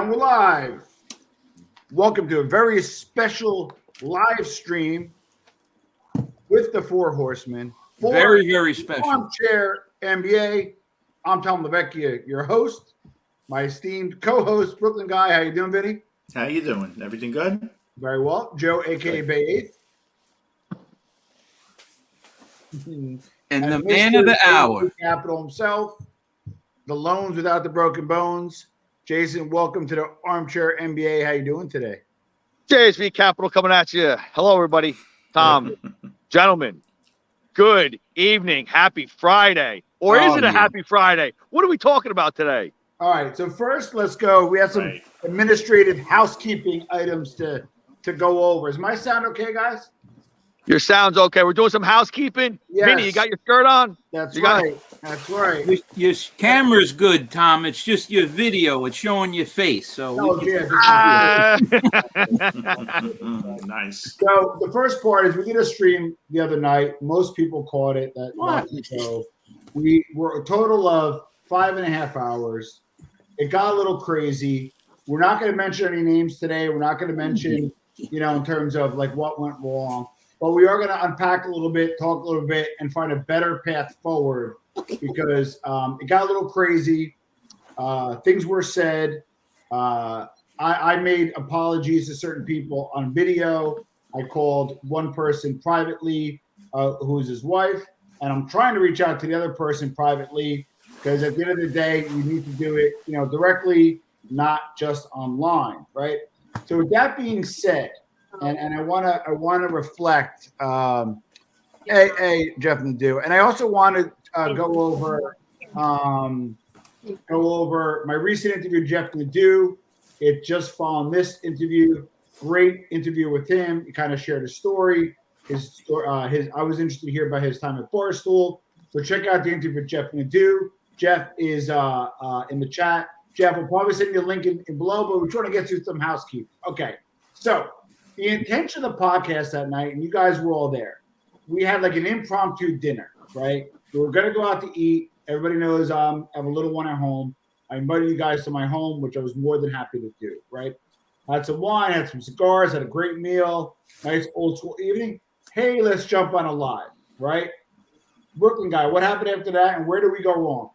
And we're live. Welcome to a very special live stream with the Four Horsemen. Very, very special. Armchair NBA. I'm Tom Lavecchia, your host. My esteemed co-host, Brooklyn Guy. How you doing, Vinny? How you doing? Everything good? Very well. Joe, a.k.a. Bay 8th. And the man of the hour. Capital himself. The loans without the broken bones. Jason, welcome to the Armchair NBA. How you doing today? JSV Capital coming at you. Hello, everybody. Tom, gentlemen, good evening. Happy Friday. Or is it a happy Friday? What are we talking about today? All right. So first, let's go. We have some administrative housekeeping items to go over. Is my sound okay, guys? Your sound's okay. We're doing some housekeeping. Yes. Vinny, you got your skirt on? That's right. That's right. Your camera's good, Tom. It's just your video. It's showing your face. So Nice. So the first part is we did a stream the other night. Most people caught it. So we were a total of 5.5 hours. It got a little crazy. We're not going to mention any names today. We're not going to mention, in terms of like what went wrong. But we are going to unpack a little bit, talk a little bit, and find a better path forward because it got a little crazy. Things were said. I made apologies to certain people on video. I called one person privately, who's his wife, and I'm trying to reach out to the other person privately because at the end of the day, you need to do it, directly, not just online, right? So with that being said, and I want to reflect, Jeff Nadu, and I also want to go over my recent interview with Jeff Nadu. It just following this interview, great interview with him. He kind of shared his story. I was interested to hear about his time at Barstool. So check out the interview with Jeff Nadu. Jeff is in the chat. Jeff will probably send you a link in below, but we're trying to get through some housekeeping. Okay, so the intention of the podcast that night, and you guys were all there, we had like an impromptu dinner, right? We were going to go out to eat. Everybody knows I have a little one at home. I invited you guys to my home, which I was more than happy to do, right? I had some wine, had some cigars, had a great meal, nice old school evening. Hey, let's jump on a live, right? Brooklyn Guy, what happened after that, and where did we go wrong?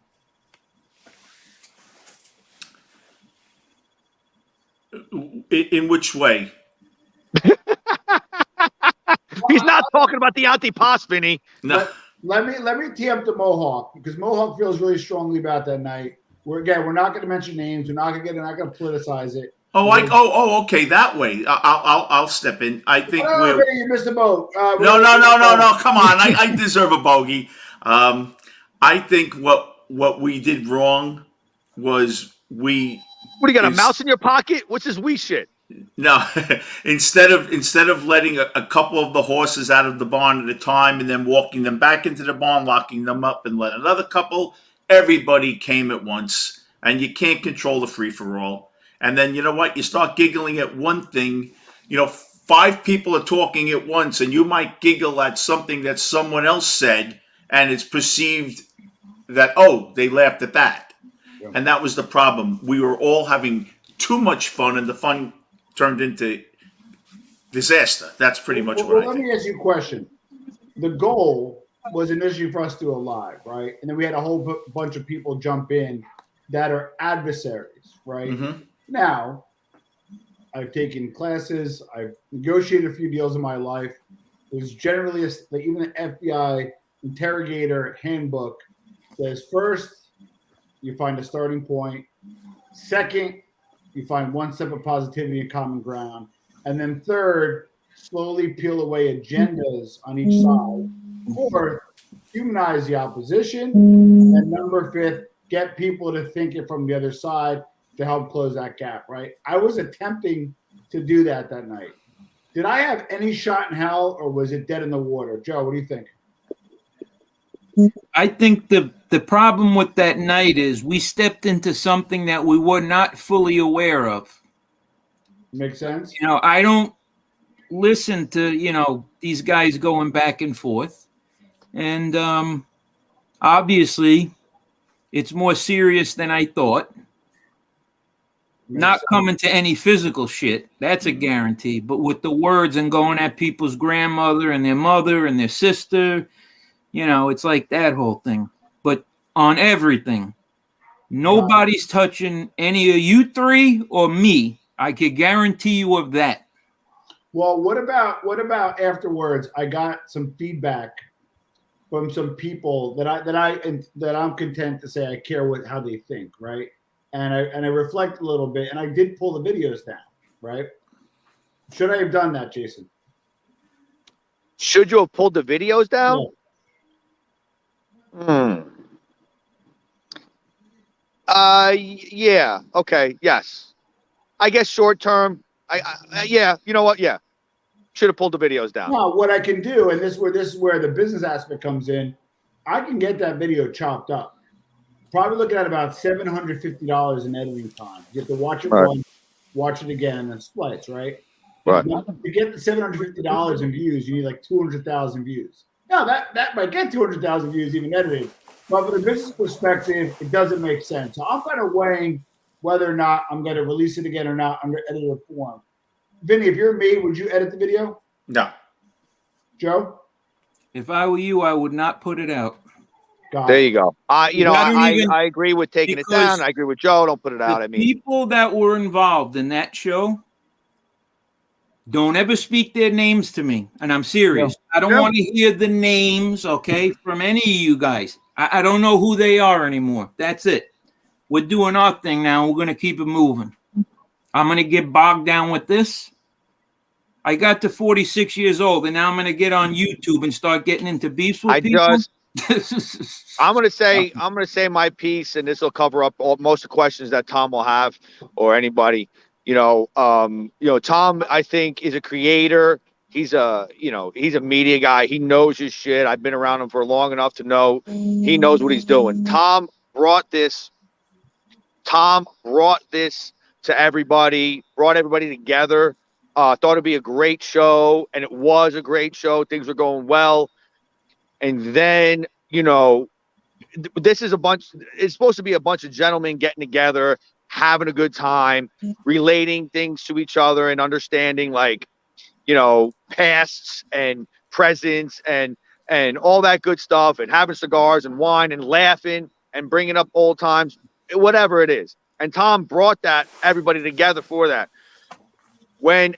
In which way? He's not talking about the antipas, Vinny. No. Let me tee up the Mohawk because Mohawk feels really strongly about that night. We're not going to mention names. We're not going to politicize it. Okay, that way. I'll step in. I think you missed the boat. No. Come on, I deserve a bogey. I think what we did wrong was we. What do you got? A mouse in your pocket? What's this wee shit? No, instead of letting a couple of the horses out of the barn at a time and then walking them back into the barn, locking them up, and let another couple, everybody came at once, and you can't control the free for all. And then you know what? You start giggling at one thing. 5 people are talking at once, and you might giggle at something that someone else said, and it's perceived that they laughed at that, and that was the problem. We were all having too much fun, and the fun turned into disaster. That's pretty much what I think. Let me ask you a question. The goal was initially for us to do a live, right? And then we had a whole bunch of people jump in that are adversaries, right? Mm-hmm. Now, I've taken classes. I've negotiated a few deals in my life. It was generally, even the FBI interrogator handbook says first, you find a starting point. Second, you find one step of positivity and common ground. And then third, slowly peel away agendas on each side. Fourth, humanize the opposition. And number 5, get people to think it from the other side to help close that gap, right? I was attempting to do that night. Did I have any shot in hell or was it dead in the water? Joe, what do you think? I think the problem with that night is we stepped into something that we were not fully aware of. Makes sense. I don't listen to, these guys going back and forth. And obviously it's more serious than I thought. Not coming to any physical shit. That's a guarantee. But with the words and going at people's grandmother and their mother and their sister, you know, it's like that whole thing. But on everything, nobody's touching any of you three or me. I can guarantee you of that. Well, what about afterwards? I got some feedback from some people that I'm content to say I care how they think, right? And I reflect a little bit, and I did pull the videos down, right? Should I have done that, Jason? Should you have pulled the videos down? Yeah. Yeah. Okay. Yes. I guess short term. Yeah. You know what? Yeah. Should have pulled the videos down. Now, what I can do, and this is where the business aspect comes in, I can get that video chopped up. Probably looking at about $750 in editing time. You have to watch it once, watch it again, and then splice, right? Right. To get the $750 in views, you need like 200,000 views. Now, that might get 200,000 views even edited. But from the business perspective, it doesn't make sense. So I'm kind of weighing whether or not I'm going to release it again or not under edited form. Vinny, if you're me, would you edit the video? No. Joe? If I were you, I would not put it out. There you go. I agree with taking it down. I agree with Joe. Don't put it out. I mean, people that were involved in that show, don't ever speak their names to me. And I'm serious. No. I don't want to hear the names, okay, from any of you guys. I don't know who they are anymore. That's it. We're doing our thing now. We're going to keep it moving. I'm going to get bogged down with this. I got to 46 years old, and now I'm going to get on YouTube and start getting into beefs with people. I'm gonna say my piece, and this will cover up most of the questions that Tom will have or anybody. Tom, I think, is a creator. He's a media guy. He knows his shit. I've been around him for long enough to know he knows what he's doing. Tom brought this to everybody, brought everybody together. Thought it'd be a great show, and it was a great show. Things were going well. And then, this is it's supposed to be a bunch of gentlemen getting together, having a good time, relating things to each other and understanding, pasts and presents and all that good stuff, and having cigars and wine and laughing and bringing up old times, whatever it is. And Tom brought everybody together for that. When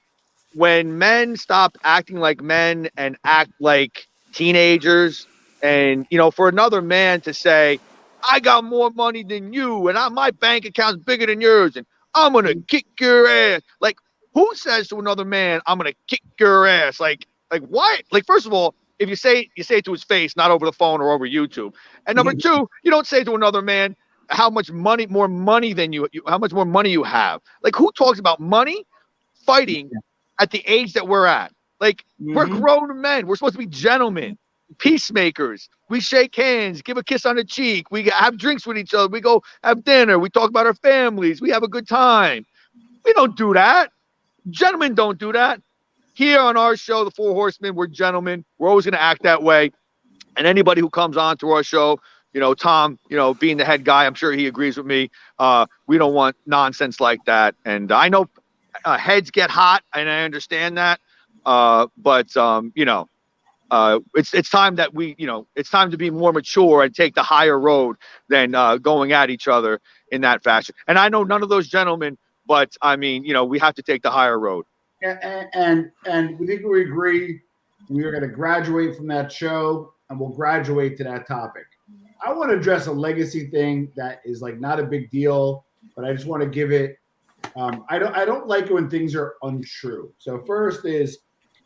men stop acting like men and act like teenagers, and for another man to say, I got more money than you, and my bank account's bigger than yours, and I'm gonna kick your ass. Like, who says to another man, I'm gonna kick your ass? Like why? Like, first of all, if you say it to his face, not over the phone or over YouTube. And number two, you don't say to another man how much more money than you how much more money you have. Like, who talks about money fighting at the age that we're at? Like, we're grown men. We're supposed to be gentlemen, peacemakers. We shake hands, give a kiss on the cheek. We have drinks with each other. We go have dinner. We talk about our families. We have a good time. We don't do that. Gentlemen don't do that. Here on our show, The Four Horsemen, we're gentlemen. We're always going to act that way. And anybody who comes on to our show, Tom, being the head guy, I'm sure he agrees with me. We don't want nonsense like that. And I know heads get hot, and I understand that. But it's time that it's time to be more mature and take the higher road than going at each other in that fashion. And I know none of those gentlemen, but I mean, we have to take the higher road. And we think we agree. We are going to graduate from that show, and we'll graduate to that topic. I want to address a legacy thing that is not a big deal, but I just want to give it. I don't like it when things are untrue. So first is,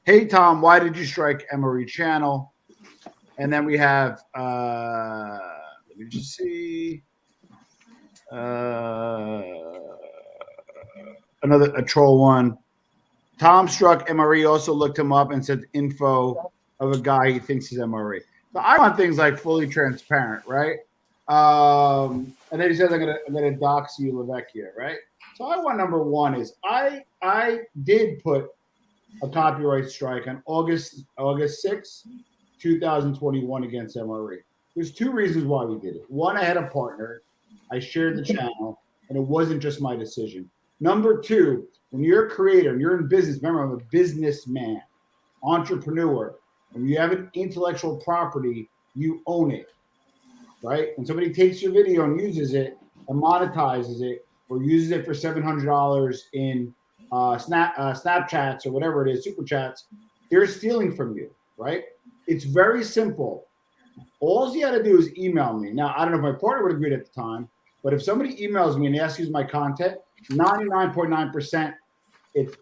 hey, Tom, why did you strike Emery Channel? And then we have, let me just see, a troll one. Tom struck Emery, also looked him up and said info of a guy he thinks he's Emery. So I want things fully transparent, right? And then he says, I'm gonna dox you, Lavecchia, right? So I want number one is I did put a copyright strike on August 6, 2021 against MRE. There's two reasons why we did it. One, I had a partner. I shared the channel, and it wasn't just my decision. Number two, when you're a creator and you're in business, remember, I'm a businessman, entrepreneur. When you have an intellectual property, you own it, right? When somebody takes your video and uses it and monetizes it or uses it for $700 in Snapchats or whatever it is, super chats, they're stealing from you, right? It's very simple. All you got to do is email me. Now, I don't know if my partner would agree at the time, but if somebody emails me and they ask to use my content, 99.9%,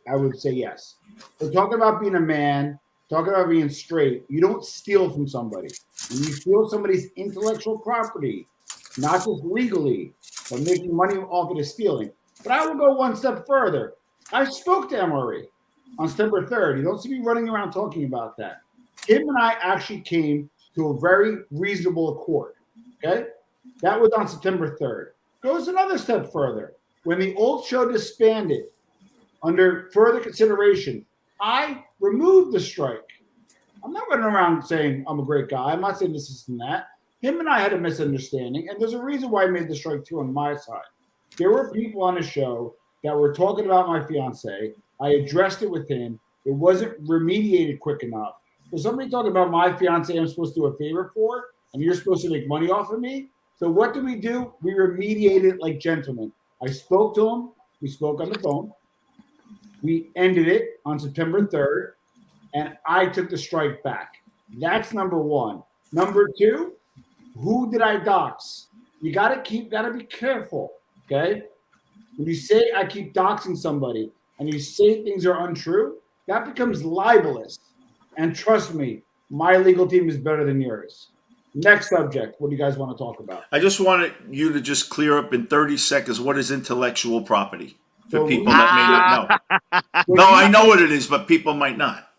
I would say yes. We're talking about being a man, talking about being straight. You don't steal from somebody. When you steal somebody's intellectual property, not just legally, but making money off of the stealing. But I will go one step further. I spoke to MRE on September 3rd. You don't see me running around talking about that. Him and I actually came to a very reasonable accord. Okay? That was on September 3rd. Goes another step further. When the old show disbanded, under further consideration, I removed the strike. I'm not running around saying I'm a great guy. I'm not saying this, this, and that. Him and I had a misunderstanding, and there's a reason why I made the strike too on my side. There were people on the show that were talking about my fiance. I addressed it with him. It wasn't remediated quick enough. So somebody talking about my fiance I'm supposed to do a favor for, and you're supposed to make money off of me. So what do? We remediated it like gentlemen. I spoke to him. We spoke on the phone. We ended it on September 3rd, and I took the strike back. That's number one. Number two, who did I dox? You gotta be careful, okay? When you say I keep doxing somebody and you say things are untrue, that becomes libelous. And trust me, my legal team is better than yours. Next subject. What do you guys want to talk about? I just wanted you to just clear up in 30 seconds what is intellectual property for So people that may not know. No, I know what it is, but people might not.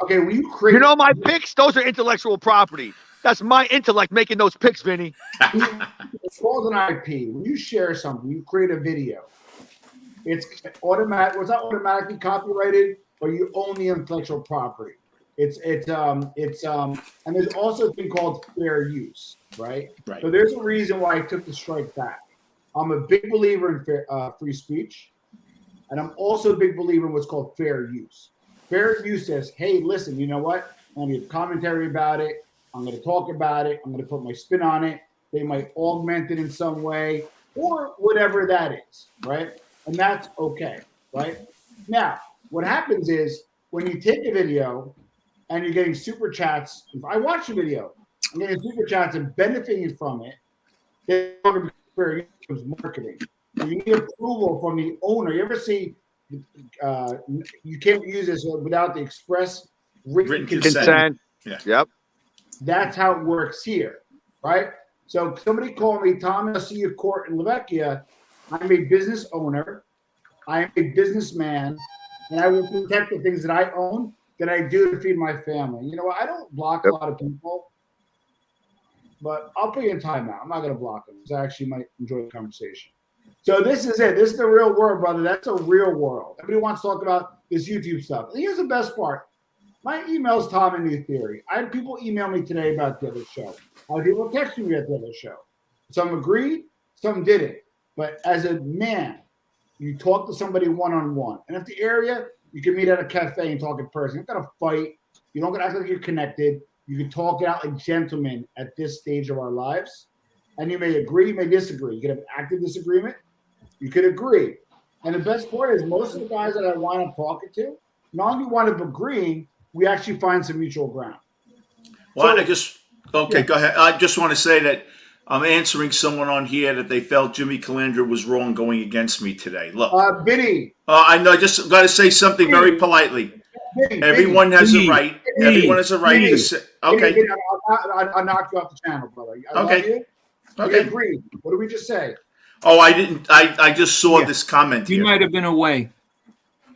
Okay, when you create, You know my picks? Those are intellectual property. That's my intellect making those picks, Vinny. it's called an IP. When you share something, you create a video. It's automatic. Well, it's not automatically copyrighted, but you own the intellectual property. And there's also a thing called fair use, right? Right. So there's a reason why I took the strike back. I'm a big believer in free speech, and I'm also a big believer in what's called fair use. Fair use says, hey, listen, you know what? I'm going to give commentary about it. I'm going to talk about it. I'm going to put my spin on it. They might augment it in some way or whatever that is, right? And that's okay, right? Now, what happens is when you take a video and you're getting super chats, if I watch the video, I'm getting super chats and benefiting from it, they're going to be fair use marketing. You need approval from the owner. You ever see you can't use this without the express written Consent. Yeah. Yep. That's how it works here, right? So somebody called me, Tom, I'll see you at court in Lavecchia. I'm a business owner. I am a businessman, and I will protect the things that I own that I do to feed my family. You know what? I don't block a lot of people, but I'll put you in timeout. I'm not going to block them because I actually might enjoy the conversation. So this is it. This is the real world, brother. That's a real world. Everybody wants to talk about this YouTube stuff. And here's the best part. My email's Tom and New Theory. I had people email me today about the other show. I had people texting me about the other show. Some agreed, some didn't. But as a man, you talk to somebody one-on-one. And if the area, you can meet at a cafe and talk in person. You don't got to fight. You don't got to act like you're connected. You can talk it out like gentlemen at this stage of our lives. And you may agree, you may disagree. You can have an active disagreement. You could agree. And the best part is most of the guys that I wind up talking to, not only wind up agreeing, we actually find some mutual ground. Well, go ahead. I just want to say that I'm answering someone on here that they felt Jimmy Calandra was wrong going against me today. Look, Vinny. I know. I just got to say something very politely. Everyone has a right. Everyone has a right to say. Okay. Vinny, I'll knock you off the channel, brother. I love you. Okay. We agreed. What did we just say? Oh, I didn't. I just saw this comment He here. might have been away.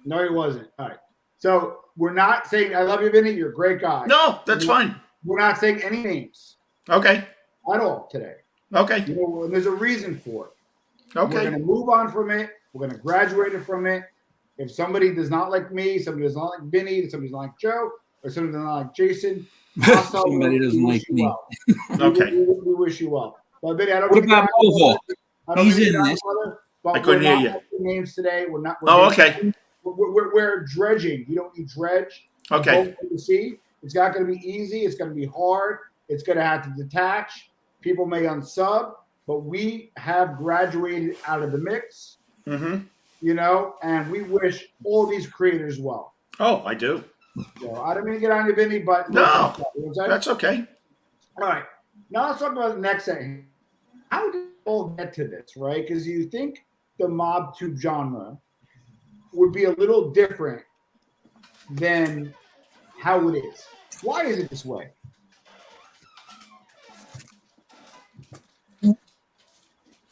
No, he wasn't. All right. So we're not saying I love you, Vinny. You're a great guy. No, that's fine. We're not saying any names. Okay. At all today. Okay. You know, and there's a reason for it. Okay. We're going to move on from it. We're going to graduate from it. If somebody does not like me, somebody does not like Vinny, somebody does not like Joe, or somebody does not like Jason, Somebody doesn't like me. Well. Okay. We wish you well. But Vinny, I don't What think about Mohawk? He's in this. I couldn't hear you. names today. We're not. Okay. We're dredging. You don't need dredge. Okay. You see, it's not going to be easy. It's going to be hard. It's going to have to detach. People may unsub, but we have graduated out of the mix. Mm-hmm. You know, and we wish all these creators well. Oh, I do. So I don't mean to get on you, Vinny, but no, that's okay. All right. Now let's talk about the next thing. How did people get to this, right? Because you think the mob tube genre would be a little different than how it is. Why is it this way?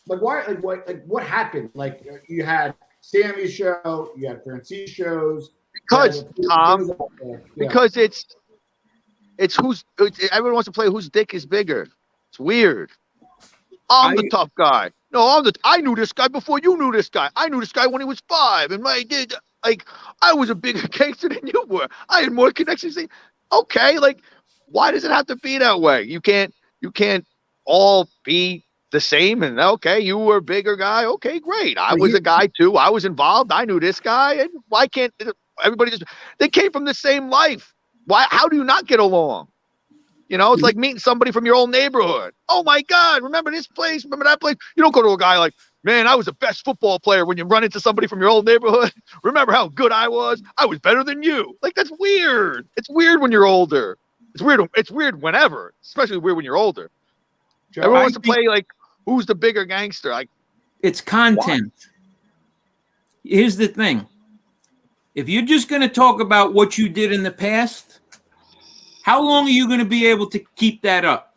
Like why? What happened? Like you had Sammy's show, you had Francine's shows. Because Tom, because it's everyone wants to play whose dick is bigger. It's weird. I'm the tough guy. No, I knew this guy before you knew this guy. I knew this guy when he was 5, and I was a bigger gangster than you were. I had more connections. Okay, like why does it have to be that way? You can't all be the same. And okay, you were a bigger guy. Okay, great. I was a guy too. I was involved. I knew this guy. And why can't everybody just? They came from the same life. Why? How do you not get along? You know, it's like meeting somebody from your old neighborhood. Oh my God, remember this place? Remember that place? You don't go to a guy like, man, I was the best football player when you run into somebody from your old neighborhood. Remember how good I was? I was better than you. Like, that's weird. It's weird when you're older. It's weird. It's weird whenever, especially weird when you're older. Everyone wants to play like, who's the bigger gangster? Like, it's content. What? Here's the thing. If you're just going to talk about what you did in the past, how long are you going to be able to keep that up?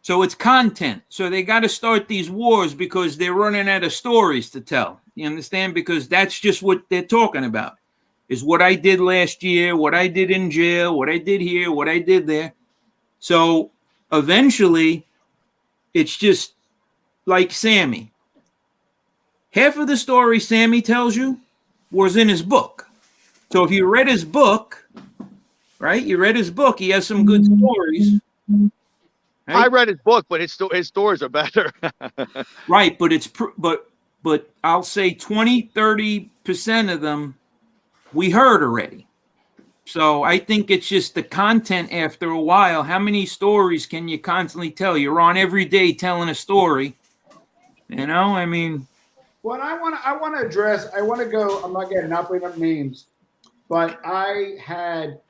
So it's content. So they got to start these wars because they're running out of stories to tell. You understand? Because that's just what they're talking about, is what I did last year, what I did in jail, what I did here, what I did there. So eventually, it's just like Sammy. Half of the story Sammy tells you was in his book. So if you read his book, right? You read his book. He has some good stories. Right? I read his book, but his stories are better. Right, but but I'll say 20-30% of them we heard already. So I think it's just the content after a while. How many stories can you constantly tell? You're on every day telling a story. You know, I mean. Well, I want to address. I want to go. I'm not bringing up names, but I had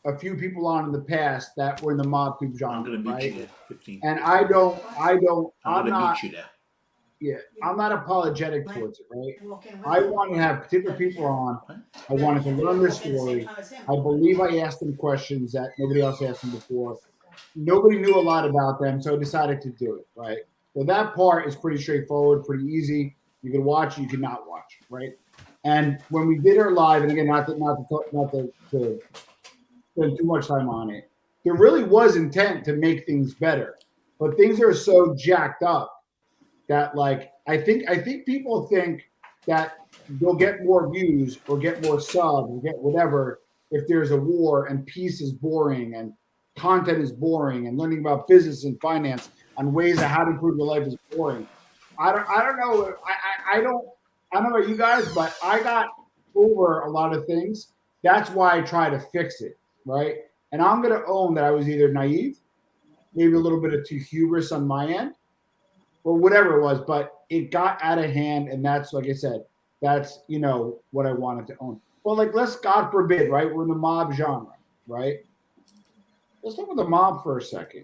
a few people on in the past that were in the mob tube genre. I'm going to meet right? you there. 15. And I'm not. Meet you there. Yeah, I'm not apologetic towards it, right? I want to have particular people on. I wanted to learn their story. I believe I asked them questions that nobody else asked them before. Nobody knew a lot about them, so I decided to do it, right? So that part is pretty straightforward, pretty easy. You can watch it, you can not watch, right? And when we did her live, and again, not to spend too much time on it, there really was intent to make things better, but things are so jacked up that, like, I think people think that they'll get more views or get more subs or get whatever if there's a war and peace is boring and content is boring and learning about business and finance and ways of how to improve your life is boring. I don't know. I don't know about you guys, but I got over a lot of things. That's why I try to fix it, right? And I'm gonna own that I was either naive, maybe a little bit of too hubris on my end, or whatever it was, but it got out of hand, and that's, like I said, that's, what I wanted to own. Well, like, let's, God forbid, right? We're in the mob genre, right? Let's talk about the mob for a second.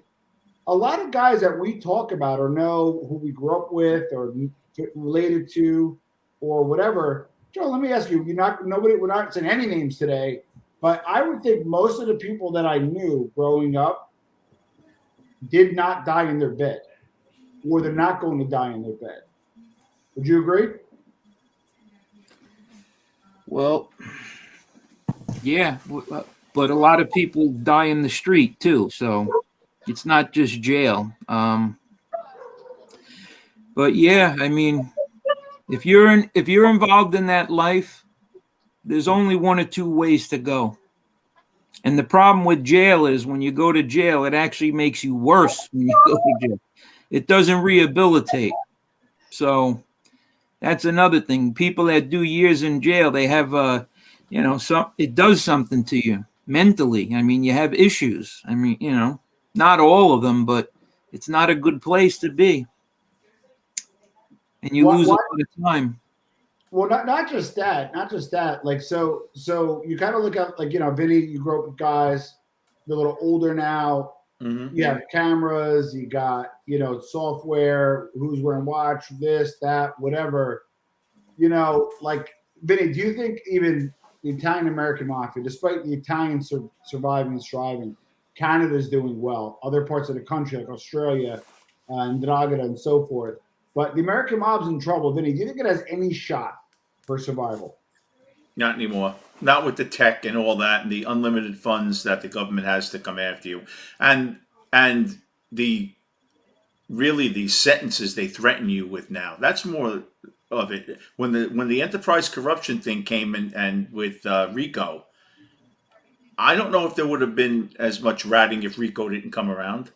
A lot of guys that we talk about or know who we grew up with or related to or whatever. Joe, let me ask you, we're not saying any names today, but I would think most of the people that I knew growing up did not die in their bed, or they're not going to die in their bed. Would you agree? Well, yeah, but a lot of people die in the street too, so it's not just jail. But yeah, I mean, if you're involved in that life, there's only one or two ways to go. And the problem with jail is when you go to jail, it actually makes you worse when you go to jail. It doesn't rehabilitate. So that's another thing. People that do years in jail, they have it does something to you mentally. I mean, you have issues. I mean, not all of them, but it's not a good place to be. And you lose a lot of time. Well, not just that. Like, so you kind of look at, like, Vinny, you grew up with guys, they're a little older now. Mm-hmm. You have cameras, you got, software, who's wearing watch, this, that, whatever. Like, Vinny, do you think even the Italian American mafia, despite the Italians surviving and striving, Canada's doing well? Other parts of the country, like Australia and Dragada and so forth. But the American mob's in trouble. Vinny, do you think it has any shot for survival? Not anymore. Not with the tech and all that, and the unlimited funds that the government has to come after you, and the sentences they threaten you with now. That's more of it. When the enterprise corruption thing came in, and with RICO, I don't know if there would have been as much ratting if RICO didn't come around.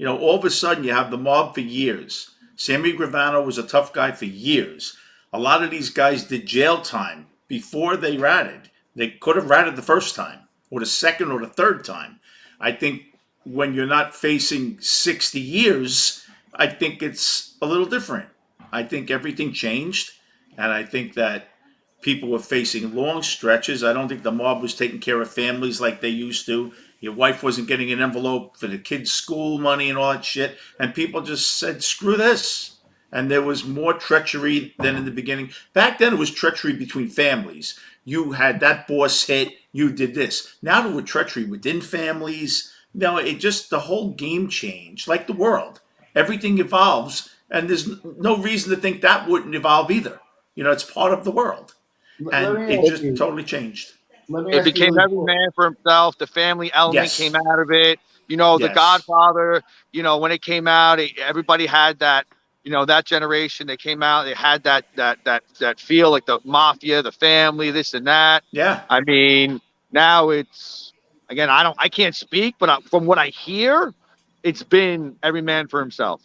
All of a sudden you have the mob for years. Sammy Gravano was a tough guy for years. A lot of these guys did jail time before they ratted. They could have ratted the first time, or the second, or the third time. I think when you're not facing 60 years, I think it's a little different. I think everything changed, and I think that people were facing long stretches. I don't think the mob was taking care of families like they used to. Your wife wasn't getting an envelope for the kids' school money and all that shit, and people just said, screw this. And there was more treachery than in the beginning. Back then, it was treachery between families. You had that boss hit, you did this. Now there was treachery within families. The whole game changed, like the world. Everything evolves, and there's no reason to think that wouldn't evolve either. It's part of the world. And it just totally changed. It became every man for himself. The family element came out of it. The Godfather, when it came out, everybody had that. That generation, they came out, they had that feel like the mafia, the family, this and that. Yeah. I mean, now it's, again, I can't speak, but from what I hear, it's been every man for himself.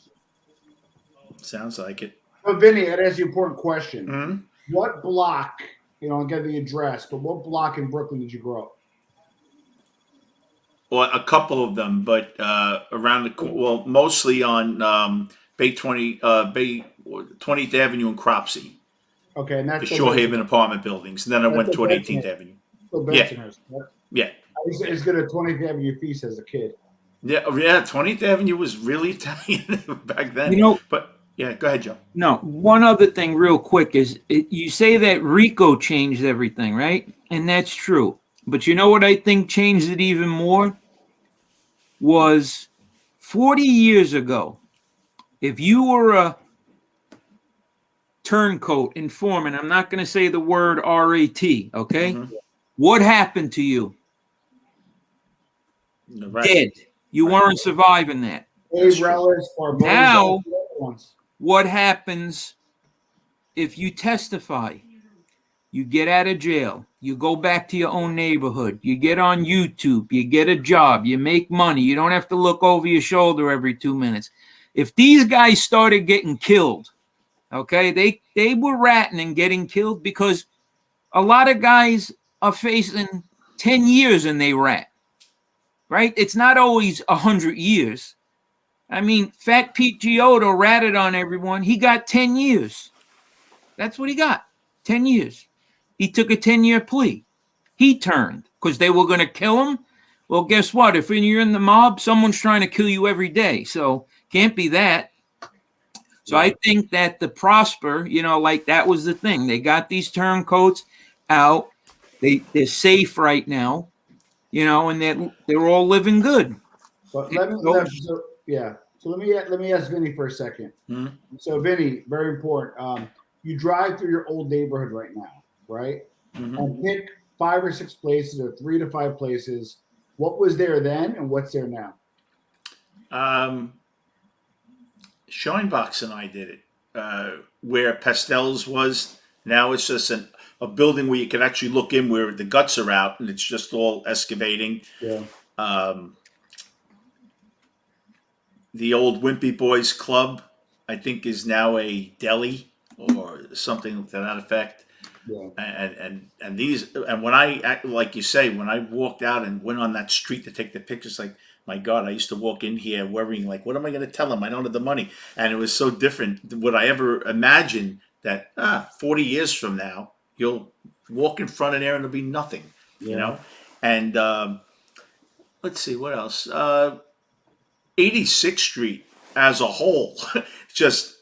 Sounds like it. So, Vinny, that is an important question. Mm-hmm. What block, I'll get the address, but what block in Brooklyn did you grow up? Well, a couple of them, but around mostly on Bay 20th Avenue and Cropsey. Okay, and that's the Shorehaven apartment buildings. And then I went toward 18th Avenue. Yeah. I used to go to 20th Avenue Feast as a kid. Yeah, 20th Avenue was really Italian back then. But yeah, go ahead, Joe. No, one other thing real quick is you say that RICO changed everything, right? And that's true. But you know what I think changed it even more? Was 40 years ago, if you were a turncoat, informant, I'm not going to say the word RAT, okay? Mm-hmm. What happened to you? Right. Dead. You weren't surviving that. Now, what happens if you testify? You get out of jail. You go back to your own neighborhood. You get on YouTube. You get a job. You make money. You don't have to look over your shoulder every 2 minutes. If these guys started getting killed, okay, they were ratting and getting killed because a lot of guys are facing 10 years and they rat, right? It's not always 100 years. I mean, Fat Pete Giotto ratted on everyone. He got 10 years. That's what he got, 10 years. He took a 10-year plea. He turned because they were going to kill him. Well, guess what? If you're in the mob, someone's trying to kill you every day. So can't be that. So I think that the Prosper, like that was the thing. They got these turncoats out. They're safe right now, and they're all living good. But let me ask Vinny for a second. Mm-hmm. So Vinny, very important. You drive through your old neighborhood right now, right? Mm-hmm. And pick 5 or 6 places or 3 to 5 places. What was there then and what's there now? Shinebox and I did it. Where Pastels was, now it's just a building where you can actually look in where the guts are out and it's just all excavating. Yeah. The old Wimpy Boys Club, I think is now a deli or something to that effect. Yeah. And these, and when like you say, when I walked out and went on that street to take the pictures, like, my God, I used to walk in here worrying, like, what am I going to tell them? I don't have the money. And it was so different. Would I ever imagine that 40 years from now, you'll walk in front of there and there'll be nothing, you know? And let's see, what else? 86th Street as a whole, just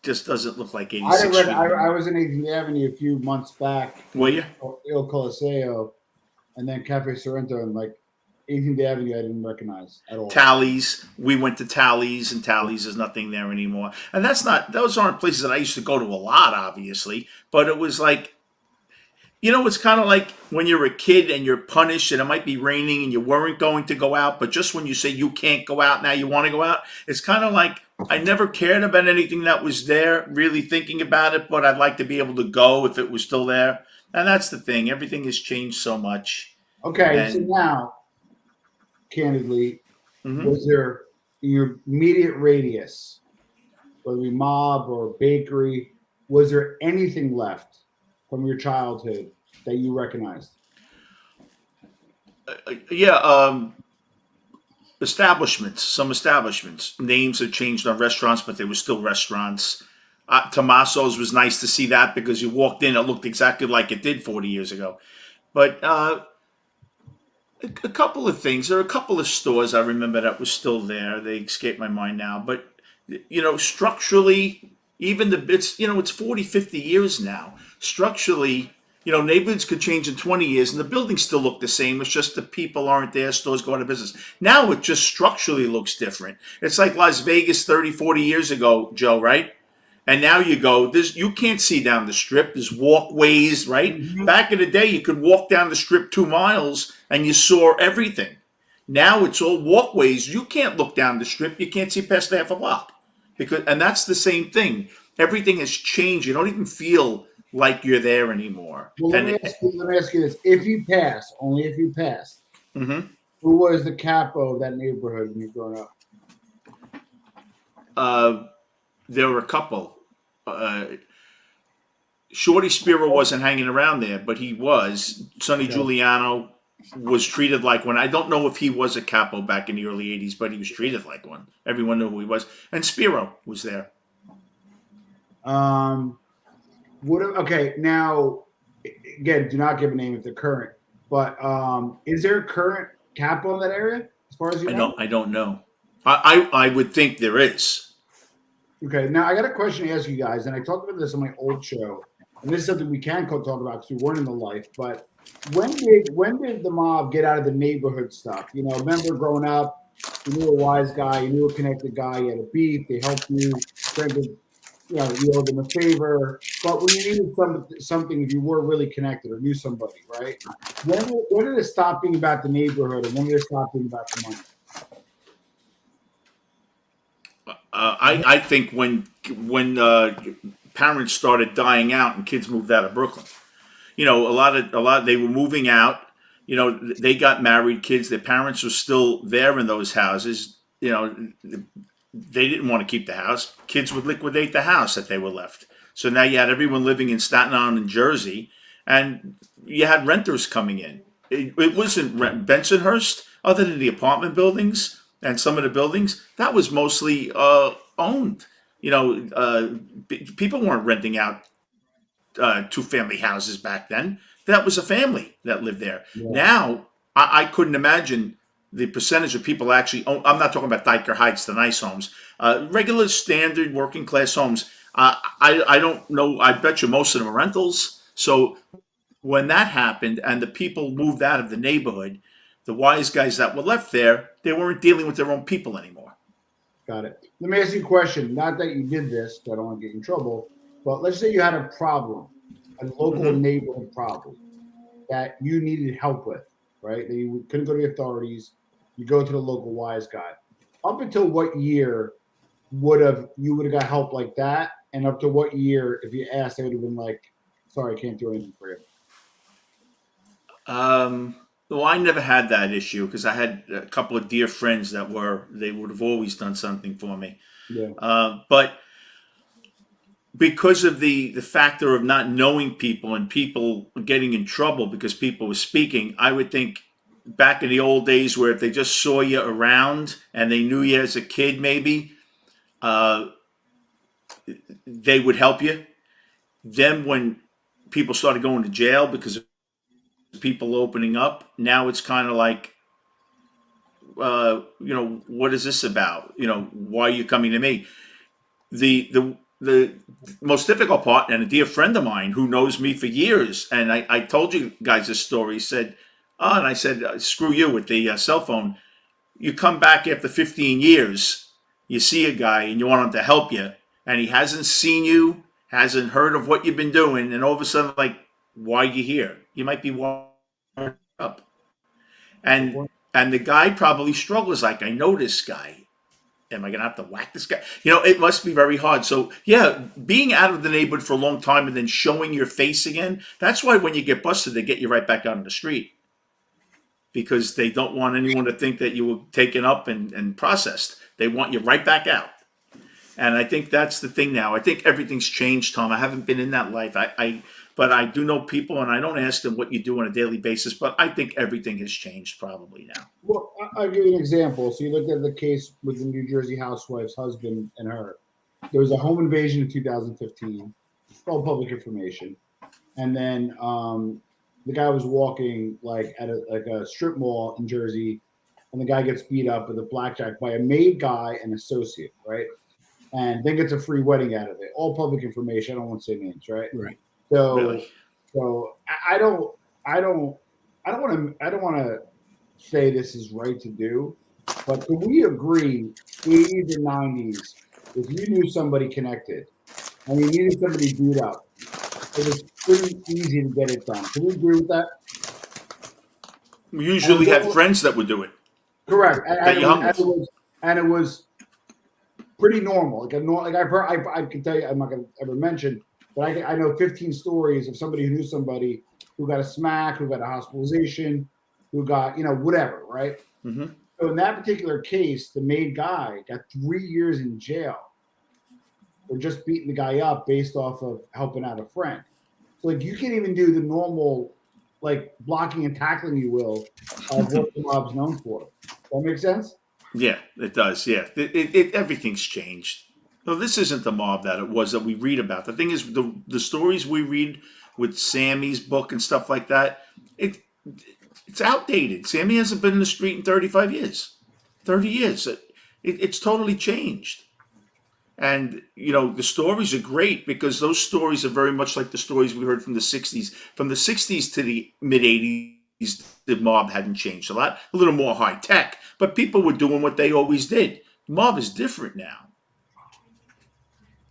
doesn't look like 86th Street. I was in 18th Avenue a few months back. Were you? Il Coliseo, and then Cafe Sorrento, and like 18th Avenue, I didn't recognize at all. Tallies, we went to Tallies, and Tallies is nothing there anymore. And those aren't places that I used to go to a lot, obviously, but it was like, you know, it's kind of like when you're a kid and you're punished and it might be raining and you weren't going to go out, but just when you say you can't go out, now you want to go out. It's kind of like I never cared about anything that was there, really thinking about it, but I'd like to be able to go if it was still there. And that's the thing. Everything has changed so much. Okay, so now, candidly, was there in your immediate radius, whether it be mob or bakery, was there anything left from your childhood that you recognized? Some establishments. Names have changed on restaurants, but they were still restaurants. Tommaso's was nice to see that because you walked in, it looked exactly like it did 40 years ago. But a couple of things. There are a couple of stores I remember that were still there. They escape my mind now. But, you know, structurally, even the bits, you know, it's 40, 50 years now. Structurally, you know, neighborhoods could change in 20 years and the buildings still look the same. It's just the people aren't there. Stores go out of business. Now it just structurally looks different. It's like Las Vegas 30, 40 years ago, Joe, right? And now you go, you can't see down the strip. There's walkways, right? Back in the day, you could walk down the strip 2 miles and you saw everything. Now it's all walkways. You can't look down the strip. You can't see past half a block. And that's the same thing. Everything has changed. You don't even feel like you're there anymore. Well, let me ask you this. If you pass, only if you pass, who was the capo of that neighborhood when you were growing up? There were a couple. Shorty Spiro wasn't hanging around there, but he was. Sonny Giuliano was treated like one. I don't know if he was a capo back in the early 80s, but he was treated like one. Everyone knew who he was. And Spiro was there. Okay, now, again, do not give a name if they're current, but is there a current capo in that area as far as you know? I don't know. I would think there is. Okay, now I got a question to ask you guys, and I talked about this on my old show, and this is something we can talk about because we weren't in the life, but when did the mob get out of the neighborhood stuff? You know, remember growing up, you knew a wise guy, you knew a connected guy, you had a beef, they helped you, you owed them a favor, but when you needed something, if you were really connected or knew somebody, right? When did it stop being about the neighborhood, and when did it stop being about the money? I think when parents started dying out and kids moved out of Brooklyn, you know, a lot they were moving out. You know, they got married, kids. Their parents were still there in those houses. You know, they didn't want to keep the house. Kids would liquidate the house that they were left. So now you had everyone living in Staten Island and Jersey, and you had renters coming in. It wasn't Bensonhurst, other than the apartment buildings. And some of the buildings, that was mostly owned. You know, people weren't renting out 2-family houses back then. That was a family that lived there. Yeah. Now, I couldn't imagine the percentage of people actually own. I'm not talking about Dyker Heights, the nice homes. Regular, standard, working class homes. I don't know. I bet you most of them are rentals. So when that happened and the people moved out of the neighborhood, the wise guys that were left there, they weren't dealing with their own people anymore. Got it. Let me ask you a question. Not that you did this, I don't want to get in trouble, but let's say you had a problem, a local neighborhood problem that you needed help with, right? That you couldn't go to the authorities. You go to the local wise guy. Up until what year you would have got help like that? And up to what year, if you asked, they would have been like, sorry, I can't do anything for you. Well, I never had that issue because I had a couple of dear friends they would have always done something for me. Yeah. But because of the factor of not knowing people and people getting in trouble because people were speaking, I would think back in the old days where if they just saw you around and they knew you as a kid, maybe they would help you. Then when people started going to jail because of people opening up, now it's kind of like, what is this about? Why are you coming to me? The most difficult part, and a dear friend of mine who knows me for years, and I told you guys this story, said, and I said, screw you with the cell phone. You come back after 15 years, you see a guy and you want him to help you, and he hasn't seen you, hasn't heard of what you've been doing, and all of a sudden, like, why are you here? You might be wired up. And the guy probably struggles, like, I know this guy. Am I going to have to whack this guy? It must be very hard. So, yeah, being out of the neighborhood for a long time and then showing your face again, that's why when you get busted, they get you right back out on the street. Because they don't want anyone to think that you were taken up and processed. They want you right back out. And I think that's the thing now. I think everything's changed, Tom. I haven't been in that life. But I do know people, and I don't ask them what you do on a daily basis, but I think everything has changed probably now. Well, I'll give you an example. So you looked at the case with the New Jersey housewife's husband and her. There was a home invasion in 2015. All public information. And then the guy was walking like at a strip mall in Jersey, and the guy gets beat up with a blackjack by a maid guy and associate, right? And then gets a free wedding out of it. All public information. I don't want to say names, right? Right. So, Really? so I don't want to say this is right to do, but can we agree, 80s and 90s, if you knew somebody connected and you needed somebody beat up, it was pretty easy to get it done. Can we agree with that? We usually had friends that would do it. Correct. And it was pretty normal. I can tell you, I'm not going to ever mention, but I know 15 stories of somebody who knew somebody who got a smack, who got a hospitalization, who got, whatever, right? Mm-hmm. So in that particular case, the maid guy got 3 years in jail for just beating the guy up based off of helping out a friend. So you can't even do the normal, blocking and tackling, you will, of what the mob's known for. That make sense? Yeah, it does. Yeah, everything's changed. No, this isn't the mob that it was that we read about. The thing is, the stories we read with Sammy's book and stuff like that, it's outdated. Sammy hasn't been in the street in 35 years. 30 years. It's totally changed. And, the stories are great because those stories are very much like the stories we heard from the 60s. From the 60s to the mid-80s, the mob hadn't changed a little more high tech, but people were doing what they always did. The mob is different now.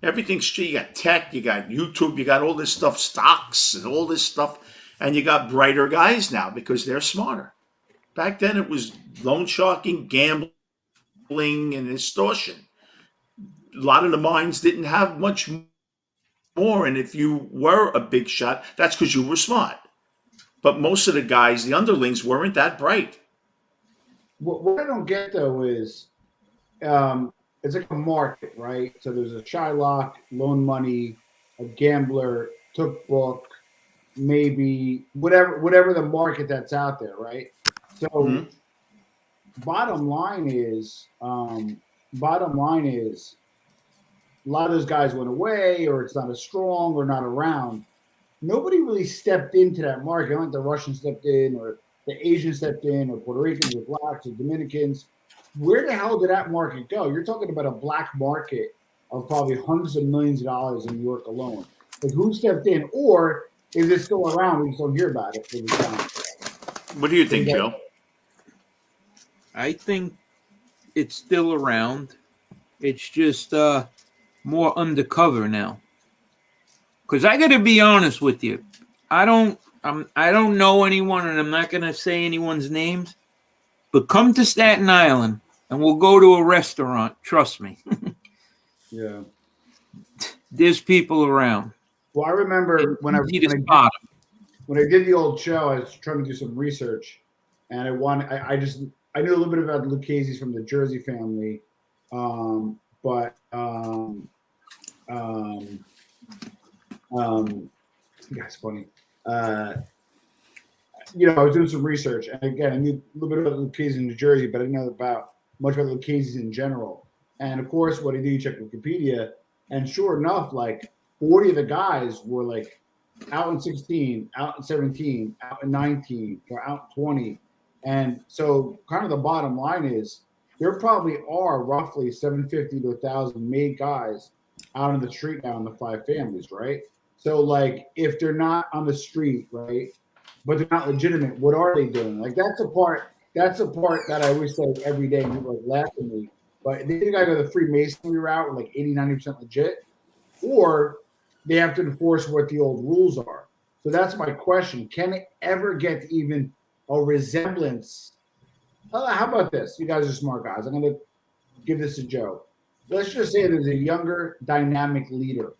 Everything's, you got tech, you got YouTube, you got all this stuff, stocks and all this stuff, and you got brighter guys now because they're smarter. Back then it was loan sharking, gambling, and extortion. A lot of the mines didn't have much more, and if you were a big shot, that's because you were smart. But most of the guys, the underlings, weren't that bright. What I don't get, though, is it's like a market, right? So there's a Shylock, loan money, a gambler, took book, maybe whatever the market that's out there, right? So bottom line is a lot of those guys went away, or it's not as strong, or not around. Nobody really stepped into that market. Like the Russians stepped in, or the Asians stepped in, or Puerto Ricans, or blacks, or Dominicans. Where the hell did that market go? You're talking about a black market of probably hundreds of millions of dollars in New York alone. Who stepped in, or is it still around? We just don't hear about it. What do you think, Joe? I think it's still around. It's just more undercover now. Because I got to be honest with you, I don't know anyone, and I'm not going to say anyone's names. But come to Staten Island, and we'll go to a restaurant. Trust me. Yeah. There's people around. Well, I remember when I did the old show, I was trying to do some research, and I knew a little bit about the Lucchese's from the Jersey family, but that's funny. You know, I was doing some research, and again, I knew a little bit about Lucchese in New Jersey, but I didn't know much about Lucchese in general. And of course, what I do, you check Wikipedia, and sure enough, like 40 of the guys were like out in 16, out in 17, out in 19, or out in 20. And so, kind of the bottom line is, there probably are roughly 750 to 1,000 made guys out on the street now in the 5 families, right? So, like, if they're not on the street, right, but they're not legitimate, what are they doing? Like, that's a part that I always say every day, and people laugh at me. But they either got to go the Freemasonry route, with like 80, 90% legit, or they have to enforce what the old rules are. So that's my question. Can it ever get to even a resemblance? How about this? You guys are smart guys. I'm going to give this a Joe. Let's just say there's a younger, dynamic leader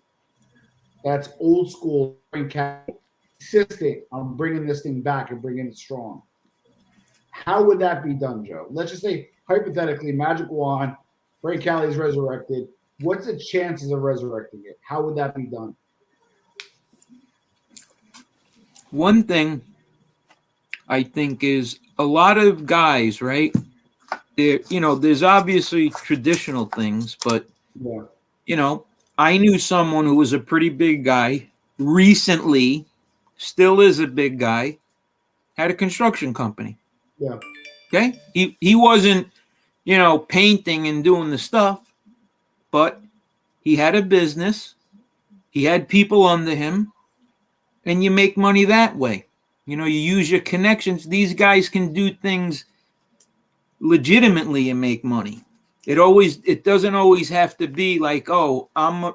that's old school, insisting on bringing this thing back and bringing it strong. How would that be done, Joe? Let's just say, hypothetically, Magic Wand, Frank Cali's resurrected. What's the chances of resurrecting it? How would that be done? One thing I think is a lot of guys, right? There's obviously traditional things, but I knew someone who was a pretty big guy recently, still is a big guy, had a construction company. Yeah. Okay. He wasn't, painting and doing the stuff, but he had a business. He had people under him, and you make money that way. You use your connections. These guys can do things legitimately and make money. It doesn't always have to be like, oh, I'm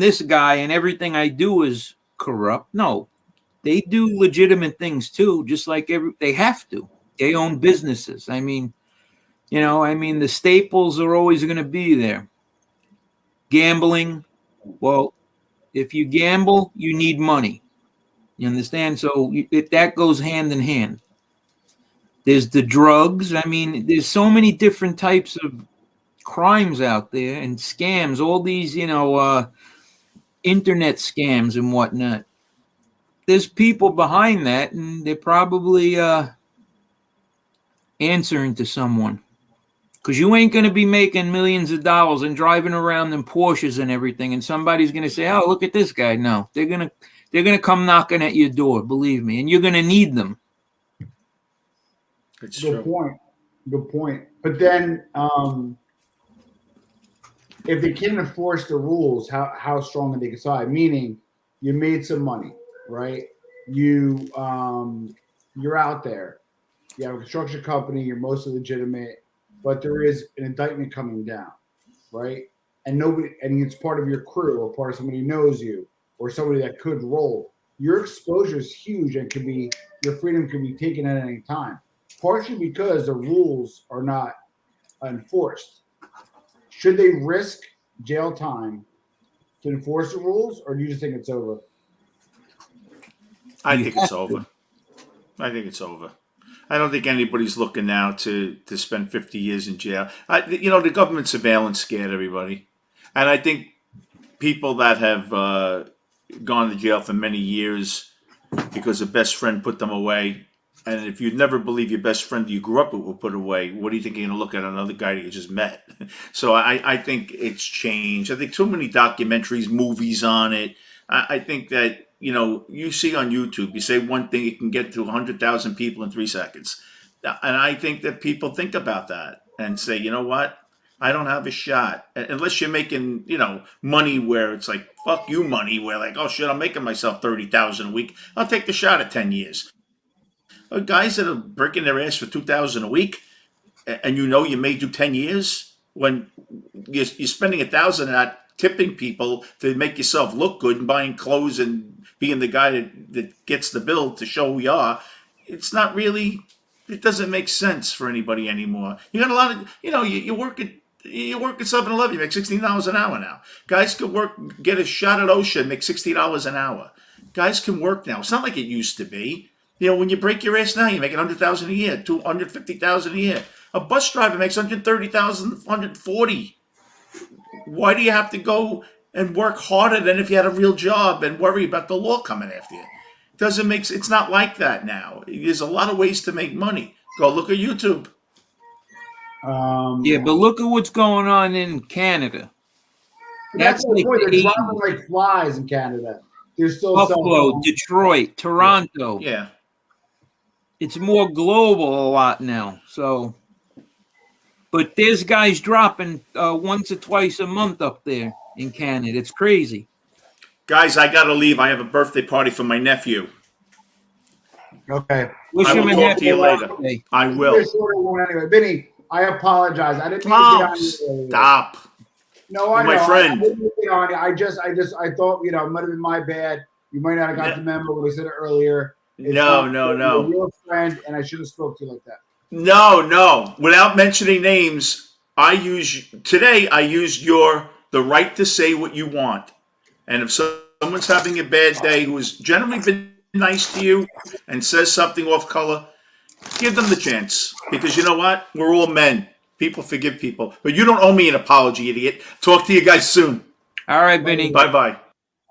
this guy and everything I do is corrupt. No, they do legitimate things too, just like they have to. They own businesses. The staples are always going to be there. Gambling. Well, if you gamble, you need money. You understand? So that goes hand in hand. There's the drugs. There's so many different types of crimes out there and scams, all these, internet scams and whatnot. There's people behind that, and they're probably answering to someone. Because you ain't going to be making millions of dollars and driving around in Porsches and everything, and somebody's going to say, oh, look at this guy. No, they're going to come knocking at your door, believe me, and you're going to need them. Good point. But then if they can't enforce the rules, how strong are they decide? Meaning, you made some money, right? You're out there. You have a construction company. You're mostly legitimate, but there is an indictment coming down, right? And it's part of your crew or part of somebody who knows you or somebody that could roll. Your exposure is huge and your freedom can be taken at any time. Partially because the rules are not enforced. Should they risk jail time to enforce the rules, or do you just think it's over? I think it's over. I don't think anybody's looking now to spend 50 years in jail. The government surveillance scared everybody. And I think people that have gone to jail for many years because a best friend put them away, and if you'd never believe your best friend you grew up with will put away, what do you think you're going to look at another guy that you just met? So I think it's changed. I think too many documentaries, movies on it. I think that, you see on YouTube, you say one thing, it can get to 100,000 people in 3 seconds. And I think that people think about that and say, you know what? I don't have a shot. Unless you're making, money where it's like, fuck you money, where like, oh shit, I'm making myself 30,000 a week. I'll take the shot at 10 years. Guys that are breaking their ass for 2,000 a week, and you may do 10 years, when you're spending 1,000 at tipping people to make yourself look good and buying clothes and being the guy that gets the bill to show who you are, it's not really, it doesn't make sense for anybody anymore. You got a lot of, you work at 7-Eleven, you make $16 an hour now. Guys can get a shot at OSHA and make $60 an hour. Guys can work now. It's not like it used to be. When you break your ass now, you're making $100,000 a year, $250,000 a year. A bus driver makes $130,000, $140,000. Why do you have to go and work harder than if you had a real job and worry about the law coming after you? Doesn't make. It's not like that now. There's a lot of ways to make money. Go look at YouTube. Yeah, but look at what's going on in Canada. That's the like point. the They're 80s. dropping like flies in Canada. There's still Buffalo, some. Detroit, Toronto. Yeah. It's more global a lot now. So, but there's guys dropping once or twice a month up there in Canada. It's crazy. Guys, I gotta leave. I have a birthday party for my nephew. Okay. Wish I him will a talk happy to you later. birthday. I It's will. a shorter one anyway. Vinny, I apologize. I didn't mean to get on you earlier. Stop. No, I You're my know. friend. I didn't mean to get on you. I thought, it might have been my bad. You might not have got the memo when I said it earlier. It's No. You're a real friend, and I should have spoke to you like that. No. Without mentioning names, I used the right to say what you want. And if someone's having a bad day who has generally been nice to you and says something off color, give them the chance. Because you know what? We're all men. People forgive people. But you don't owe me an apology, idiot. Talk to you guys soon. All right, Vinny. Bye-bye.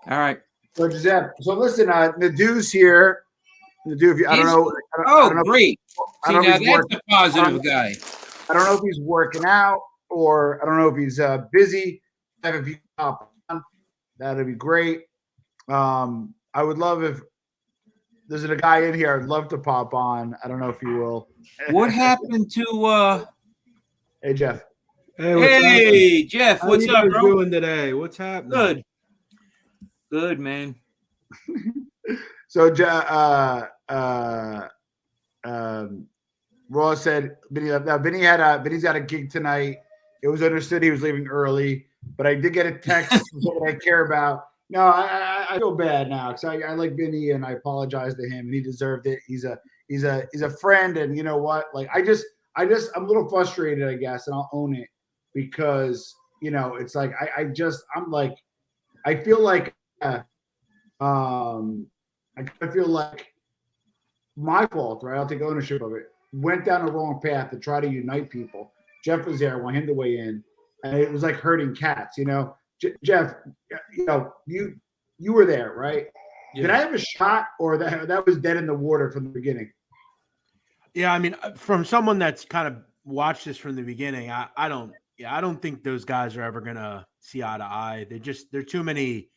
All right. So, Giuseppe, listen, Nadu's here. Nadu, I don't know. I don't know Great. I See, don't know now if he's that's working. a positive guy. I don't know if he's working out or I don't know if he's busy. If you hop on, that'd be great. I would love if there's a guy in here. I'd love to pop on. I don't know if you will. What happened to Hey, Jeff. Hey, Jeff, what's How up, you guys bro? doing today? What's happening? Good, man. So, Ross said Vinny left. Now, Vinny's got a gig tonight. It was understood he was leaving early, but I did get a text from someone I care about. No, I feel bad now because I like Vinny and I apologize to him and he deserved it. He's a friend, and you know what? Like I'm a little frustrated, I guess, and I'll own it because it's like I feel like I feel like my fault, right? I'll take ownership of it. Went down the wrong path to try to unite people. Jeff was there. I want him to weigh in, and it was like herding cats. Jeff, you were there, right? Yeah. Did I have a shot, or that was dead in the water from the beginning? Yeah, I mean, from someone that's kind of watched this from the beginning, I don't think those guys are ever gonna see eye to eye. They're too many.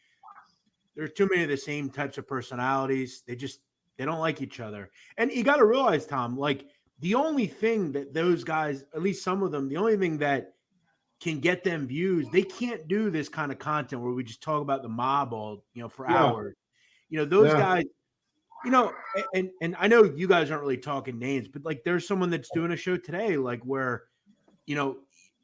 There's too many of the same types of personalities. They don't like each other. And you got to realize, Tom, like the only thing that those guys, at least some of them, the only thing that can get them views, they can't do this kind of content where we just talk about the mob all, for hours. Those guys, and I know you guys aren't really talking names, but like there's someone that's doing a show today, like where,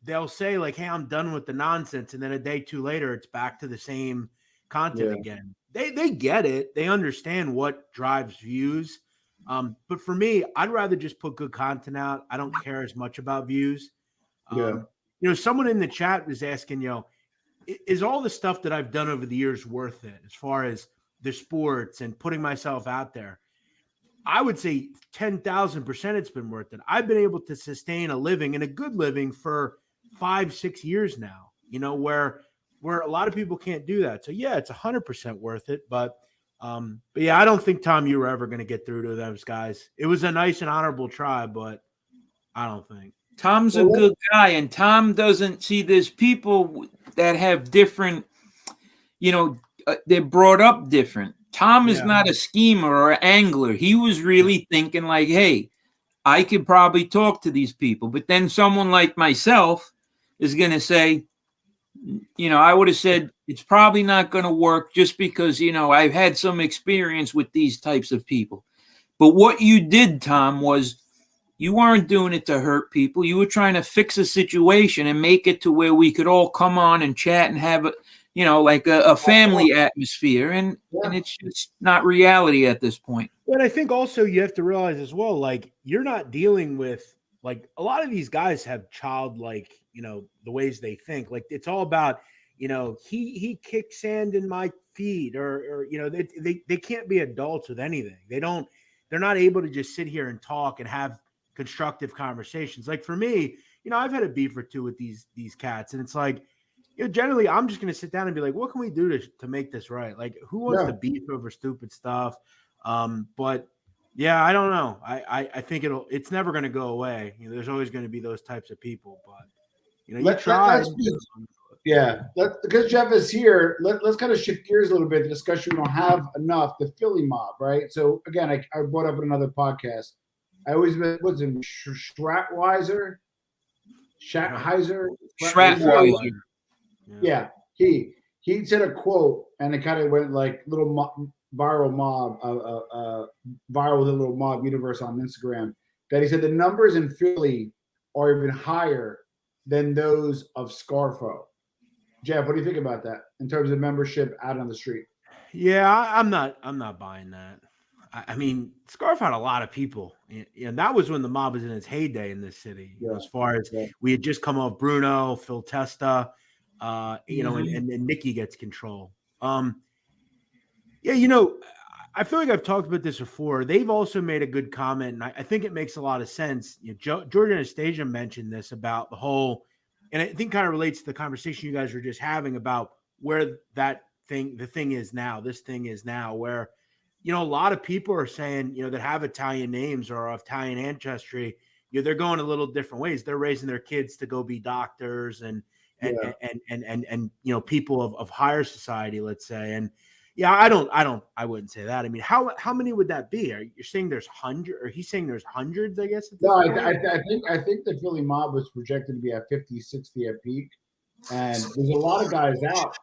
they'll say like, hey, I'm done with the nonsense. And then a day two later, it's back to the same content again. They get it. They understand what drives views. But for me, I'd rather just put good content out. I don't care as much about views. Someone in the chat was asking, is all the stuff that I've done over the years worth it as far as the sports and putting myself out there? I would say 10,000% it's been worth it. I've been able to sustain a living and a good living for 5-6 years now, where a lot of people can't do that. So yeah, it's 100% worth it. But yeah, I don't think, Tom, you were ever going to get through to those guys. It was a nice and honorable try, but I don't think. Tom's a good guy, and Tom doesn't see there's people that have different, they're brought up different. Tom is not a schemer or an angler. He was really thinking like, hey, I could probably talk to these people. But then someone like myself is going to say, I would have said it's probably not going to work just because, I've had some experience with these types of people. But what you did, Tom, was you weren't doing it to hurt people. You were trying to fix a situation and make it to where we could all come on and chat and have a family atmosphere. And it's just not reality at this point. But I think also you have to realize as well, like you're not dealing with like a lot of these guys have childlike, the ways they think. Like it's all about, he kicked sand in my feet or they can't be adults with anything. They're not able to just sit here and talk and have constructive conversations. Like for me, I've had a beef or two with these cats, and it's like, generally I'm just going to sit down and be like, what can we do to make this right? Like, who wants to beef over stupid stuff? But yeah, I don't know. I think it's never going to go away. There's always going to be those types of people, but you try. Because Jeff is here, let's kind of shift gears a little bit. The discussion we don't have enough, the Philly mob, right? So again, I brought up in another podcast. I always been, what's him, Stratweiser? Stratweiser. Yeah, he said a quote, and it kind of went like little viral with a little mob universe on Instagram. That he said the numbers in Philly are even higher than those of Scarfo. Jeff, what do you think about that in terms of membership out on the street? Yeah, I'm not buying that. I mean, Scarf had a lot of people, and that was when the mob was in its heyday in this city. As far as we had just come off Bruno, Phil Testa, and Nicky gets control. I feel like I've talked about this before. They've also made a good comment, and I think it makes a lot of sense. George Anastasia mentioned this about the whole, and I think kind of relates to the conversation you guys were just having about where the thing is now, where, a lot of people are saying, that have Italian names or Italian ancestry, they're going a little different ways. They're raising their kids to go be doctors and people of higher society, let's say. And I wouldn't say that. I mean, how many would that be? Are you saying there's hundreds, or he's saying there's hundreds, I guess? No, I think the Philly mob was projected to be at 50, 60 at peak. And there's a lot of guys out.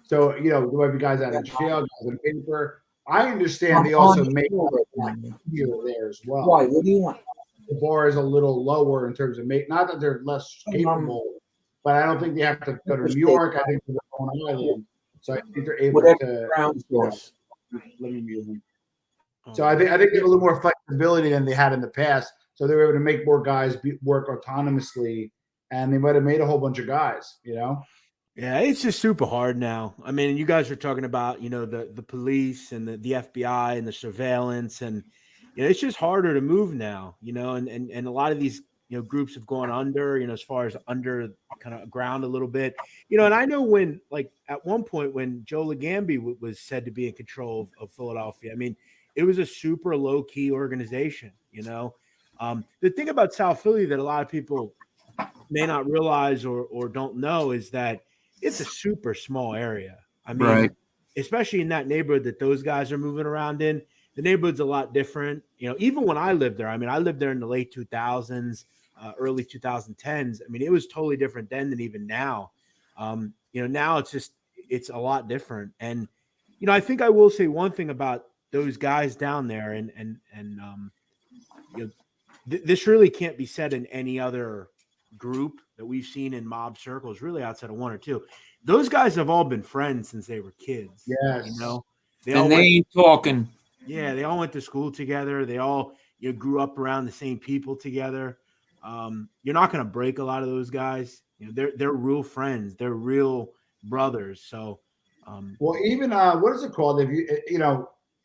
So, there might be guys out in jail, guys in paper. I understand they also make here there as well. Why? What do you want? The bar is a little lower in terms of not that they're less capable, but I don't think they have to go to New York. I think they're on island. So I think they're able to. Let me mute them. So I think they have a little more flexibility than they had in the past. So they were able to make more guys work autonomously, and they might have made a whole bunch of guys. Yeah, it's just super hard now. I mean, you guys are talking about, the police and the FBI and the surveillance, and it's just harder to move now, and a lot of these, groups have gone under, as far as under kind of ground a little bit, and I know when, like at one point when Joe Legambi was said to be in control of Philadelphia, I mean, it was a super low key organization, The thing about South Philly that a lot of people may not realize or don't know is that it's a super small area. I mean, especially in that neighborhood that those guys are moving around in, the neighborhood's a lot different. Even when I lived there, I mean, I lived there in the late 2000s, early 2010s. I mean, it was totally different then than even now. Now it's a lot different. And, I think I will say one thing about those guys down there, this really can't be said in any other group that we've seen in mob circles, really outside of one or two. Those guys have all been friends since they were kids. Yes. They ain't talking. Yeah, they all went to school together. They all grew up around the same people together. You're not going to break a lot of those guys. They're real friends. They're real brothers. So, well, even what is it called? If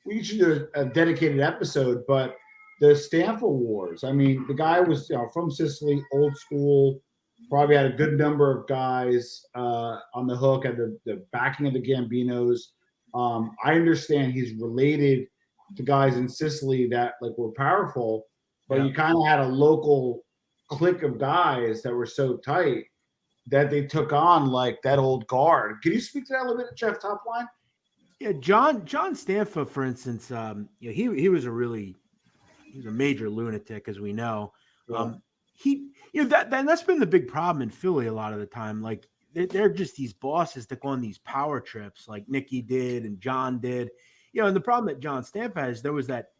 we should do a dedicated episode, but the Stanford Wars. I mean, the guy was from Sicily, old school. Probably had a good number of guys on the hook, had the backing of the Gambinos. I understand he's related to guys in Sicily that were powerful, but you kind of had a local clique of guys that were so tight that they took on that old guard. Can you speak to that a little bit, Jeff? Top line? Yeah, John Stanford, for instance, he was he's a major lunatic, as we know. That's been the big problem in Philly a lot of the time. They're just these bosses that go on these power trips, like Nicky did and John did. And the problem that John Stanford has, there was that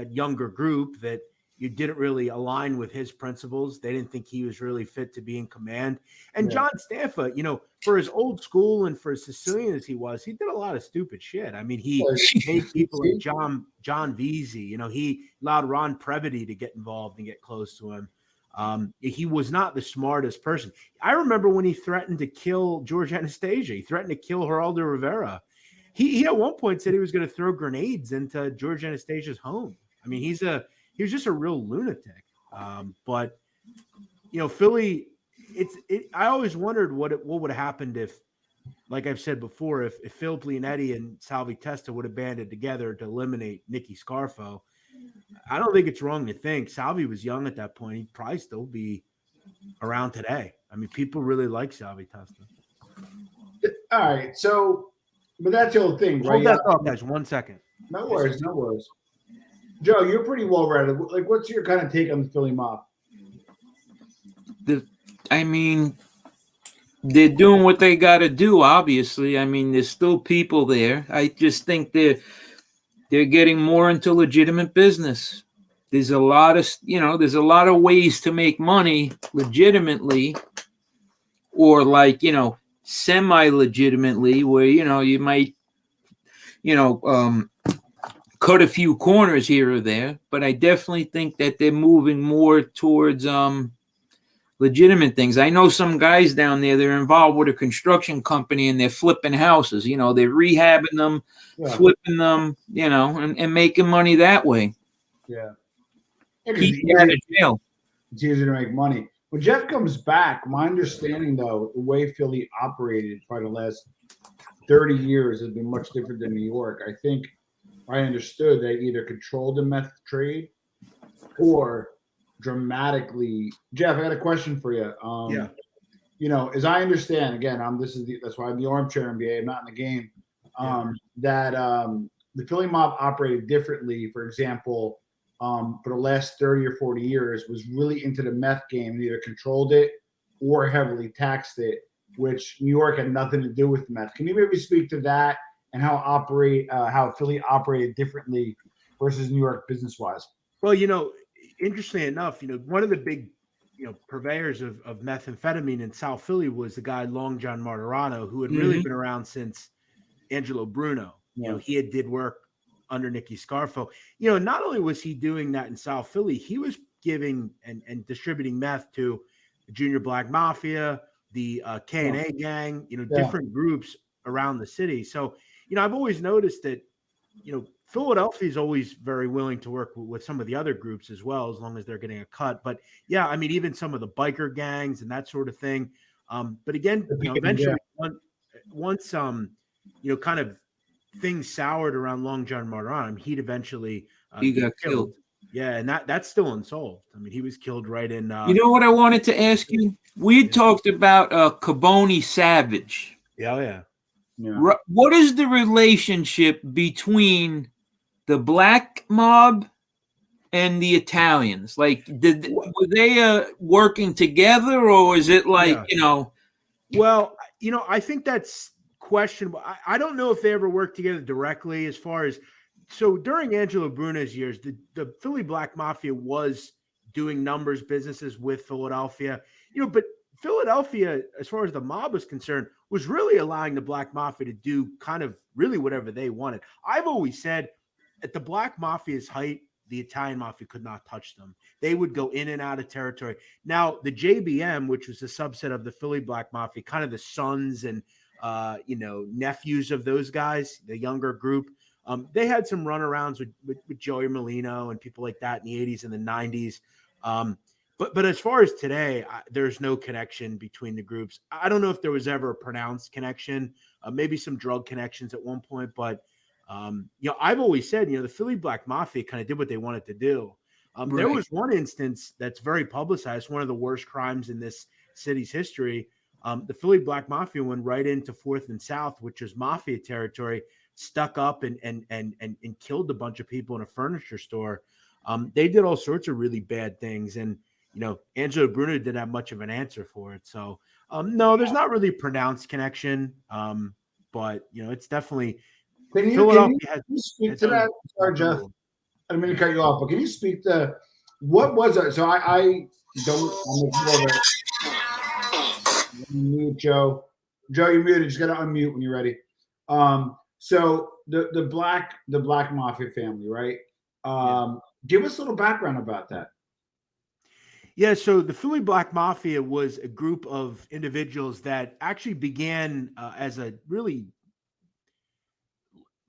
younger group that you didn't really align with his principles. They didn't think he was really fit to be in command. And John Stanford, for as old school and for as Sicilian as he was, he did a lot of stupid shit. I mean, he made people like John Veazey, he allowed Ron Previty to get involved and get close to him. He was not the smartest person. I remember when he threatened to kill George Anastasia. He threatened to kill Geraldo Rivera. He at one point said he was going to throw grenades into George Anastasia's home. I mean, he was just a real lunatic. But Philly, I always wondered what would have happened if, like I've said before, if Phil Plianetti and Salvi Testa would have banded together to eliminate Nicky Scarfo. I don't think it's wrong to think Salvi was young at that point. He'd probably still be around today. I mean, people really like Salvi Testa. All right, so, but that's the whole thing, right? Hold that thought, guys. 1 second. No worries, no worries. Joe, you're pretty well read. Like, what's your kind of take on the Philly mob? I mean, they're doing what they got to do. Obviously, I mean, there's still people there. I just think they're getting more into legitimate business. There's a lot of ways to make money legitimately, or like, semi-legitimately, where you might cut a few corners here or there. But I definitely think that they're moving more towards legitimate things. I know some guys down there, they're involved with a construction company and they're flipping houses. They're rehabbing them, flipping them, and making money that way. Yeah. Keep you out of jail. It's easier to make money. When Jeff comes back, my understanding, though, the way Philly operated for the last 30 years has been much different than New York. I think I understood they either controlled the meth trade or dramatically. Jeff, I got a question for you. As I understand, again, that's why I'm the armchair NBA. I'm not in the game. That the Philly mob operated differently. For example, for the last 30 or 40 years, was really into the meth game and either controlled it or heavily taxed it, which New York had nothing to do with meth. Can you maybe speak to that and how Philly operated differently versus New York business-wise? Well, interestingly enough, one of the big, purveyors of methamphetamine in South Philly was the guy Long John Martirano, who had really been around since Angelo Bruno. He did work under Nicky Scarfo. Not only was he doing that in South Philly, he was giving and distributing meth to the Junior Black Mafia, the K&A gang, different groups around the city. So, I've always noticed that, Philadelphia is always very willing to work with some of the other groups as well, as long as they're getting a cut. But yeah, I mean, even some of the biker gangs and that sort of thing. But again, eventually, once kind of things soured around Long John Martirano, he'd eventually he got killed. Yeah, and that's still unsolved. I mean, he was killed right in. You know what I wanted to ask you? We talked about Caboni Savage. Yeah. What is the relationship between the black mob and the Italians? Like, were they working together, or is it like Well, I think that's questionable. I don't know if they ever worked together directly. As far as during Angelo Bruno's years, the Philly Black Mafia was doing numbers businesses with Philadelphia. But Philadelphia, as far as the mob was concerned, was really allowing the Black Mafia to do kind of really whatever they wanted. I've always said at the Black Mafia's height, the Italian Mafia could not touch them. They would go in and out of territory. Now, the JBM, which was a subset of the Philly Black Mafia, kind of the sons and nephews of those guys, the younger group, they had some runarounds with Joey Molino and people like that in the 80s and the 90s. But as far as today, there's no connection between the groups. I don't know if there was ever a pronounced connection, maybe some drug connections at one point. But, I've always said, the Philly Black Mafia kind of did what they wanted to do. There was one instance that's very publicized, one of the worst crimes in this city's history. The Philly Black Mafia went right into 4th and South, which was mafia territory, stuck up and killed a bunch of people in a furniture store. They did all sorts of really bad things. And, Angelo Bruno didn't have much of an answer for it. So, no, there's not really a pronounced connection. But, it's definitely Philadelphia can you speak to that? Sorry, Jeff. I didn't mean to cut you off, but can you speak to what was it? So I don't mute Joe. Joe, you're muted. You just gotta unmute when you're ready. So the black mafia family, right? Give us a little background about that. Yeah, so the Philly Black Mafia was a group of individuals that actually began as a really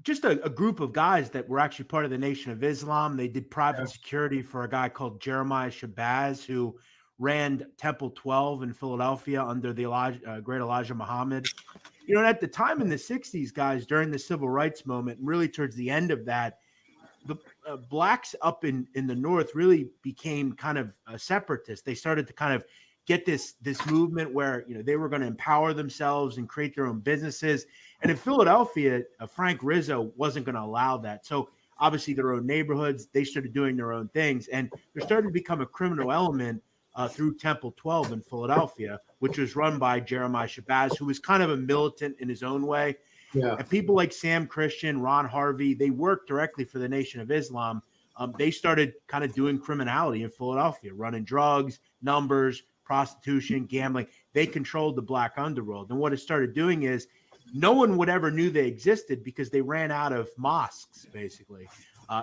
just a group of guys that were actually part of the Nation of Islam. They did private security for a guy called Jeremiah Shabazz, who ran Temple 12 in Philadelphia under the great Elijah Muhammad. And at the time in the 60s, guys, during the civil rights movement, and really towards the end of that, the blacks up in the North really became kind of separatists. They started to kind of get this movement where they were going to empower themselves and create their own businesses. And in Philadelphia, Frank Rizzo wasn't going to allow that. So obviously their own neighborhoods, they started doing their own things, and there started to become a criminal element through Temple 12 in Philadelphia, which was run by Jeremiah Shabazz, who was kind of a militant in his own way. Yeah. And people like Sam Christian, Ron Harvey, they worked directly for the Nation of Islam. They started kind of doing criminality in Philadelphia, running drugs, numbers, prostitution, gambling. They controlled the black underworld. And what it started doing is no one would ever knew they existed because they ran out of mosques, basically.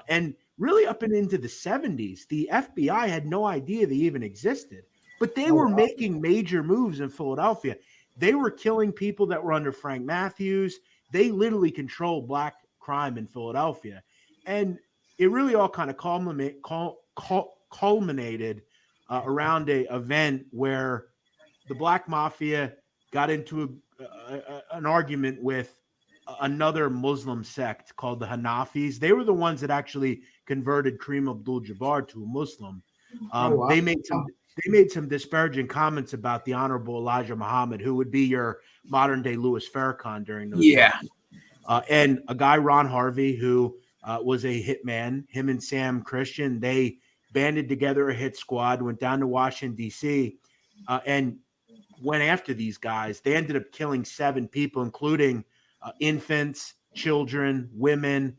And really up and into the 70s, the FBI had no idea they even existed. But they were making major moves in Philadelphia. They were killing people that were under Frank Matthews. They literally controlled black crime in Philadelphia. And it really all kind of culminated around an event where the black mafia got into an argument with another Muslim sect called the Hanafis. They were the ones that actually converted Kareem Abdul-Jabbar to a Muslim. They made some disparaging comments about the Honorable Elijah Muhammad, who would be your modern day Louis Farrakhan during those times. And a guy, Ron Harvey, who was a hitman, him and Sam Christian, they banded together a hit squad, went down to Washington, D.C., and went after these guys. They ended up killing 7 people, including infants, children, women.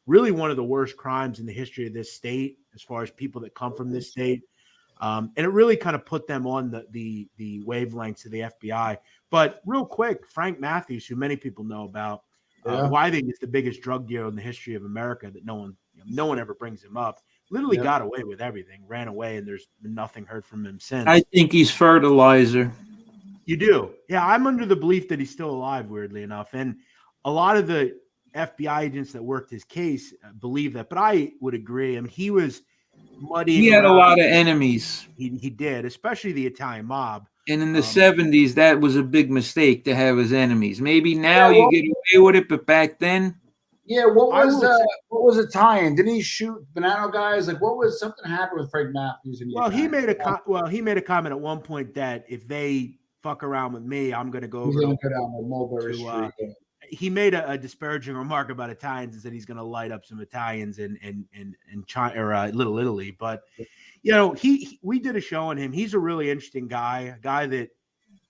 Really one of the worst crimes in the history of this state, as far as people that come from this state. And it really kind of put them on the wavelengths of the FBI. But real quick, Frank Matthews, who many people know about, who I think is the biggest drug dealer in the history of America, that no one ever brings him up, literally got away with everything, ran away, and there's been nothing heard from him since. I think he's fertilizer. You do? Yeah, I'm under the belief that he's still alive, weirdly enough. And a lot of the FBI agents that worked his case believe that. But I would agree. I mean, he was muddy. He had a lot of enemies. He did, especially the Italian mob. And in the 70s, that was a big mistake to have his enemies. Maybe now you get away with it, but back then. Yeah, what was Italian? Didn't he shoot Bonanno guys? Like, what was something happened with Frank Matthews? He made a comment at one point that if they fuck around with me, I'm going to go over down the Mulberry Street. He made a disparaging remark about Italians and said he's going to light up some Italians in China or Little Italy. But we did a show on him. He's a really interesting guy. A guy that,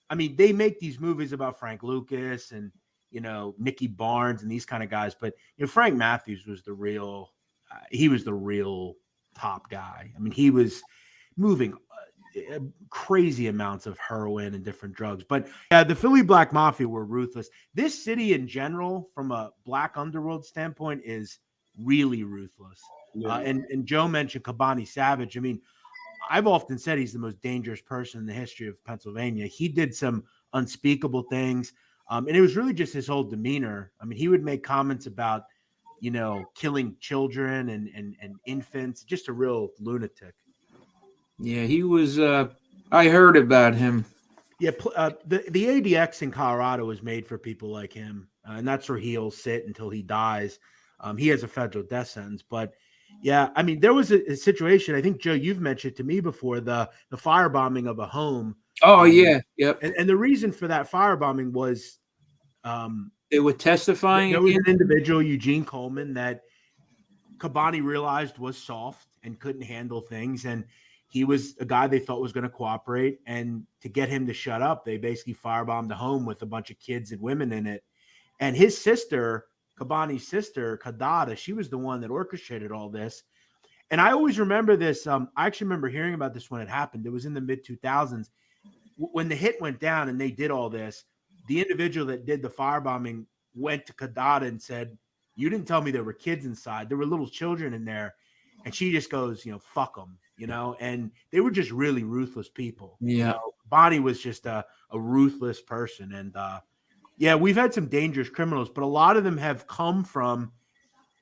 I mean, they make these movies about Frank Lucas and Nicky Barnes and these kind of guys. But Frank Matthews was the real. He was the real top guy. I mean, he was moving crazy amounts of heroin and different drugs. But the Philly Black Mafia were ruthless. This city in general, from a black underworld standpoint, is really ruthless. Yeah. And Joe mentioned Kabani Savage. I mean, I've often said he's the most dangerous person in the history of Pennsylvania. He did some unspeakable things. And it was really just his whole demeanor. I mean, he would make comments about, killing children and infants, just a real lunatic. Yeah, he was. I heard about him. Yeah, the ADX in Colorado was made for people like him, and that's where he'll sit until he dies. He has a federal death sentence, but yeah, I mean, there was a situation. I think Joe, you've mentioned to me before the firebombing of a home. Oh yeah, yep. And the reason for that firebombing was they were testifying. There was an individual, Eugene Coleman, that Kabani realized was soft and couldn't handle things, and he was a guy they thought was going to cooperate, and to get him to shut up, they basically firebombed the home with a bunch of kids and women in it. And his sister, Kabani's sister, Kadada, she was the one that orchestrated all this. And I always remember this. I actually remember hearing about this when it happened. It was in the mid-2000s. When the hit went down and they did all this, the individual that did the firebombing went to Kadada and said, "You didn't tell me there were kids inside. There were little children in there." And she just goes, "Fuck them." And they were just really ruthless people. Yeah. Bonnie was just a ruthless person. And we've had some dangerous criminals, but a lot of them have come from,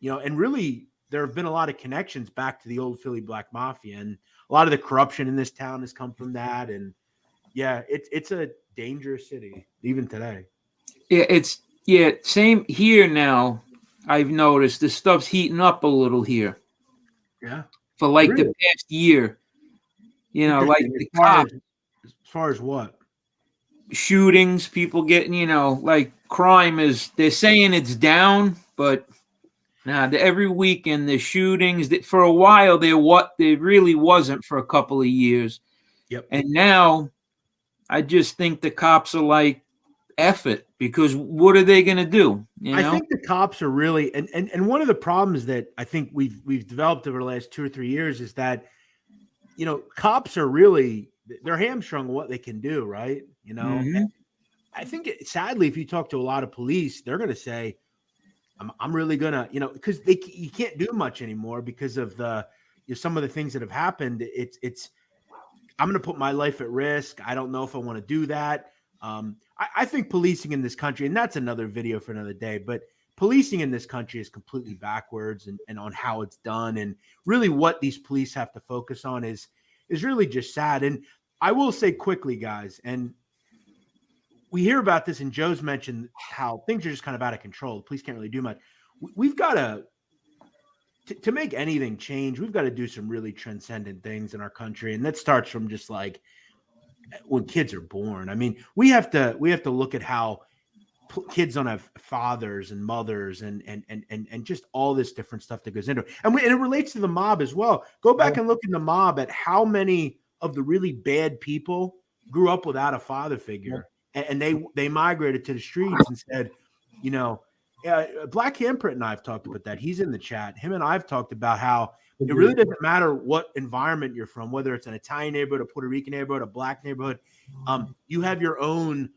and really there have been a lot of connections back to the old Philly Black Mafia, and a lot of the corruption in this town has come from that. And yeah, it's a dangerous city even today. Yeah, same here now. I've noticed this stuff's heating up a little here. Yeah, for like really? the past year. You know, like the cops. As far as what? Shootings, people getting, like crime they're saying it's down, but every weekend the shootings. For a while there really wasn't for a couple of years. Yep. And now I just think the cops are like, F it, because what are they going to do? I think the cops are really, and one of the problems that I think we've developed over the last 2 or 3 years is that, cops are really, they're hamstrung what they can do, right? Mm-hmm. I think sadly, if you talk to a lot of police, they're going to say, I'm really going to, because you can't do much anymore because of some of the things that have happened. It's I'm going to put my life at risk. I don't know if I want to do that. I think policing in this country, and that's another video for another day, but policing in this country is completely backwards and on how it's done. And really what these police have to focus on is really just sad. And I will say quickly, guys, and we hear about this, and Joe's mentioned how things are just kind of out of control. The police can't really do much. We've got to make anything change, we've got to do some really transcendent things in our country. And that starts from just like when kids are born. I mean, we have to look at how kids don't have fathers and mothers and just all this different stuff that goes into it. And it relates to the mob as well. Go back and look in the mob at how many of the really bad people grew up without a father figure, and they migrated to the streets and said, Black Handprint and I have talked about that. He's in the chat. Him and I have talked about how it really doesn't matter what environment you're from, whether it's an Italian neighborhood, a Puerto Rican neighborhood, a Black neighborhood. You have your own,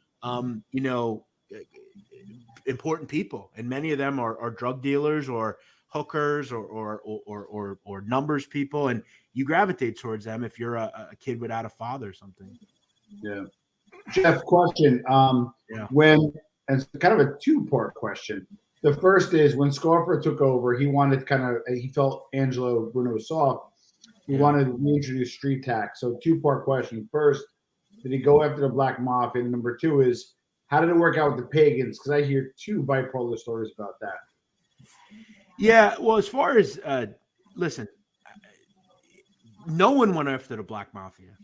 important people, and many of them are drug dealers or hookers or numbers people, and you gravitate towards them if you're a kid without a father or something. Yeah. Jeff, question. When, and it's kind of a two-part question. The first is when Scarfo took over, he felt Angelo Bruno was soft. He wanted to reintroduce street tax. So two-part question. First, did he go after the Black Mafia? And number two is, how did it work out with the pagans? Because I hear two bipolar stories about that. Yeah, well, as far as listen, no one went after the Black Mafia.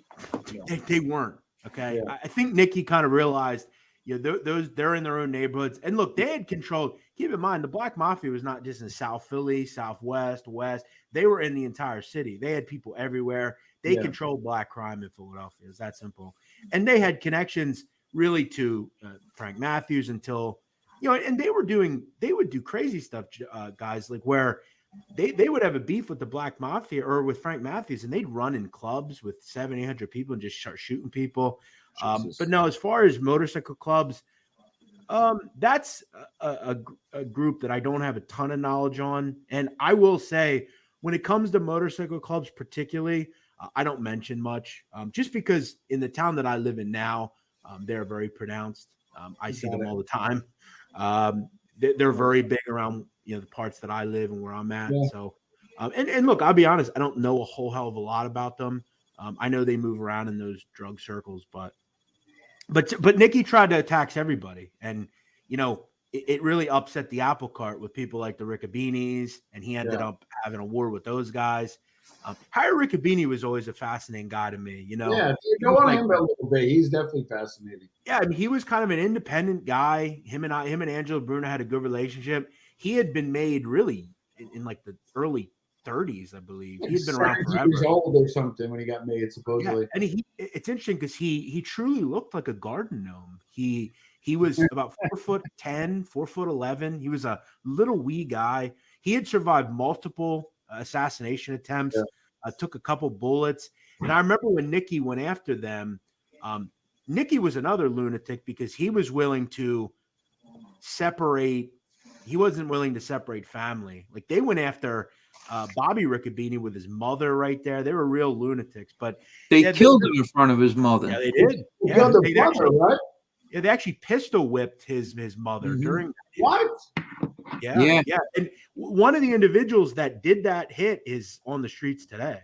They weren't. Okay, yeah. I think Nicky kind of realized, they're in their own neighborhoods, and look, they had control. Keep in mind, the Black Mafia was not just in South Philly, Southwest, West. They were in the entire city. They had people everywhere. They controlled black crime in Philadelphia. It's that simple, and they had connections really to Frank Matthews until, and they would do crazy stuff, guys, like where they would have a beef with the Black Mafia or with Frank Matthews, and they'd run in clubs with 700-800 people and just start shooting people. But no, as far as motorcycle clubs, that's a group that I don't have a ton of knowledge on. And I will say, when it comes to motorcycle clubs particularly, I don't mention much, just because in the town that I live in now, they're very pronounced. I see them all the time. They're very big around the parts that I live and where I'm at. Yeah. So, and look, I'll be honest, I don't know a whole hell of a lot about them. I know they move around in those drug circles, but Nicky tried to tax everybody, and it really upset the apple cart with people like the Riccobinis, and he ended up having a war with those guys. Harry Riccobini was always a fascinating guy to me. Yeah, go on him a little bit. He's definitely fascinating. Yeah, I mean, he was kind of an independent guy. Him and Angelo Bruno had a good relationship. He had been made really in like the early 30s, I believe. He had been around forever. He was old or something when he got made, supposedly. Yeah, and it's interesting because he truly looked like a garden gnome. He was about 4'10", 4'11". He was a little wee guy. He had survived multiple assassination attempts, took a couple bullets. And I remember when Nicky went after them, Nicky was another lunatic because he was willing to separate. He wasn't willing to separate family. Like they went after Bobby Riccobini with his mother right there. They were real lunatics, but they killed him in front of his mother. Yeah, they did. They killed the mother, right? Yeah, they actually pistol whipped his mother during. What? Yeah. And one of the individuals that did that hit is on the streets today,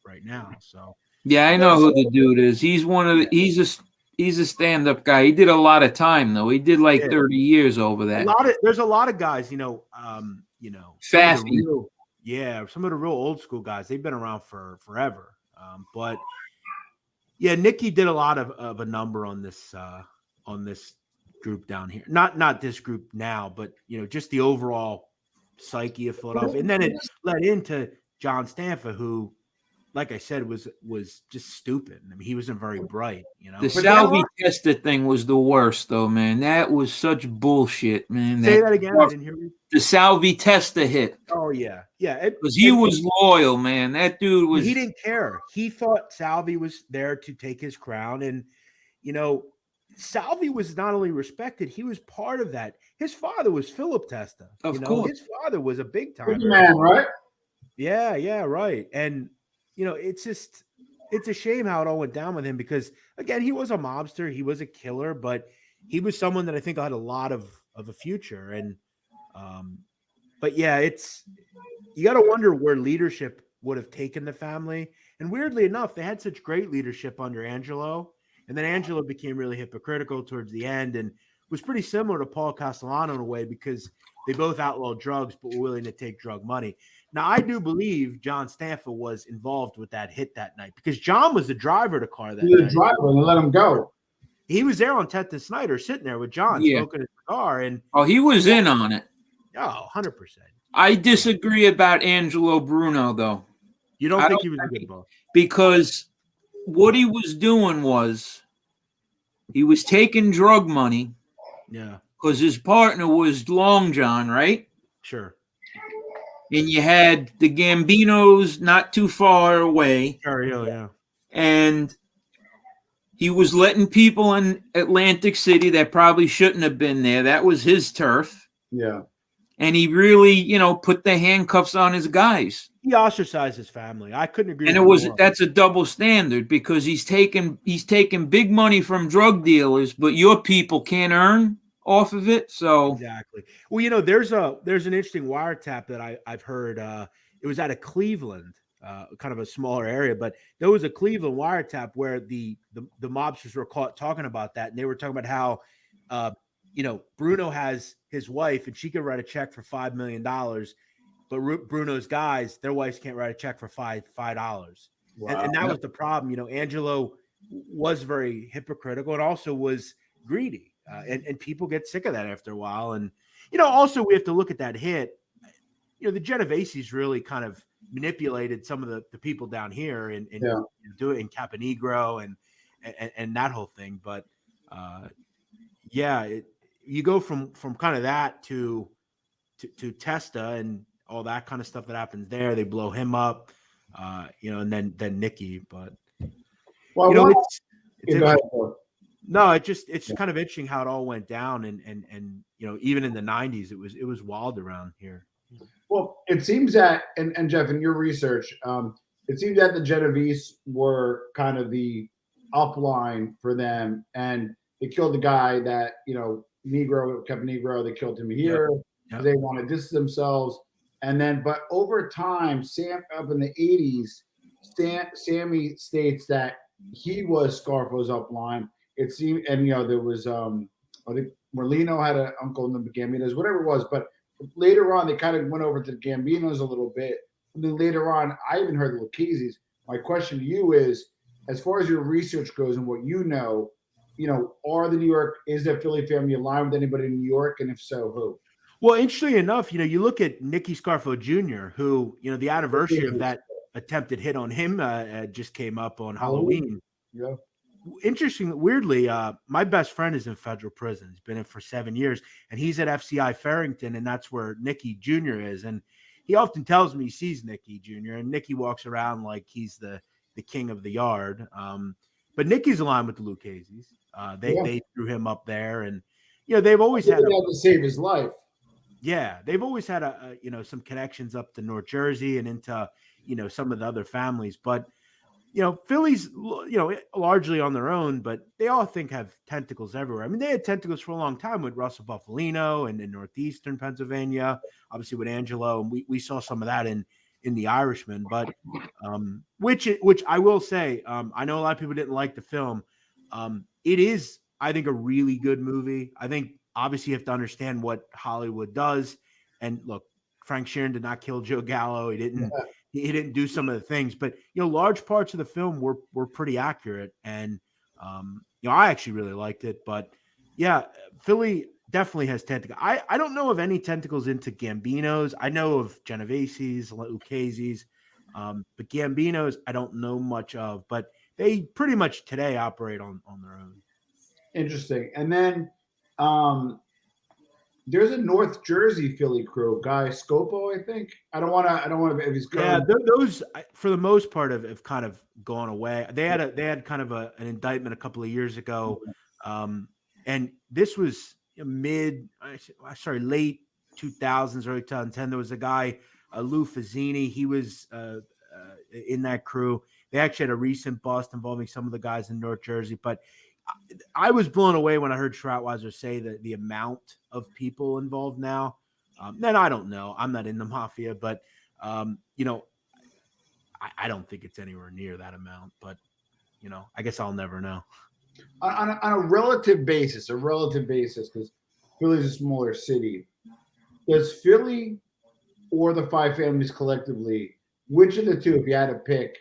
right now. So yeah, I know who the dude is. He's one of the, he's a stand-up guy. He did a lot of time though. He did like 30 years over that. There's a lot of guys, some of the real old school guys. They've been around for forever. But yeah, Nicky did a lot of a number on this group down here. Not this group now, but just the overall psyche of Philadelphia. And then it led into John Stanfa, who, like I said, was just stupid. I mean, he wasn't very bright, The Salvi Testa thing was the worst, though, man. That was such bullshit, man. Say that again. I didn't hear you. The Salvi Testa hit. Oh yeah. Because he was loyal, man. That dude was. He didn't care. He thought Salvi was there to take his crown, and Salvi was not only respected, he was part of that. His father was Philip Testa. Of course. His father was a big time man, right? Yeah, right. And it's a shame how it all went down with him because, again, he was a mobster, he was a killer, but he was someone that I think had a lot of a future. And but yeah, you got to wonder where leadership would have taken the family. And weirdly enough, they had such great leadership under Angelo. And then Angelo became really hypocritical towards the end and was pretty similar to Paul Castellano in a way because they both outlawed drugs but were willing to take drug money. Now, I do believe John Stanfa was involved with that hit that night because John was the driver of the car that night. The driver, and let him go. He was there on 10th and Snyder sitting there with John smoking his cigar. And he was in on it. Oh, 100%. I disagree about Angelo Bruno, though. You don't think he was a good boss? Because what he was doing was he was taking drug money. Yeah. Because his partner was Long John, right? Sure. And you had the Gambinos not too far away. Yeah. And he was letting people in Atlantic City that probably shouldn't have been there. That was his turf. Yeah. And he really, put the handcuffs on his guys. He ostracized his family. I couldn't agree. And that's a double standard because he's taking big money from drug dealers, but your people can't earn off of it. So exactly. Well, there's an interesting wiretap that I've heard. It was out of Cleveland, kind of a smaller area, but there was a Cleveland wiretap where the mobsters were caught talking about that, and they were talking about how Bruno has his wife and she could write a check for $5 million, but Bruno's guys, their wives can't write a check for $5. Wow. And that was the problem. Angelo was very hypocritical and also was greedy. And people get sick of that after a while. And, also we have to look at that hit. The Genoveses really kind of manipulated some of the people down here and do it in Caponegro and that whole thing. But you go from kind of that to Testa and all that kind of stuff that happens there. They blow him up, and then Nicky. But it's kind of interesting how it all went down, and even in the 90s, it was wild around here. Well, it seems that, and Jeff, in your research, it seems that the Genovese were kind of the upline for them, and they killed the guy that Negro, Caponegro. They killed him here. Yep. They want to distance themselves, and then, but over time, Sam up in the 80s, Sammy states that he was Scarfo's upline. It seemed, and there was I think Merlino had an uncle in the Gambinos, whatever it was. But later on, they kind of went over to the Gambinos a little bit, and then later on, I even heard the Lucchese's. My question to you is, as far as your research goes and what is the Philly family aligned with anybody in New York, and if so, who? Well, interestingly enough, you look at Nicky Scarfo Jr., who the anniversary of that attempted hit on him just came up on Halloween. Yeah. Interesting, weirdly, my best friend is in federal prison. He's been in for 7 years, and he's at FCI Farrington, and that's where Nicky Jr. is. And he often tells me he sees Nicky Jr., and Nicky walks around like he's the king of the yard. But Nicky's aligned with the Lucchese's. They threw him up there, and they've always had to save his life. Yeah, they've always had some connections up to North Jersey and into some of the other families. But Philly's, largely on their own, but they all have tentacles everywhere. I mean, they had tentacles for a long time with Russell Buffalino and in northeastern Pennsylvania, obviously with Angelo, and we saw some of that in The Irishman. But which I will say, I know a lot of people didn't like the film. It is, I think, a really good movie. I think obviously you have to understand what Hollywood does. And look, Frank Sheeran did not kill Joe Gallo. He didn't do some of the things, but large parts of the film were pretty accurate, and I actually really liked it. But yeah, Philly definitely has tentacles. I don't know of any tentacles into Gambinos. I know of Genovese's, Lucchese's, but Gambinos I don't know much of. But they pretty much today operate on their own. Interesting. And then there's a North Jersey Philly crew, guy Scopo, I think. I don't want to if he's yeah, those for the most part have kind of gone away. They had kind of an indictment a couple of years ago, and this was late 2000s, early 2010. There was a guy, Lou Fazzini. He was in that crew. They actually had a recent bust involving some of the guys in North Jersey, but I was blown away when I heard Schroutweiser say that the amount of people involved now. Then I don't know. I'm not in the mafia, but I don't think it's anywhere near that amount. But I guess I'll never know. On a relative basis, because Philly's a smaller city. Does Philly or the five families collectively, which of the two, if you had to pick,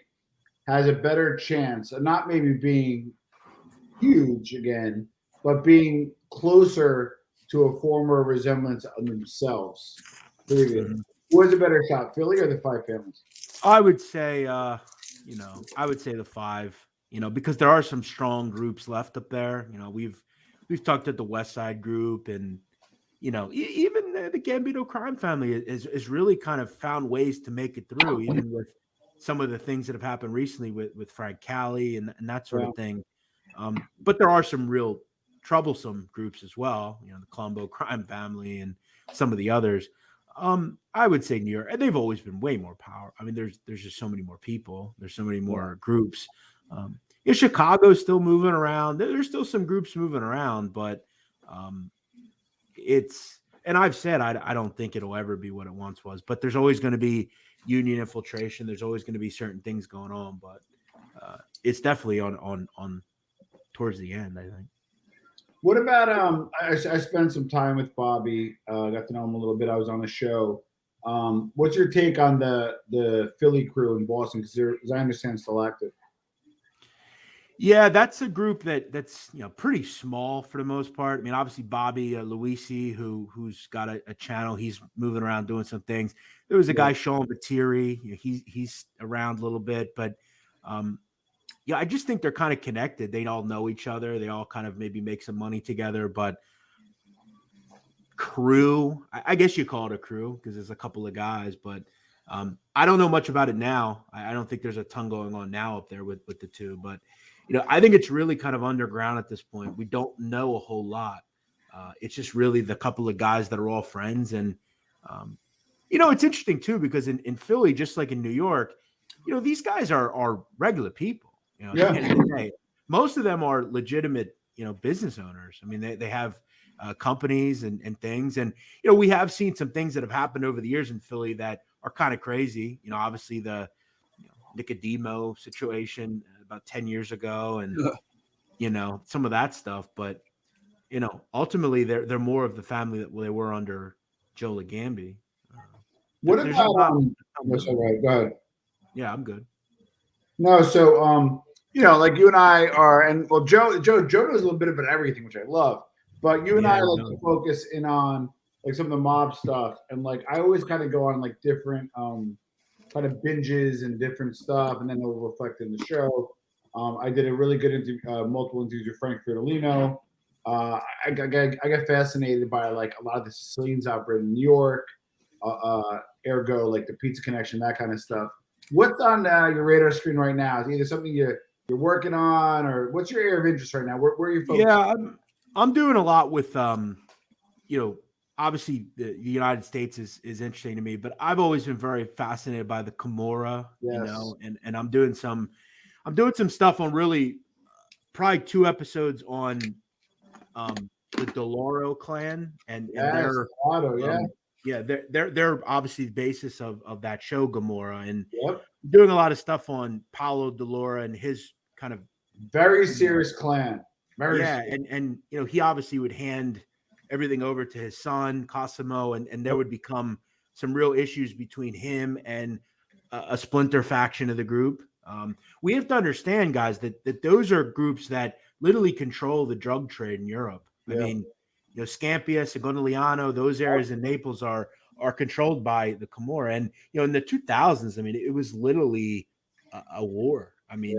has a better chance of not maybe being huge again, but being closer to a former resemblance of themselves? What's a better shot, Philly or the five families? I would say, the five. Because there are some strong groups left up there. We've talked at the West Side group, and even the Gambino crime family is really kind of found ways to make it through, even with some of the things that have happened recently with Frank Cali and that sort of thing. But there are some real troublesome groups as well, the Colombo crime family and some of the others. I would say New York, and they've always been way more power. I mean, there's just so many more people. There's so many more groups. Chicago's still moving around. There's still some groups moving around, but and I've said I don't think it'll ever be what it once was, but there's always going to be union infiltration. There's always going to be certain things going on, but it's definitely on towards the end, I think. What about I spent some time with Bobby, got to know him a little bit. I was on the show. What's your take on the Philly crew in Boston? Because as I understand, still active. Yeah, that's a group that's pretty small for the most part. I mean, obviously Bobby Luisi, who's got a channel, he's moving around doing some things. There was a guy, Sean Battieri, he's around a little bit, but I just think they're kind of connected. They all know each other. They all kind of maybe make some money together, but crew, I guess you call it a crew because there's a couple of guys, but I don't know much about it now. I don't think there's a ton going on now up there with the two, but I think it's really kind of underground at this point. We don't know a whole lot. It's just really the couple of guys that are all friends. And, it's interesting too, because in Philly, just like in New York, these guys are regular people. At the end of the day, most of them are legitimate, business owners. I mean, they have companies and things. And, we have seen some things that have happened over the years in Philly that are kind of crazy. Obviously the Nicodemo situation about 10 years ago and, some of that stuff. But, ultimately they're more of the family that they were under Joe Legambi. What about sorry, go ahead. Yeah, I'm good. No, so like you and I are, and well, Joe knows a little bit about everything, which I love. But you and I like to focus in on like some of the mob stuff, and like I always kind of go on like different kind of binges and different stuff, and then it'll reflect in the show. I did a really good multiple interviews with Frank Fridolino. I got fascinated by like a lot of the Sicilians operating in New York, ergo like the Pizza Connection, that kind of stuff. What's on your radar screen right now? Is it either something you're working on, or what's your area of interest right now? Where are you focused? Yeah, I'm doing a lot with obviously the United States is interesting to me, but I've always been very fascinated by the Camorra, and I'm doing some. I'm doing some stuff on really probably 2 episodes on the Deloro clan and their they're obviously the basis of that show Gomorrah, and doing a lot of stuff on Paulo Delora and his kind of very serious clan. And you know, he obviously would hand everything over to his son Cosimo, and there would become some real issues between him and a splinter faction of the group. We have to understand, guys, that those are groups that literally control the drug trade in Europe. I mean, you know, Scampia, Segondigliano, those areas in Naples are controlled by the Camorra. And, you know, in the 2000s, I mean, it was literally a war. I mean,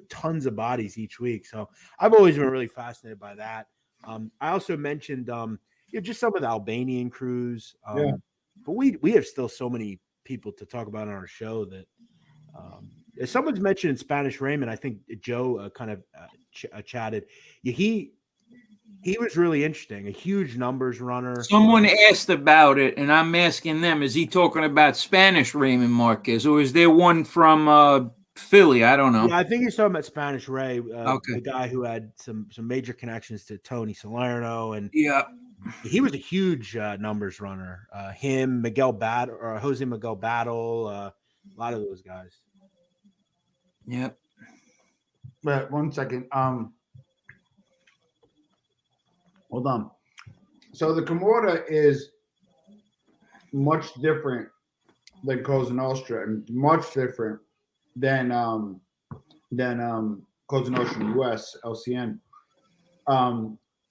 tons of bodies each week. So I've always been really fascinated by that. I also mentioned, you know, just some of the Albanian crews. But we have still so many people to talk about on our show that someone's mentioned in Spanish Raymond. I think Joe kind of chatted. He was really interesting, a huge numbers runner. Someone asked about it, and I'm asking them, is he talking about Spanish Raymond Marquez, or is there one from Philly? I don't know. Yeah, I think he's talking about Spanish Ray, the guy who had some major connections to Tony Salerno. And he was a huge numbers runner. Him, Miguel Battle, or Jose Miguel Battle, a lot of those guys. Yep. But 1 second. Hold on. So the Camorra is much different than Cosa Nostra, and much different than Cosa Nostra US, LCN.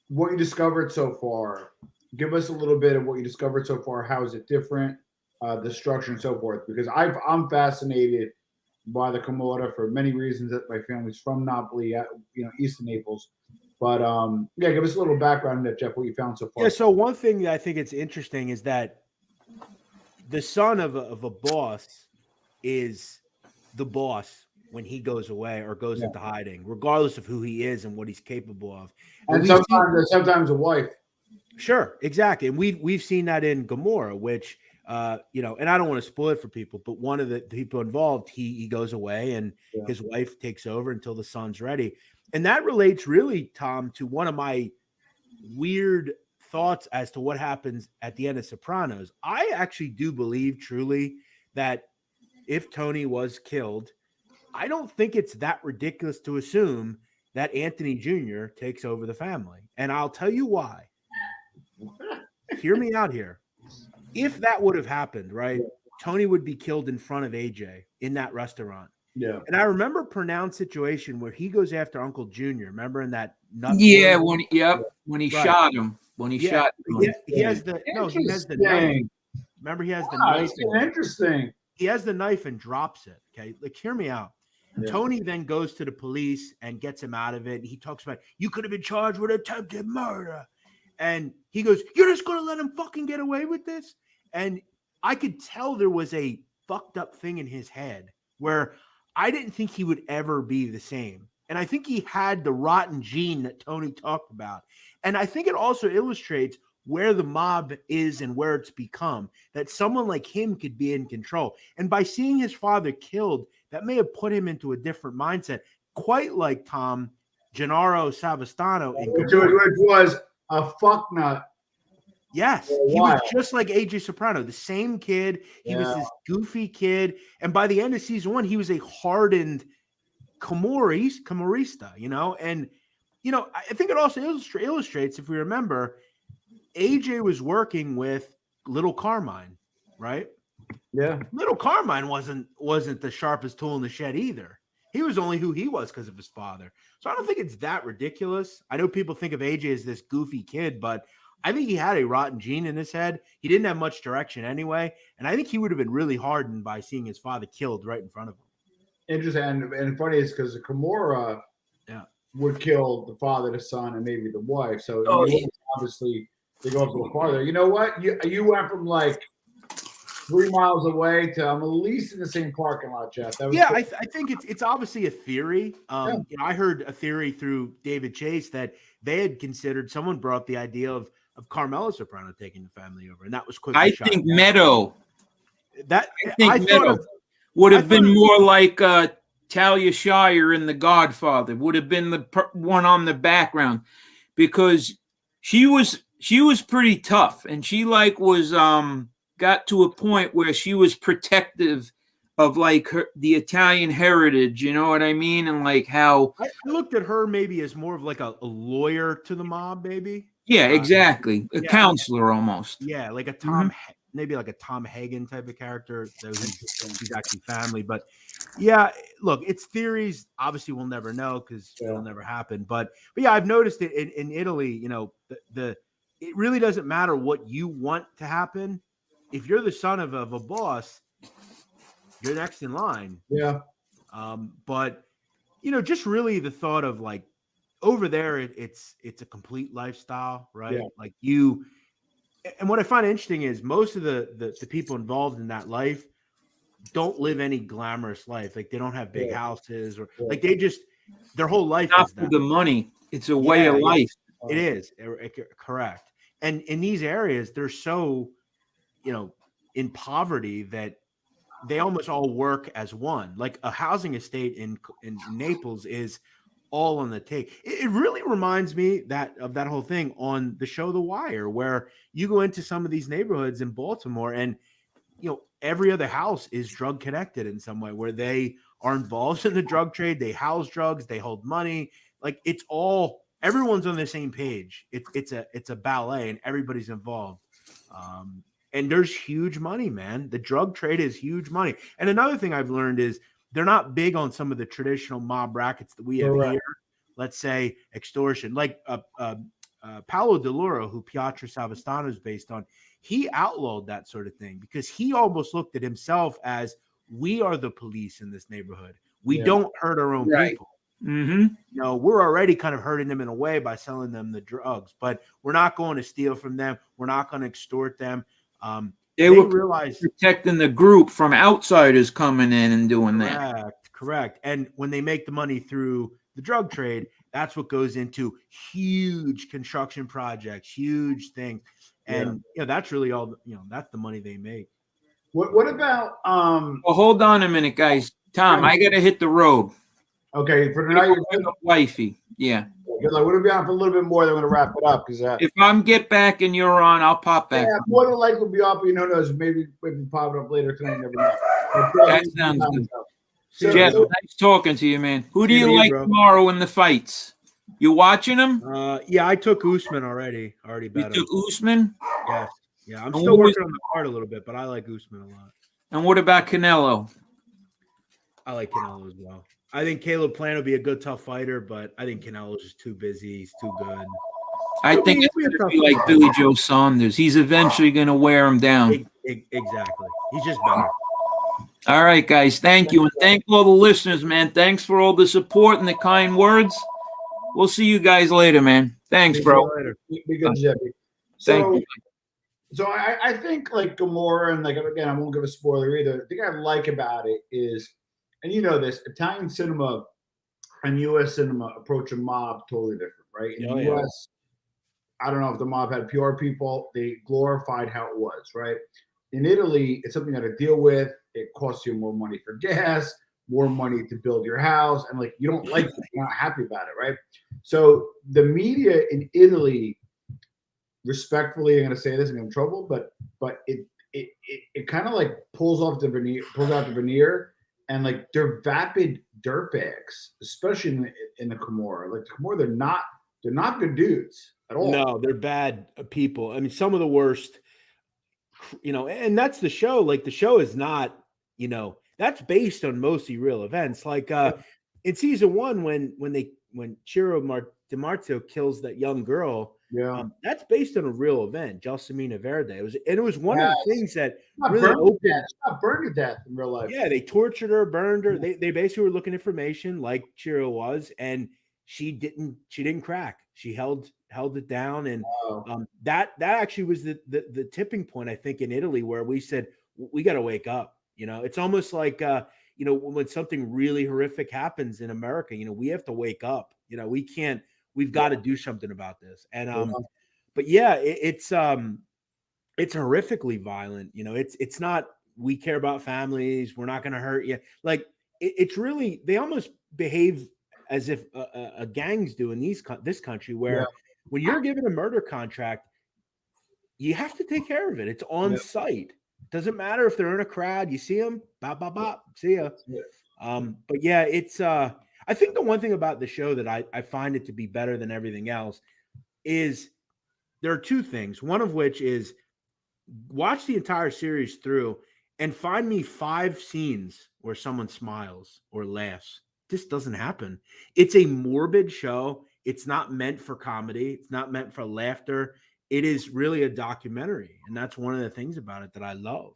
What you discovered so far, give us a little bit of what you discovered so far. How is it different? The structure and so forth, because I'm fascinated by the Camorra for many reasons. That my family's from Napoli, you know, east of Naples. But give us a little background on that, Jeff, what you found so far. Yeah, so one thing that I think it's interesting is that the son of a boss is the boss when he goes away or goes into hiding, regardless of who he is and what he's capable of. And sometimes a wife. Sure, exactly. And we've seen that in Gomorrah, which you know, and I don't want to spoil it for people, but one of the people involved, he goes away and his wife takes over until the son's ready. And that relates really, Tom, to one of my weird thoughts as to what happens at the end of Sopranos. I actually do believe truly that if Tony was killed, I don't think it's that ridiculous to assume that Anthony Jr. takes over the family. And I'll tell you why. Hear me out here. If that would have happened, right, Tony would be killed in front of AJ in that restaurant. Yeah. And I remember a pronounced situation where he goes after Uncle Junior. Remember in that nut? Yeah, when he shot him. When he shot him. He has the knife. Remember, he has the knife. Interesting. He has the knife and drops it. Okay. Like, hear me out. Yeah. Tony then goes to the police and gets him out of it. He talks about, you could have been charged with attempted murder. And he goes, you're just going to let him fucking get away with this? And I could tell there was a fucked up thing in his head where I didn't think he would ever be the same. And I think he had the rotten gene that Tony talked about. And I think it also illustrates where the mob is and where it's become, that someone like him could be in control. And by seeing his father killed, that may have put him into a different mindset, quite like Tom Gennaro Savastano. Which was a fuck nut. Yes, he was just like AJ Soprano, the same kid. He was this goofy kid. And by the end of season 1, he was a hardened Camorrista, you know? And, you know, I think it also illustrates, if we remember, AJ was working with Little Carmine, right? Yeah. Little Carmine wasn't the sharpest tool in the shed either. He was only who he was because of his father. So I don't think it's that ridiculous. I know people think of AJ as this goofy kid, but I think he had a rotten gene in his head. He didn't have much direction anyway. And I think he would have been really hardened by seeing his father killed right in front of him. Interesting. And funny is because the Camorra would kill the father, the son, and maybe the wife. So obviously they go up a little farther. You know what? You went from like 3 miles away to I'm at least in the same parking lot, Jeff. That was I think it's obviously a theory. You know, I heard a theory through David Chase that they had considered, someone brought up the idea of Carmelo Soprano taking the family over, and that was quickly shot down. Meadow. I Meadow would have been more like Talia Shire in The Godfather would have been the one on the background, because she was pretty tough, and she like was got to a point where she was protective of like the Italian heritage, you know what I mean? And like how I looked at her maybe as more of like a lawyer to the mob, maybe. Yeah, exactly. A counselor almost. Yeah, like a Tom, maybe like a Tom Hagen type of character. So he's actually family. But yeah, look, it's theories. Obviously, we'll never know because it'll never happen. But yeah, I've noticed it in Italy. You know, it really doesn't matter what you want to happen. If you're the son of a boss, you're next in line. Yeah. But you know, just really the thought of like over there, it's a complete lifestyle, right? Yeah. Like and what I find interesting is most of the people involved in that life don't live any glamorous life. Like they don't have big houses or like their whole life Not is for the money. It's a way of life. It is correct. And in these areas, they're so, in poverty that they almost all work as one. Like a housing estate in Naples is all on the take. It really reminds me of that whole thing on the show The Wire, where you go into some of these neighborhoods in Baltimore and every other house is drug connected in some way, where they are involved in the drug trade. They house drugs, they hold money. Like everyone's on the same page. It's a ballet and everybody's involved. And there's huge money, man. The drug trade is huge money. And another thing I've learned is they're not big on some of the traditional mob rackets that we have here. Let's say extortion, like Paolo DeLuro, who Pietro Savastano is based on. He outlawed that sort of thing because he almost looked at himself as, we are the police in this neighborhood. We don't hurt our own people. Mm-hmm. We're already kind of hurting them in a way by selling them the drugs, but we're not going to steal from them. We're not going to extort them. They were protecting the group from outsiders coming in and doing that. Correct. And when they make the money through the drug trade, that's what goes into huge construction projects, huge things. And that's really all, that's the money they make. What about well, hold on a minute, guys. Tom, I gotta hit the road. Okay, for tonight, you're wifey. Yeah. Because I would have been on for a little bit more. Then we're gonna wrap it up. Because if I'm get back and you're on, I'll pop back. Yeah, more than likely we'll be off. But you knows maybe pop it up later tonight. Never know. That sounds good. So, Jeff, nice talking to you, man. Who do you like tomorrow in the fights? You watching them? Yeah, I took Usman already. Already bet you took Usman? Yes. Yeah, I'm still working on the card a little bit, but I like Usman a lot. And what about Canelo? I like Canelo as well. I think Caleb Plant will be a good, tough fighter, but I think Canelo's just too busy. He's too good. I think it's going to be like Billy Joe Saunders. He's eventually going to wear him down. Exactly. He's just better. All right, guys. Thank you. And thank all the listeners, man. Thanks for all the support and the kind words. We'll see you guys later, man. Thanks, bro. Be good, Jeffy. Thank you. So I think like Gamora, and like again, I won't give a spoiler either. The thing I like about it is, and you know this, Italian cinema and U.S. cinema approach a mob totally different, right? In the U.S., I don't know if the mob had PR people. They glorified how it was, right? In Italy, it's something you got to deal with. It costs you more money for gas, more money to build your house, and like you don't like it, you're not happy about it, right? So the media in Italy, respectfully, I'm going to say this, I'm in trouble, but it kind of like pulls out the veneer, and like they're vapid dirtbags, especially in the Camorra. Like the Camorra, they're not good dudes at all. No, they're bad people. I mean, some of the worst. And that's the show. Like the show is not, that's based on mostly real events. Like in season 1, when Ciro DiMarzio kills that young girl, that's based on a real event, Gelsomina Verde. It was one of the things that really opened. She got burned to death in real life. Yeah, they tortured her, burned her. They basically were looking information like Ciro was, and she didn't crack. She held it down, and that actually was the tipping point, I think, in Italy, where we said we got to wake up. It's almost like when something really horrific happens in America, we have to wake up. We've got to do something about this. And but yeah, it's horrifically violent. It's not, we care about families, we're not going to hurt you. Like it's really, they almost behave as if a gangs do in this country, where when you're given a murder contract, you have to take care of it. It's on site. Doesn't matter if they're in a crowd. You see them, bop, bop, bop, see ya. But yeah, it's I think the one thing about the show that I find it to be better than everything else is there are two things. One of which is watch the entire series through and find me 5 scenes where someone smiles or laughs. This doesn't happen. It's a morbid show. It's not meant for comedy. It's not meant for laughter. It is really a documentary. And that's one of the things about it that I love.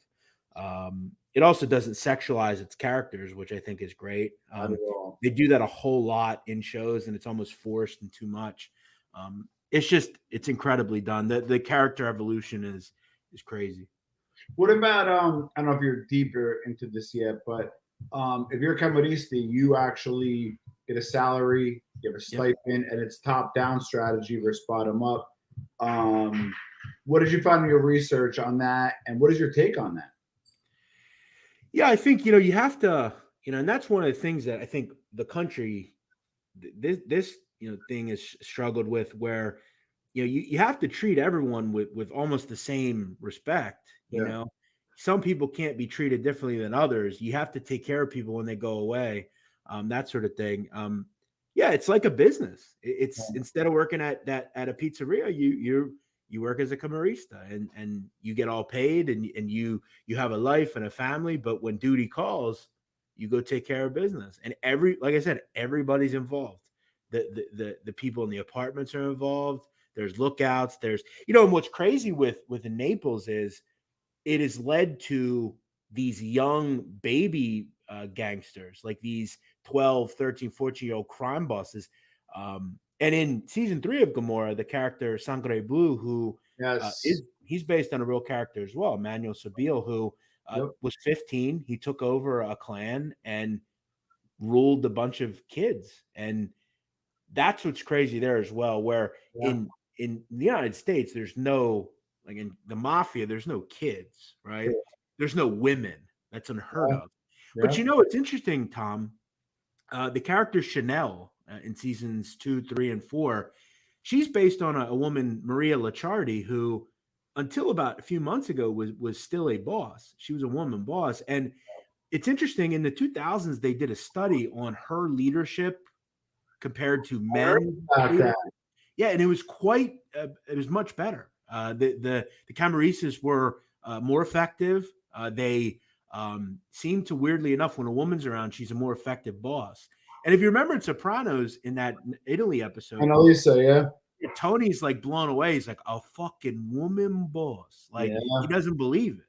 It also doesn't sexualize its characters, which I think is great. They do that a whole lot in shows, and it's almost forced and too much. It's incredibly done. The character evolution is crazy. What about I don't know if you're deeper into this yet, but if you're a camarista, you actually get a salary, you have a stipend, and it's top-down strategy versus bottom-up. What did you find in your research on that, and what is your take on that? Yeah, I think you have to, and that's one of the things that I think the country, this thing has struggled with, where you have to treat everyone with almost the same respect. Some people can't be treated differently than others. You have to take care of people when they go away, that sort of thing. It's like a business. It's instead of working at a pizzeria, you work as a camarista, and you get all paid, and you have a life and a family. But when duty calls, you go take care of business. And like I said, everybody's involved. The people in the apartments are involved. There's lookouts. There's, and what's crazy with Naples is it has led to these young baby gangsters, like these 12, 13, 14-year-old crime bosses. And in season 3 of Gomorrah, the character Sangre Blue, who he's based on a real character as well, Manuel Sabile, who was 15. He took over a clan and ruled a bunch of kids. And that's what's crazy there as well, where in the United States, there's no, like in the mafia, there's no kids, right? There's no women. That's unheard of. But it's interesting, Tom. The character Chanel in seasons 2, 3, and 4, she's based on a woman, Maria Licciardi, who until about a few months ago was still a boss. She was a woman boss. And it's interesting, in the 2000s, they did a study on her leadership compared to men. Yeah, and it was it was much better. The Camaristas were more effective. They seem to, weirdly enough, when a woman's around, she's a more effective boss. And if you remember in Sopranos, in that Italy episode, Annalisa, Tony's like blown away. He's like, a fucking woman boss. Like, he doesn't believe it.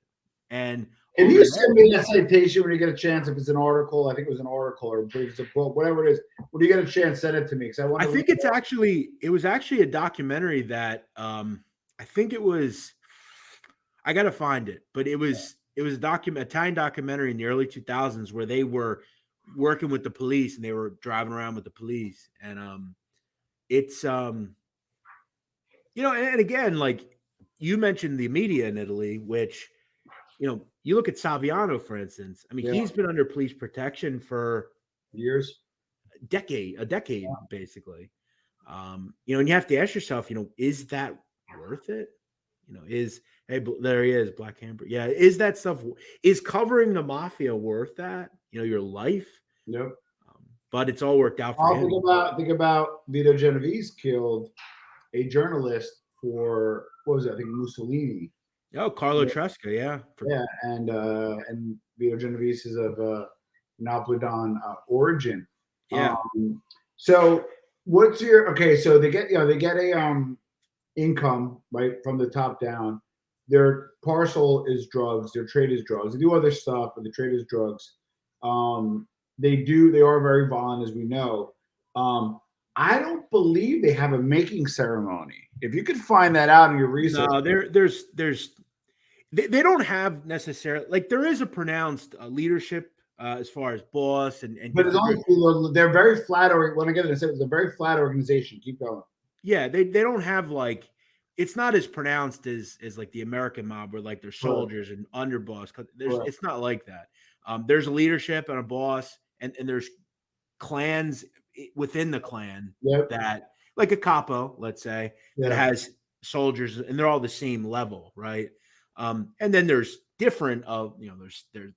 And if you send me that citation when you get a chance, if it's an article, I think it was an article, or if it's a book, whatever it is, when you get a chance, send it to me, because I think it was actually a documentary that I think it was, I gotta find it, but it was a Italian documentary in the early 2000s where they were working with the police, and they were driving around with the police. And it's and again, like you mentioned the media in Italy, which you look at Saviano, for instance. I mean, he's been under police protection for years, a decade, basically. And you have to ask yourself, is that worth it? There he is, Black Hamburg. Yeah, is that stuff, is covering the mafia worth that? Your life? Yep. But it's all worked out for him. Think about Vito Genovese killed a journalist for, what was it? I think Mussolini. Oh, Carlo Tresca, yeah. And Vito Genovese is of Napolitan origin. Yeah. So what's your so they get a income, right, from the top down. Their parcel is drugs, their trade is drugs. They do other stuff, but the trade is drugs. They are very violent, as we know. I don't believe they have a making ceremony. If you could find that out in your research. No, they don't have necessarily, like, there is a pronounced leadership as far as boss and but it's only, they're very flat. When I get it, it's a very flat organization. Keep going. Yeah, they don't have, like, it's not as pronounced as like the American mob, where like they're soldiers and underboss. It's not like that. There's a leadership and a boss, and there's clans within the clan Yep. that, like a capo, let's say, that has soldiers, and they're all the same level, right? And then there's different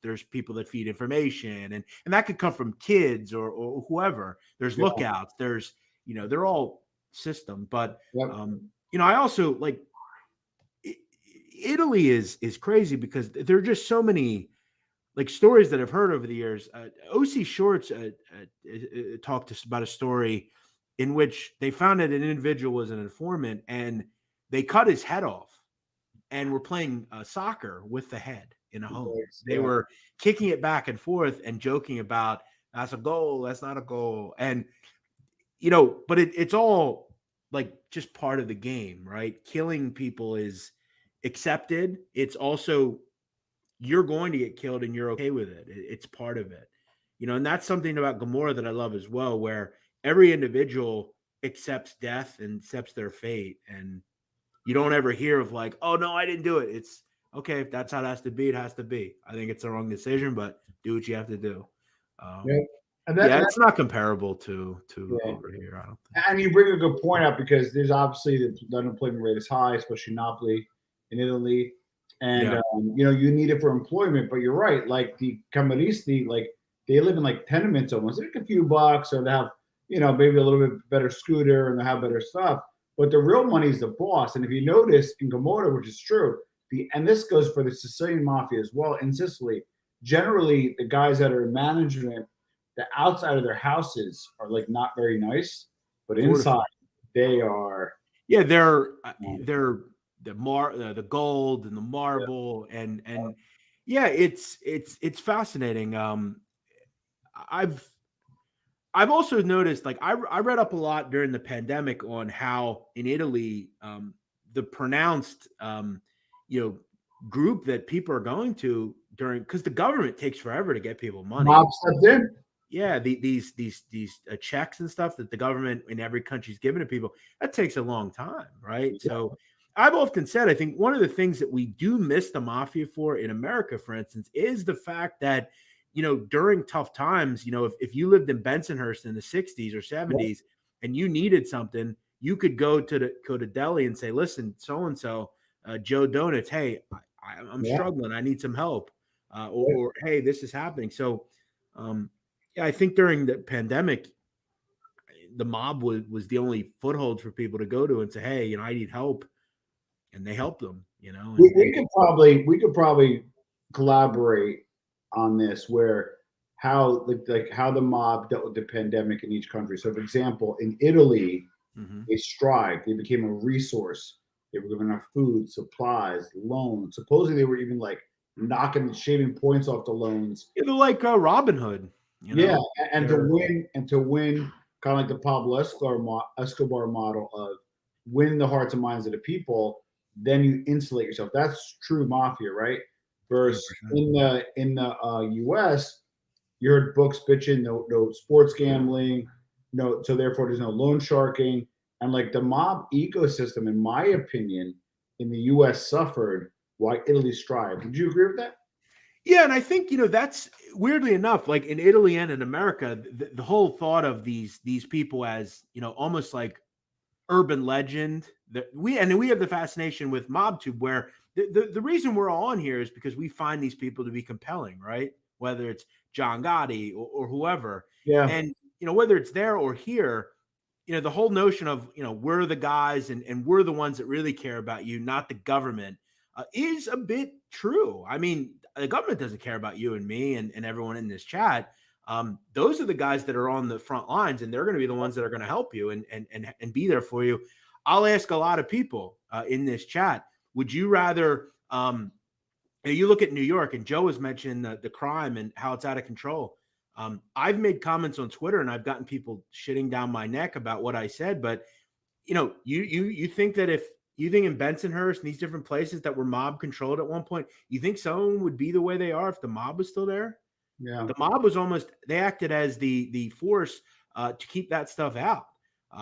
there's people that feed information, and that could come from kids or whoever. There's lookouts. There's they're all system, but I also like Italy is crazy because there are just so many like stories that I've heard over the years. OC Shorts talked to us about a story in which they found that an individual was an informant and they cut his head off and were playing soccer with the head in a home. They were kicking it back and forth and joking about that's a goal, that's not a goal. And, but it's all like just part of the game, right? Killing people is accepted. It's also, you're going to get killed and you're okay with it. It's part of it, and that's something about Gomorrah that I love as well, where every individual accepts death and accepts their fate. And you don't ever hear of like, oh no, I didn't do it. It's okay. If that's how it has to be, it has to be. I think it's the wrong decision, but do what you have to do. It's not comparable to over here. I don't think. And you bring a good point up because there's obviously the unemployment rate is high, especially Napoli in Italy. And, you need it for employment, but you're right. Like the Camaristi, like they live in like tenements almost, like a few bucks, or they have, maybe a little bit better scooter and they have better stuff. But the real money is the boss. And if you notice in Gomorrah, which is true, and this goes for the Sicilian mafia as well, in Sicily, generally the guys that are in management, the outside of their houses are like not very nice, but inside they are. Yeah, they're the gold and the marble and it's fascinating. I've also noticed, like I read up a lot during the pandemic on how in Italy the pronounced group that people are going to because the government takes forever to get people money. Mob stepped in. Yeah, these checks and stuff that the government in every country is giving to people, that takes a long time, right? Yeah. So I've often said, I think one of the things that we do miss the mafia for in America, for instance, is the fact that, during tough times, if you lived in Bensonhurst in the 60s or 70s and you needed something, you could go to deli and say, listen, so-and-so, Joe Donuts, hey, I'm struggling. I need some help. Or, hey, this is happening. So, I think during the pandemic, the mob was the only foothold for people to go to and say, hey, I need help. And they helped them, We could probably collaborate on this, where how the mob dealt with the pandemic in each country. So, for example, in Italy, they strived. They became a resource. They were giving enough food, supplies, loans. Supposedly, they were even like shaving points off the loans. They're like Robin Hood. And to win, kind of like the Pablo Escobar model of win the hearts and minds of the people. Then you insulate yourself. That's true mafia, right? Versus in the U.S., you heard books bitching, no sports gambling, so therefore there's no loan sharking, and like the mob ecosystem, in my opinion, in the U.S. suffered while Italy strived. Would you agree with that? Yeah, and I think that's weirdly enough, like in Italy and in America, the whole thought of these people as almost like urban legend. That we have the fascination with MobTube, where the reason we're all on here is because we find these people to be compelling, right? Whether it's John Gotti or whoever, and whether it's there or here, the whole notion of we're the guys and we're the ones that really care about you, not the government, is a bit true. I mean, the government doesn't care about you and me and everyone in this chat. Those are the guys that are on the front lines, and they're going to be the ones that are going to help you and be there for you. I'll ask a lot of people in this chat, would you rather, you look at New York, and Joe has mentioned the crime and how it's out of control. I've made comments on Twitter and I've gotten people shitting down my neck about what I said, but you think that if you think in Bensonhurst and these different places that were mob controlled at one point, you think someone would be the way they are if the mob was still there? Yeah. The mob was they acted as the force to keep that stuff out.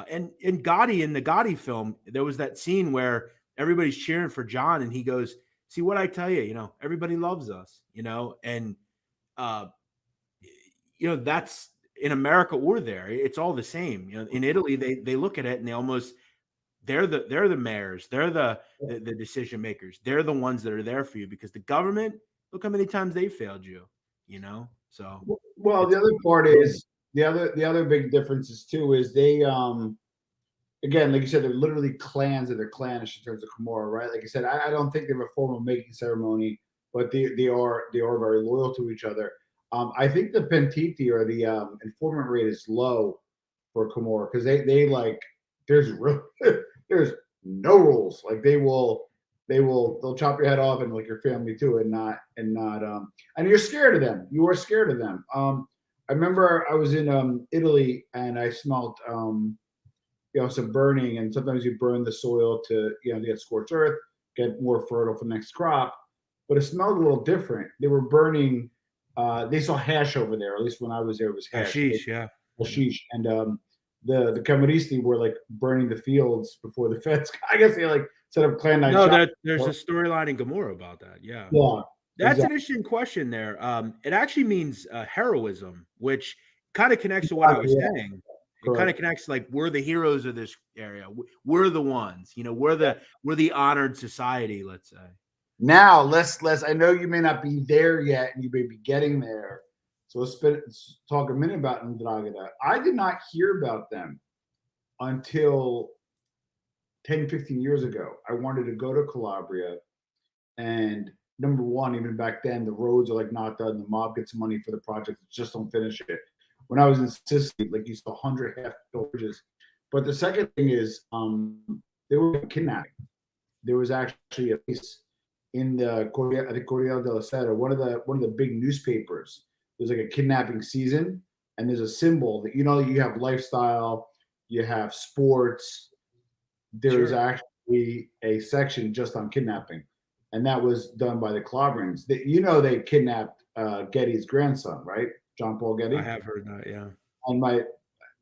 And Gotti, in the Gotti film, there was that scene where everybody's cheering for John and he goes, see what I tell you, everybody loves us, and that's in America or there. It's all the same. In Italy, they look at it and they're the mayors, they're the decision makers. They're the ones that are there for you because the government, look how many times they failed you, So well, the other part is the other big differences too is they again, like you said, they're literally clans of their clannish in terms of Kimura, right? Like I said, I don't think they have a formal making ceremony, but they are very loyal to each other. I think the Pentiti or the informant rate is low for Kimura because they like there's there's no rules. Like they'll chop your head off and like your family too, and you're scared of them. You are scared of them. I remember I was in Italy and I smelled some burning, and sometimes you burn the soil to get scorched earth, get more fertile for the next crop. But it smelled a little different. They were burning. They saw hash over there. At least when I was there, it was hash. Hashish, yeah. Hashish, and the Camaristi were like burning the fields before the feds. I guess they like set up clan night. No, there's a storyline in Gomorrah about that. Yeah. Yeah. That's an interesting question there. It actually means heroism, which kind of connects to what I was saying. It kind of connects like we're the heroes of this area. We're the ones, we're the honored society, let's say. Now let's I know you may not be there yet and you may be getting there. So let's talk a minute about Ndrangheta. I did not hear about them until 10, 15 years ago. I wanted to go to Calabria, and number one, even back then, the roads are like not done. The mob gets money for the project, just don't finish it. When I was in Sicily, like you saw 100 half villages. But the second thing is, there was kidnapping. There was actually a piece in the Corriere della Sera, one of the big newspapers. There's like a kidnapping season, and there's a symbol that you have lifestyle, you have sports. There's actually a section just on kidnapping, and that was done by the Calabrians. They kidnapped Getty's grandson, right? John Paul Getty. I have heard that, yeah. And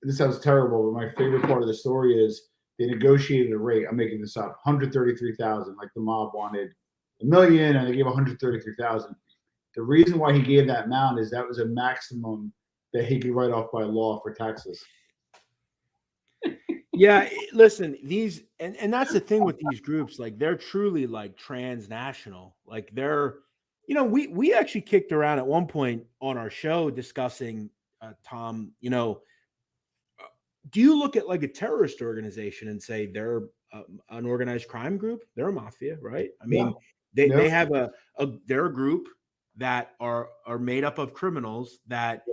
this sounds terrible, but my favorite part of the story is they negotiated a rate. I'm making this up, 133,000. Like the mob wanted $1 million, and they gave 133,000. The reason why he gave that amount is that was a maximum that he could write off by law for taxes. Yeah, listen, these and that's the thing with these groups. Like they're truly like transnational. Like they're, we actually kicked around at one point on our show discussing, Tom, do you look at like a terrorist organization and say they're an organized crime group? They're a mafia, right? I mean, they have they're a group that are made up of criminals that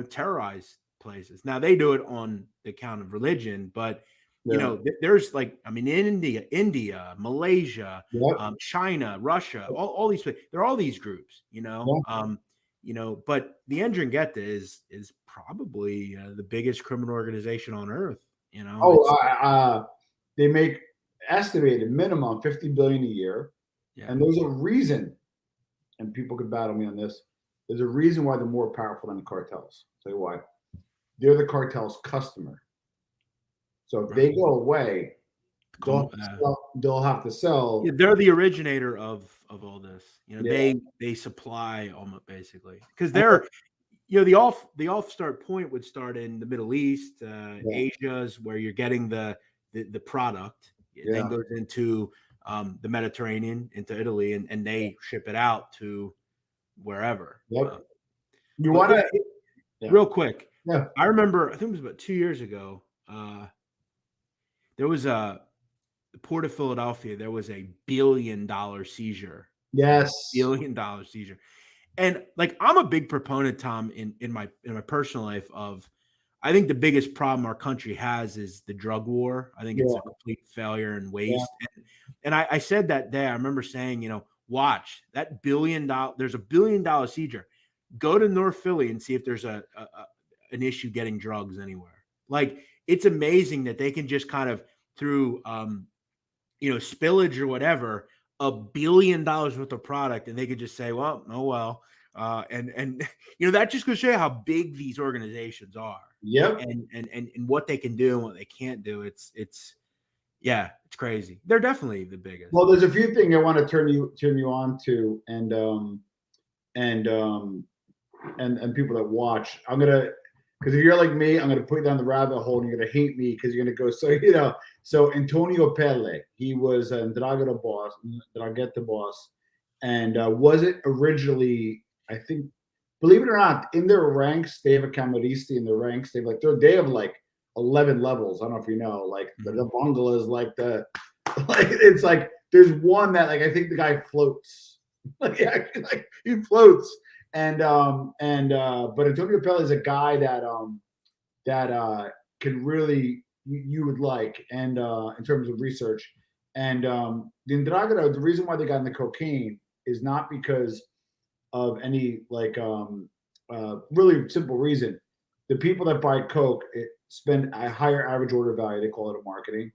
terrorize places. Now they do it on the account of religion, but there's like, I mean, in India, Malaysia, China, Russia, all these places, there are all these groups, but the Ndrangheta is probably the biggest criminal organization on earth. They make estimated minimum $50 billion a year, and there's a reason. And people could battle me on this. There's a reason why they're more powerful than the cartels. I'll tell you why. They're the cartel's customer. So if they go away, they'll have to sell. Yeah, they're the originator of all this. They supply almost basically because they're the off start point would start in the Middle East, Asia's where you're getting the product. It then goes into the Mediterranean, into Italy, and they ship it out to wherever. Yep. You want to real quick? Yeah. I remember, I think it was about 2 years ago. There was the Port of Philadelphia. There was $1 billion seizure. Yes, $1 billion seizure. And like, I'm a big proponent, Tom, in my personal life of, I think the biggest problem our country has is the drug war. I think it's a complete failure and waste. Yeah. And I said that day, I remember saying, watch that there's $1 billion seizure. Go to North Philly and see if there's an issue getting drugs anywhere. Like, it's amazing that they can just kind of through, spillage or whatever, $1 billion worth of product, and they could just say, well, oh, well. And that just goes to show you how big these organizations are. Yep. And what they can do and what they can't do. It's crazy. They're definitely the biggest. Well, there's a few things I want to turn you on to, and and people that watch, because if you're like me, I'm gonna put you down the rabbit hole, and you're gonna hate me because you're gonna go. So Antonio Pelle, he was a Dragheta boss, and wasn't originally, I think, believe it or not, in their ranks they have a camaristi in their ranks. They have like 11 levels. I don't know if you know, like the bungalow is like it's like there's one that like I think the guy floats. He floats. But Antonio Pelle is a guy that can really you would like, and in terms of research. And the Ndrangheta, the reason why they got into cocaine is not because of any really simple reason. The people that buy coke spend a higher average order value. They call it a marketing.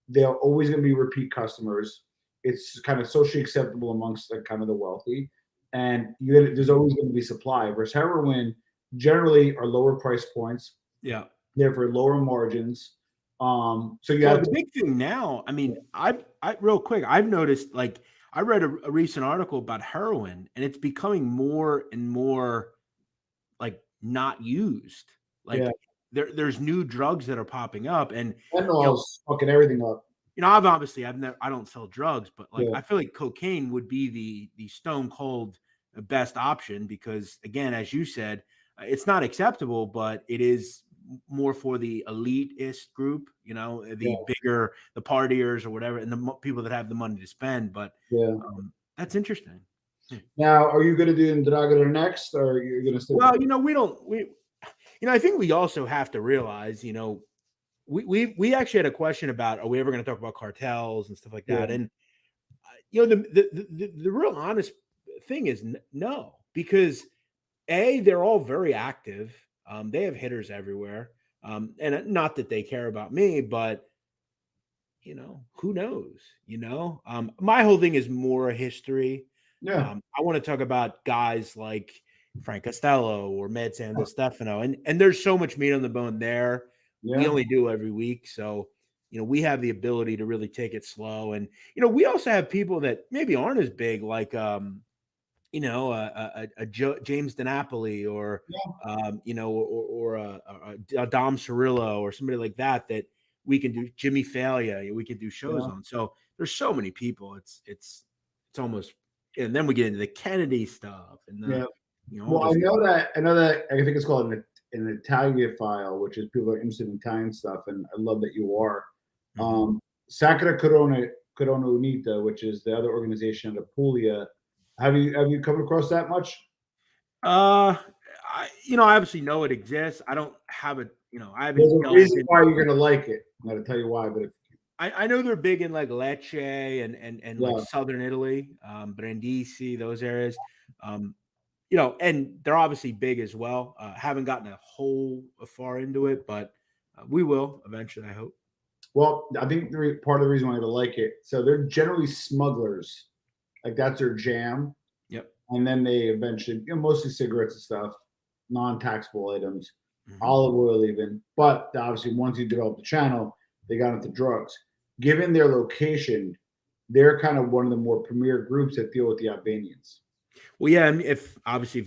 They're always going to be repeat customers. It's kind of socially acceptable amongst kind of the wealthy. And there's always going to be supply. Versus heroin, generally are lower price points. Yeah. Therefore, lower margins. So the big thing now. I mean, I real quick, I've noticed. Like, I read a recent article about heroin, and it's becoming more and more like not used. Like, there's new drugs that are popping up, and fentanyl's fucking everything up. I don't sell drugs, but like I feel like cocaine would be the stone cold best option because, again, as you said, it's not acceptable, but it is more for the elitist group, bigger, the partiers or whatever, and the people that have the money to spend. But that's interesting. Now, are you going to do Ndrangheta next, or are you going to? Well, I think we also have to realize, we actually had a question about, are we ever going to talk about cartels and stuff like that? And the real honest thing is no, because they're all very active. They have hitters everywhere, and not that they care about me, but who knows? My whole thing is more history. I want to talk about guys like Frank Costello or Med Stefano, and there's so much meat on the bone there. We only do every week, so we have the ability to really take it slow. And we also have people that maybe aren't as big, like James DiNapoli or or a Dom Cirillo or somebody like that we can do. Jimmy Failure, we can do shows on. So there's so many people. It's almost. And then we get into the Kennedy stuff, and well, I know that I think it's called an Italian which is people are interested in Italian stuff, and I love that you are. Sacra Corona Unita, which is the other organization in Apulia. Have you come across that much? I obviously know it exists. I don't have it. I haven't. There's a reason why you're gonna like it. I'm gonna tell you why, but I know they're big in like Lecce and like southern Italy, Brindisi, those areas. And they're obviously big as well. Haven't gotten a whole far into it, but we will eventually, I hope. Well, I think part of the reason why I like it, so they're generally smugglers. Like that's their jam. Yep. And then they eventually, mostly cigarettes and stuff, non-taxable items, olive oil even. But obviously, once you develop the channel, they got into drugs. Given their location, they're kind of one of the more premier groups that deal with the Albanians. Well, yeah, and if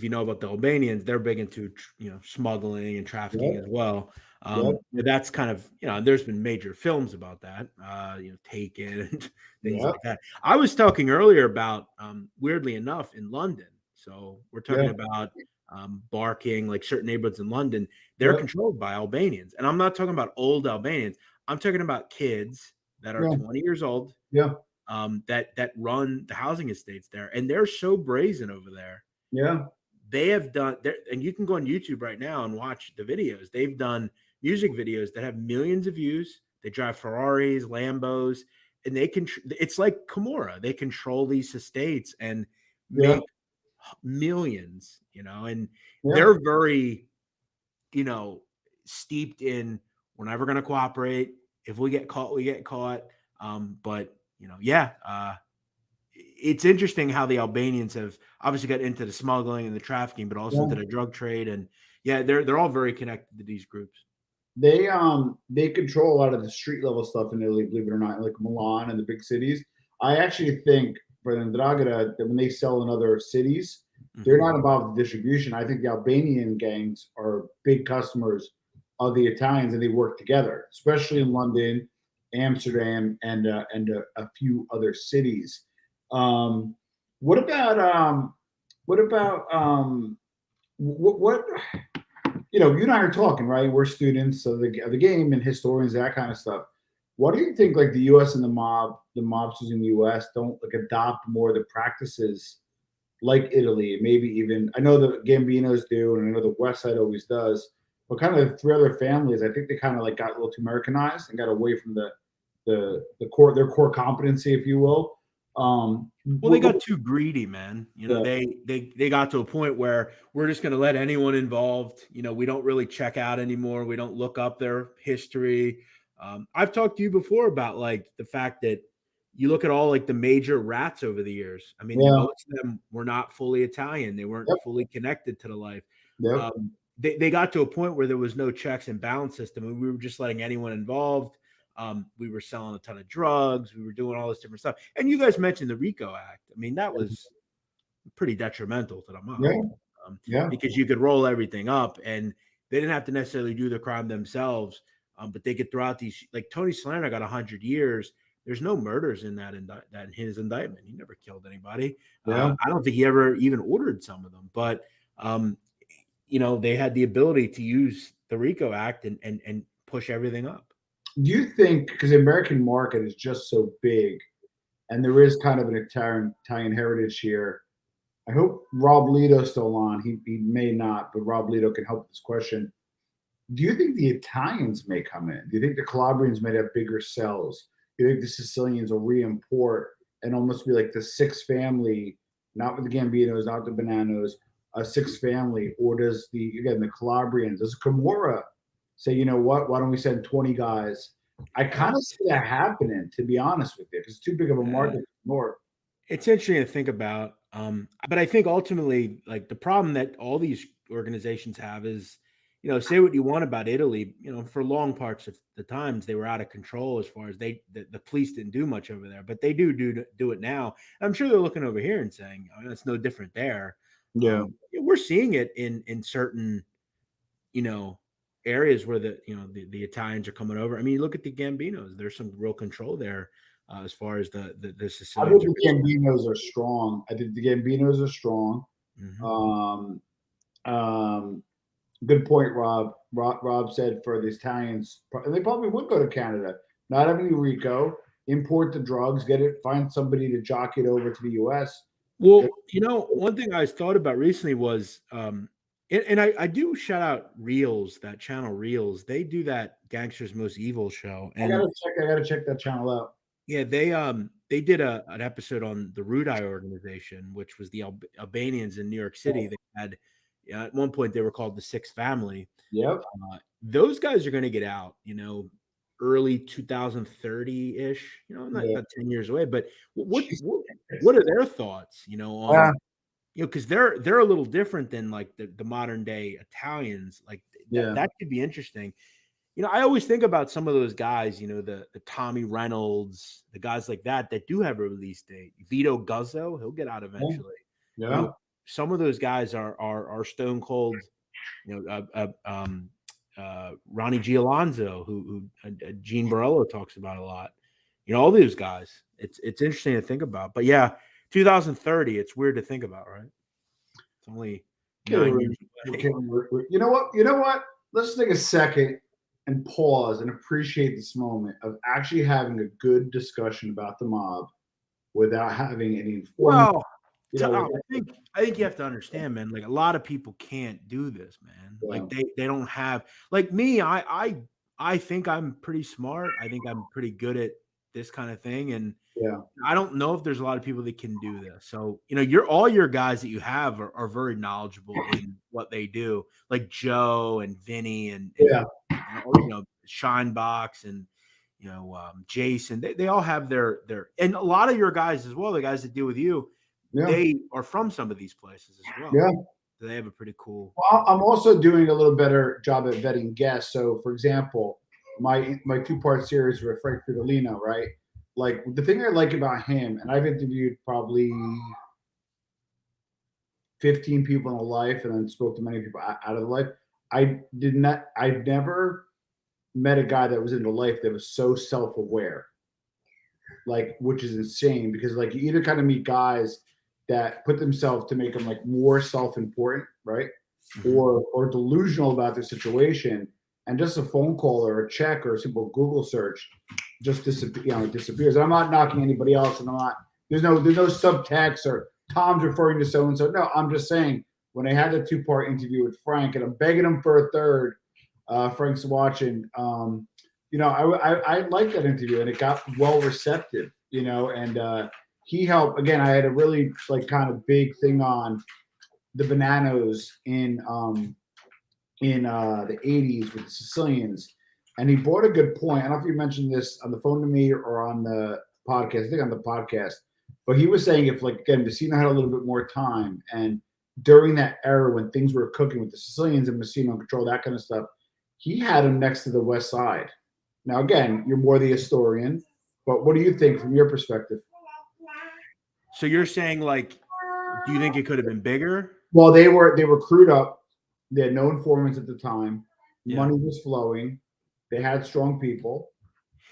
you know about the Albanians, they're big into smuggling and trafficking as well. That's kind of there's been major films about that. Taken and things like that. I was talking earlier about weirdly enough in London. So we're talking about Barking, like certain neighborhoods in London. They're controlled by Albanians, and I'm not talking about old Albanians. I'm talking about kids that are 20 years old. That run the housing estates there, and they're so brazen over there. They have done there, and you can go on YouTube right now and watch the videos. They've done music videos that have millions of views. They drive Ferraris, Lambos, and they can. It's like Camorra. They control these estates and make millions. And they're very, steeped in. We're never going to cooperate. If we get caught, we get caught. But it's interesting how the Albanians have obviously got into the smuggling and the trafficking, but also into the drug trade. And they're all very connected to these groups. They control a lot of the street level stuff in Italy, believe it or not, like Milan and the big cities. I actually think for the Ndrangheta that when they sell in other cities, They're not involved in distribution. I think the Albanian gangs are big customers of the Italians, and they work together, especially in London, Amsterdam, and a few other cities. What about what you and I are talking, right? We're students of the game and historians, that kind of stuff. What do you think, like the U.S. and the mobsters in the U.S. don't like adopt more of the practices like Italy? Maybe even I know the Gambinos do, and I know the West Side always does. But kind of the three other families, I think they kind of like got a little too Americanized and got away from their core competency, if you will. Well, they got too greedy, man. They got to a point where we're just going to let anyone involved. We don't really check out anymore. We don't look up their history. I've talked to you before about like the fact that you look at all like the major rats over the years. I mean, most of them were not fully Italian. They weren't fully connected to the life. They got to a point where there was no checks and balance system, and we were just letting anyone involved. We were selling a ton of drugs. We were doing all this different stuff. And you guys mentioned the RICO Act. I mean, that was pretty detrimental to the mob. Because you could roll everything up, and they didn't have to necessarily do the crime themselves, but they could throw out these, like Tony Salerno got 100 years. There's no murders in that in his indictment. He never killed anybody. I don't think he ever even ordered some of them, but they had the ability to use the RICO Act and push everything up. Do you think, because the American market is just so big, and there is kind of an Italian heritage here? I hope Rob Lito's still on. He may not, but Rob Lito can help with this question. Do you think the Italians may come in? Do you think the Calabrians may have bigger cells? Do you think the Sicilians will re-import and almost be like the sixth family, not with the Gambinos, not the Bananos, a sixth family? Or does the Calabrians, does Camorra say, you know what, why don't we send 20 guys? I kind of see that happening, to be honest with you, because it's too big of a market to ignore. It's interesting to think about. But I think ultimately, like the problem that all these organizations have is, say what you want about Italy, for long parts of the times they were out of control as far as the police didn't do much over there, but they do it now. I'm sure they're looking over here and saying, oh, it's no different there. We're seeing it in certain, areas where the Italians are coming over. I mean, look at the Gambinos. There's some real control there as far as the Sicilians. I think the Gambinos are strong. Mm-hmm. Good point, Rob. Rob said for the Italians, they probably would go to Canada, not have any RICO, import the drugs, find somebody to jock it over to the U.S. Well, one thing I thought about recently was, and I do shout out Reels, that channel Reels. They do that Gangster's Most Evil show. And I gotta check that channel out. Yeah, they did an episode on the Rudai organization, which was the Albanians in New York City. They had at one point they were called the Sixth Family. Yep. Those guys are going to get out, early 2030-ish. Not 10 years away. But what are their thoughts? On because they're a little different than like the modern day Italians. Like that could be interesting. I always think about some of those guys, the Tommy Reynolds, the guys like that do have a release date. Vito Guzzo, he'll get out eventually. Yeah. Some of those guys are stone cold. Ronnie Gialonzo, who Gene Borello talks about a lot. All these guys. It's interesting to think about. But yeah, 2030. It's weird to think about, right? It's only 9 years away. You know what? Let's take a second and pause and appreciate this moment of actually having a good discussion about the mob without having any informal. Well, I think you have to understand, man. Like a lot of people can't do this, man. Yeah. Like they don't have, like me. I think I'm pretty smart. I think I'm pretty good at this kind of thing, and I don't know if there's a lot of people that can do this. So all your guys that you have are very knowledgeable in what they do, like Joe and Vinny and Shinebox and Jason. They all have their and a lot of your guys as well. The guys that deal with you. Yeah. They are from some of these places as well. Yeah. So they have a pretty cool. Well, I'm also doing a little better job at vetting guests. So, for example, my 2-part series with Frank Fridolino, right? Like the thing I like about him, and I've interviewed probably 15 people in a life and then spoke to many people out of the life. I never met a guy that was in the life that was so self-aware, like, which is insane because like you either kind of meet guys that put themselves to make them like more self-important, right? Or delusional about their situation, and just a phone call or a check or a simple Google search just disappears. And I'm not knocking anybody else, and there's no subtext or Tom's referring to so and so. No, I'm just saying when I had the 2-part interview with Frank, and I'm begging him for a third. Frank's watching. I liked that interview, and it got well receptive. And he helped. Again, I had a really like kind of big thing on the Bananos in the 80s with the Sicilians, and he brought a good point. I don't know if you mentioned this on the phone to me or on the podcast. I think on the podcast, but he was saying if like again Messina had a little bit more time, and during that era when things were cooking with the Sicilians and Messina in control, that kind of stuff, he had him next to the West Side. Now again, you're more the historian, but what do you think from your perspective? So you're saying like, do you think it could have been bigger? Well, they were crewed up. They had no informants at the time. Yeah. Money was flowing. They had strong people.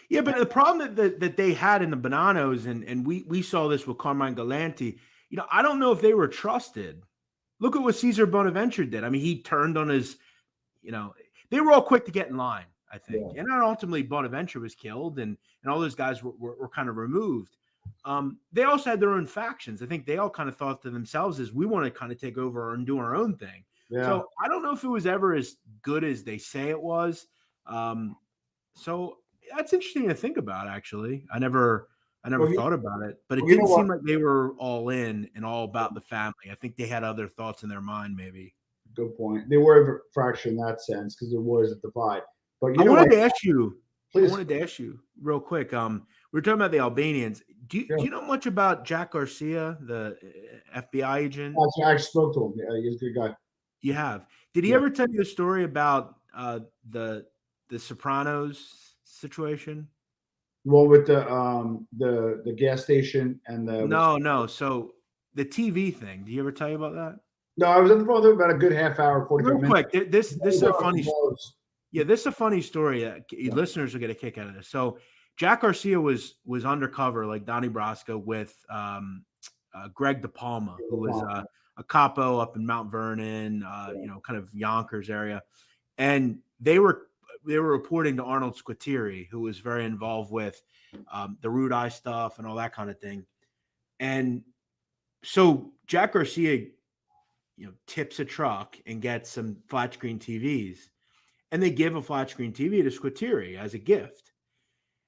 Yeah, but the problem that they had in the Bananos, and we saw this with Carmine Galanti, I don't know if they were trusted. Look at what Cesar Bonaventure did. I mean, he turned on his, they were all quick to get in line, I think. Yeah. And then ultimately Bonaventure was killed and all those guys were kind of removed. They also had their own factions. I think they all kind of thought to themselves is we want to kind of take over and do our own thing. Yeah. So I don't know if it was ever as good as they say it was. So that's interesting to think about, actually. I never thought about it, but it didn't seem like they were all in and all about the family. I think they had other thoughts in their mind, maybe. Good point. They were a fraction in that sense because there was a divide. But I wanted to ask you real quick. We were talking about the Albanians. Do you know much about Jack Garcia, the FBI agent? I spoke to him. Yeah, he's a good guy. You have. Did he ever tell you a story about the Sopranos situation? Well, with the gas station and the no. So the TV thing. Did he ever tell you about that? No, I was on the phone about a good half hour, 45 minutes. Real quick, this is a funny. Yeah, this is a funny story. Listeners will get a kick out of this. So Jack Garcia was undercover, like Donnie Brasco, with Greg De Palma, who was a capo up in Mount Vernon, kind of Yonkers area, and they were reporting to Arnold Squitieri, who was very involved with the Rude Eye stuff and all that kind of thing. And so Jack Garcia, tips a truck and gets some flat screen TVs, and they give a flat screen TV to Squitieri as a gift.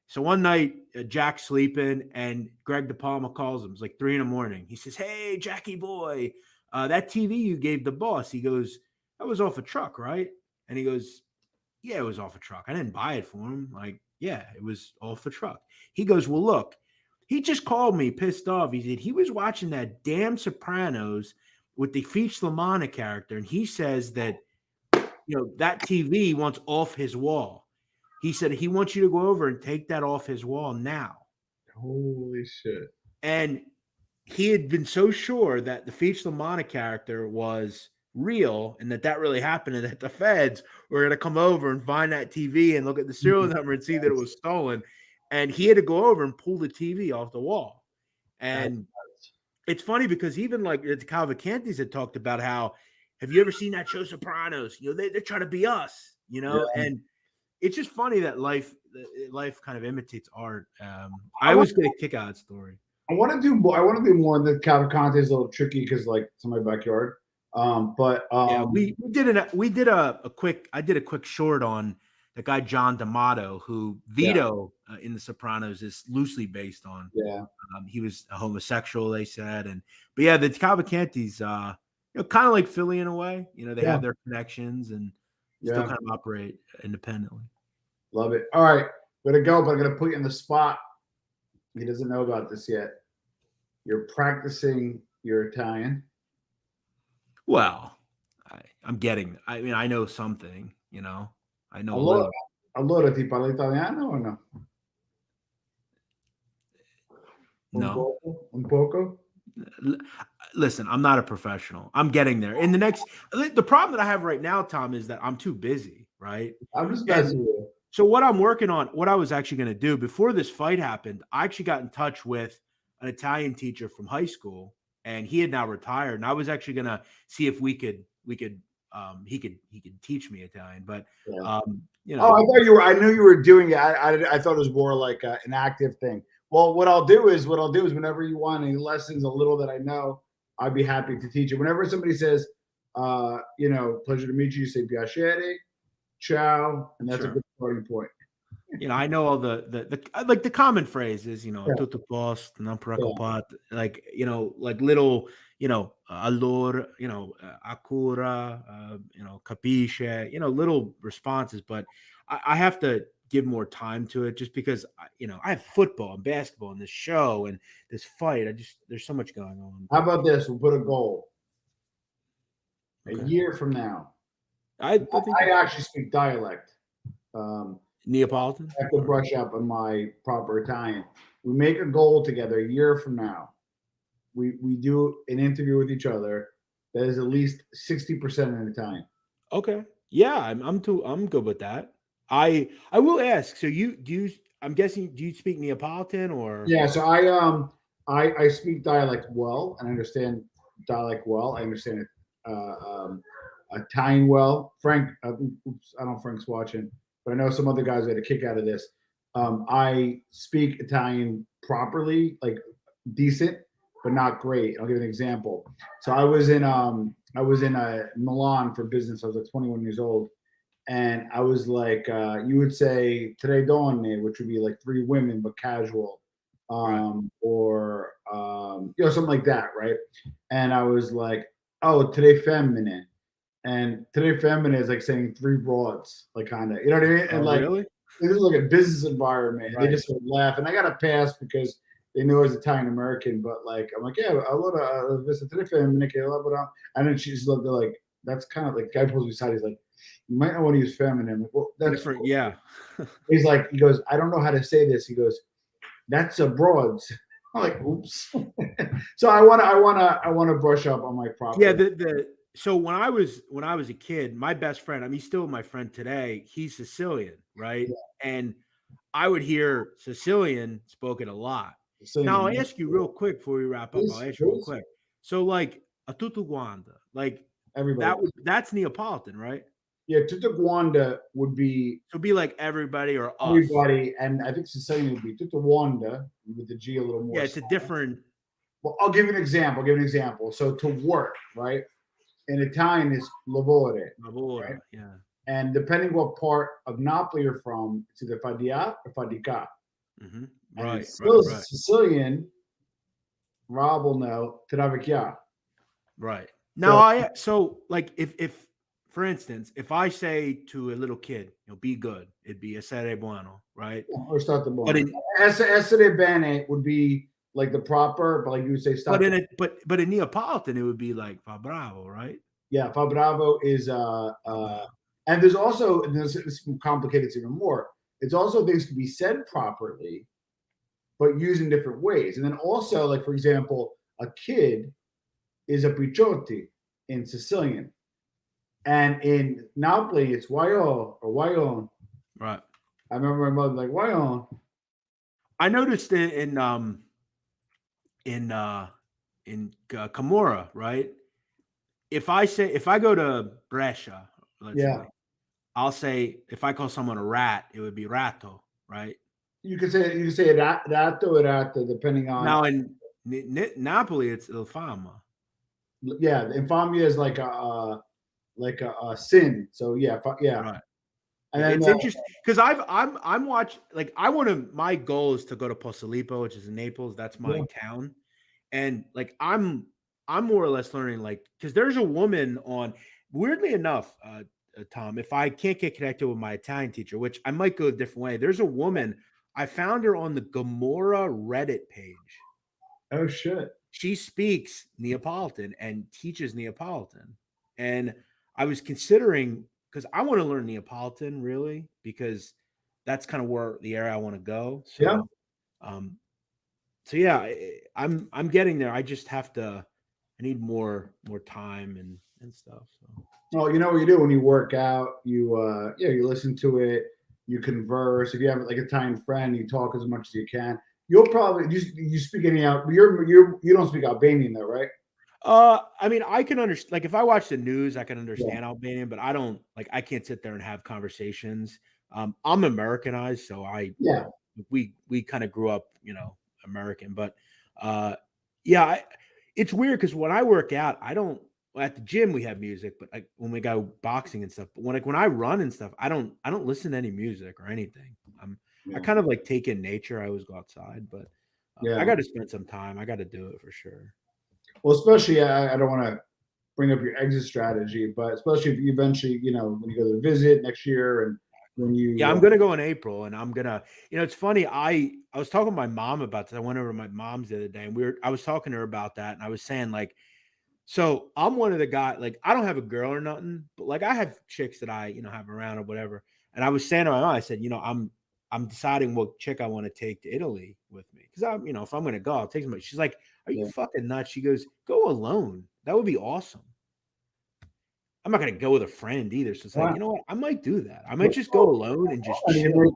So one night, Jack's sleeping, and Greg De Palma calls him. It's like 3 a.m. He says, "Hey, Jackie boy, that TV you gave the boss." He goes, "That was off a truck, right?" And he goes, "Yeah, it was off a truck. I didn't buy it for him." Like, "Yeah, it was off the truck." He goes, "Well, look, he just called me pissed off." He said he was watching that damn Sopranos with the Feach Lamana character, and he says that that TV wants off his wall. He said he wants you to go over and take that off his wall now. Holy shit! And he had been so sure that the Feach Lamana character was real and that really happened, and that the feds were going to come over and find that TV and look at the serial number and see that it was stolen. And he had to go over and pull the TV off the wall. And it's funny because even like the Cavalcantis had talked about how, have you ever seen that show Sopranos? They're trying to be us, and it's just funny that life kind of imitates art. I always get a kick out of that story. I want to do more. The Cavalcanti is a little tricky because like it's in my backyard. We did a quick short on the guy John D'Amato, who Vito in The Sopranos is loosely based on. Yeah, he was a homosexual, they said, but the Cavalcantis, kind of like Philly in a way. They have their connections and still kind of operate independently. Love it. All right, gonna go, but I'm gonna put you in the spot. He doesn't know about this yet. You're practicing your Italian. Well, I know something, I know a little. Allora ti parli italiano or no? No. Un poco? Listen, I'm not a professional. I'm getting there. In the problem that I have right now, Tom, is that I'm too busy, right? I'm just messing with you. So what I'm working on, what I was actually going to do before this fight happened, I actually got in touch with an Italian teacher from high school, and he had now retired. And I was actually going to see if he could teach me Italian. But Yeah. you Oh, know, I knew you were doing it. I thought it was more like an active thing. Well, what I'll do is whenever you want any lessons, a little that I know, I'd be happy to teach you. Whenever somebody says, pleasure to meet you say piacere, ciao, and that's a good starting point. I know all the like the common phrases, tutto posto, non Yeah. preoccupato, like, like little, allora, accura, capisce, little responses, but I have to give more time to it just because, I have football and basketball and this show and this fight. There's so much going on. How about this? We'll put a goal. Okay. A year from now. I think I actually speak dialect. Neapolitan. I have to brush up on my proper Italian. We make a goal together a year from now. We do an interview with each other that is at least 60% in Italian. Okay. Yeah, I'm good with that. I will ask. So I'm guessing, do you speak Neapolitan or? Yeah, so I speak dialect well and understand dialect well. I understand it Italian well. Frank, I don't know if Frank's watching, but I know some other guys had a kick out of this. I speak Italian properly, like decent, but not great. I'll give you an example. So I was in Milan for business. I was like 21 years old, and I was like, you would say tre donne, which would be like three women but casual, or something like that, right? And I was like, oh, tre femmine. And tre femmine is like saying three broads, like kind of, you know what I mean? And like, really? this is like a business environment. Right. They just would laugh, and I got a pass because they knew I was Italian American. But like, I'm like, yeah, I love visit tre femmine, and then she's like, that's kind of like, the guy pulls me aside. He's like, you might not want to use feminine. Like, well, that's different. Yeah. He's like, he goes, I don't know how to say this. He goes, that's a broads. I'm like, oops. So I wanna brush up on my proper. Yeah. So when I was a kid, my best friend, I mean, he's still my friend today. He's Sicilian, right? Yeah. And I would hear Sicilian spoken a lot. Now I'll ask you real quick before we wrap up. I'll ask you real quick. So like a tutto quanto, like everybody. That's Neapolitan, right? Yeah, tutto quanto would be. So be like everybody or us. Everybody, and I think Sicilian would be tutto quanto with the G a little more. Yeah, it's a different. Well, I'll give you an example. So to work, right? In Italian is lavoro. Right? Yeah. And depending what part of Napoli you're from, it's either fa di A or fa di ca. Mm-hmm. Right. Sicilian, Rob will know, travacchia. Right. Now, so like if for instance, if I say to a little kid, be good, it'd be essere buono, right? Yeah, or state buono. But essere bene would be like the proper, but like you would say, but in Neapolitan, it would be like fa bravo, right? Yeah, fa bravo is and there's also, and this complicates even more. It's also things to be said properly, but used in different ways. And then also, like for example, a kid is a picciotti in Sicilian, and in Napoli it's waio or waion. Right. I remember my mother like waion. I noticed in Camorra, right? If I go to Brescia, let's say, I'll say, if I call someone a rat, it would be ratto, right? You could say ratto or ratto, depending on. Now in Napoli, it's il fama. Yeah, infamia is like a sin. So yeah. Right. And then, it's interesting because I'm watching, like, my goal is to go to Posillipo, which is in Naples. That's my town. And like, I'm more or less learning, like, because there's a woman on, weirdly enough, Tom, if I can't get connected with my Italian teacher, which I might go a different way, there's a woman, I found her on the Gomorrah Reddit page. Oh shit. She speaks Neapolitan and teaches Neapolitan. And I was considering, because I want to learn Neapolitan really, because that's kind of where the area I want to go. So, So yeah, I'm getting there. I just have to. I need more time and stuff. So. Well, you know what you do when you work out, you listen to it, you converse. If you have like a Italian friend, you talk as much as you can. You'll probably you speak any out. You don't speak Albanian though, right? I mean, I can understand. Like, if I watch the news, I can understand Albanian, but I don't like. I can't sit there and have conversations. I'm Americanized, so we kind of grew up, American. But yeah, it's weird because when I work out, I don't. At the gym we have music, but like when we go boxing and stuff. But when I run and stuff, I don't listen to any music or anything. I kind of like take in nature. I always go outside, but I got to spend some time. I got to do it for sure. Well, especially I don't want to bring up your exit strategy, but especially if you eventually, when you go to visit next year and when you I'm gonna go in April, and I'm gonna, it's funny. I was talking to my mom about this. I went over to my mom's the other day, and I was talking to her about that, and I was saying like, so I'm one of the guys, like I don't have a girl or nothing, but like I have chicks that I, have around or whatever. And I was saying to my mom, I said, I'm deciding what chick I want to take to Italy with me. Cause I'm, if I'm going to go, I'll take somebody. She's like, are you fucking nuts? She goes, go alone. That would be awesome. I'm not going to go with a friend either. So it's like, you know what? I might do that. I might just go alone and just chill.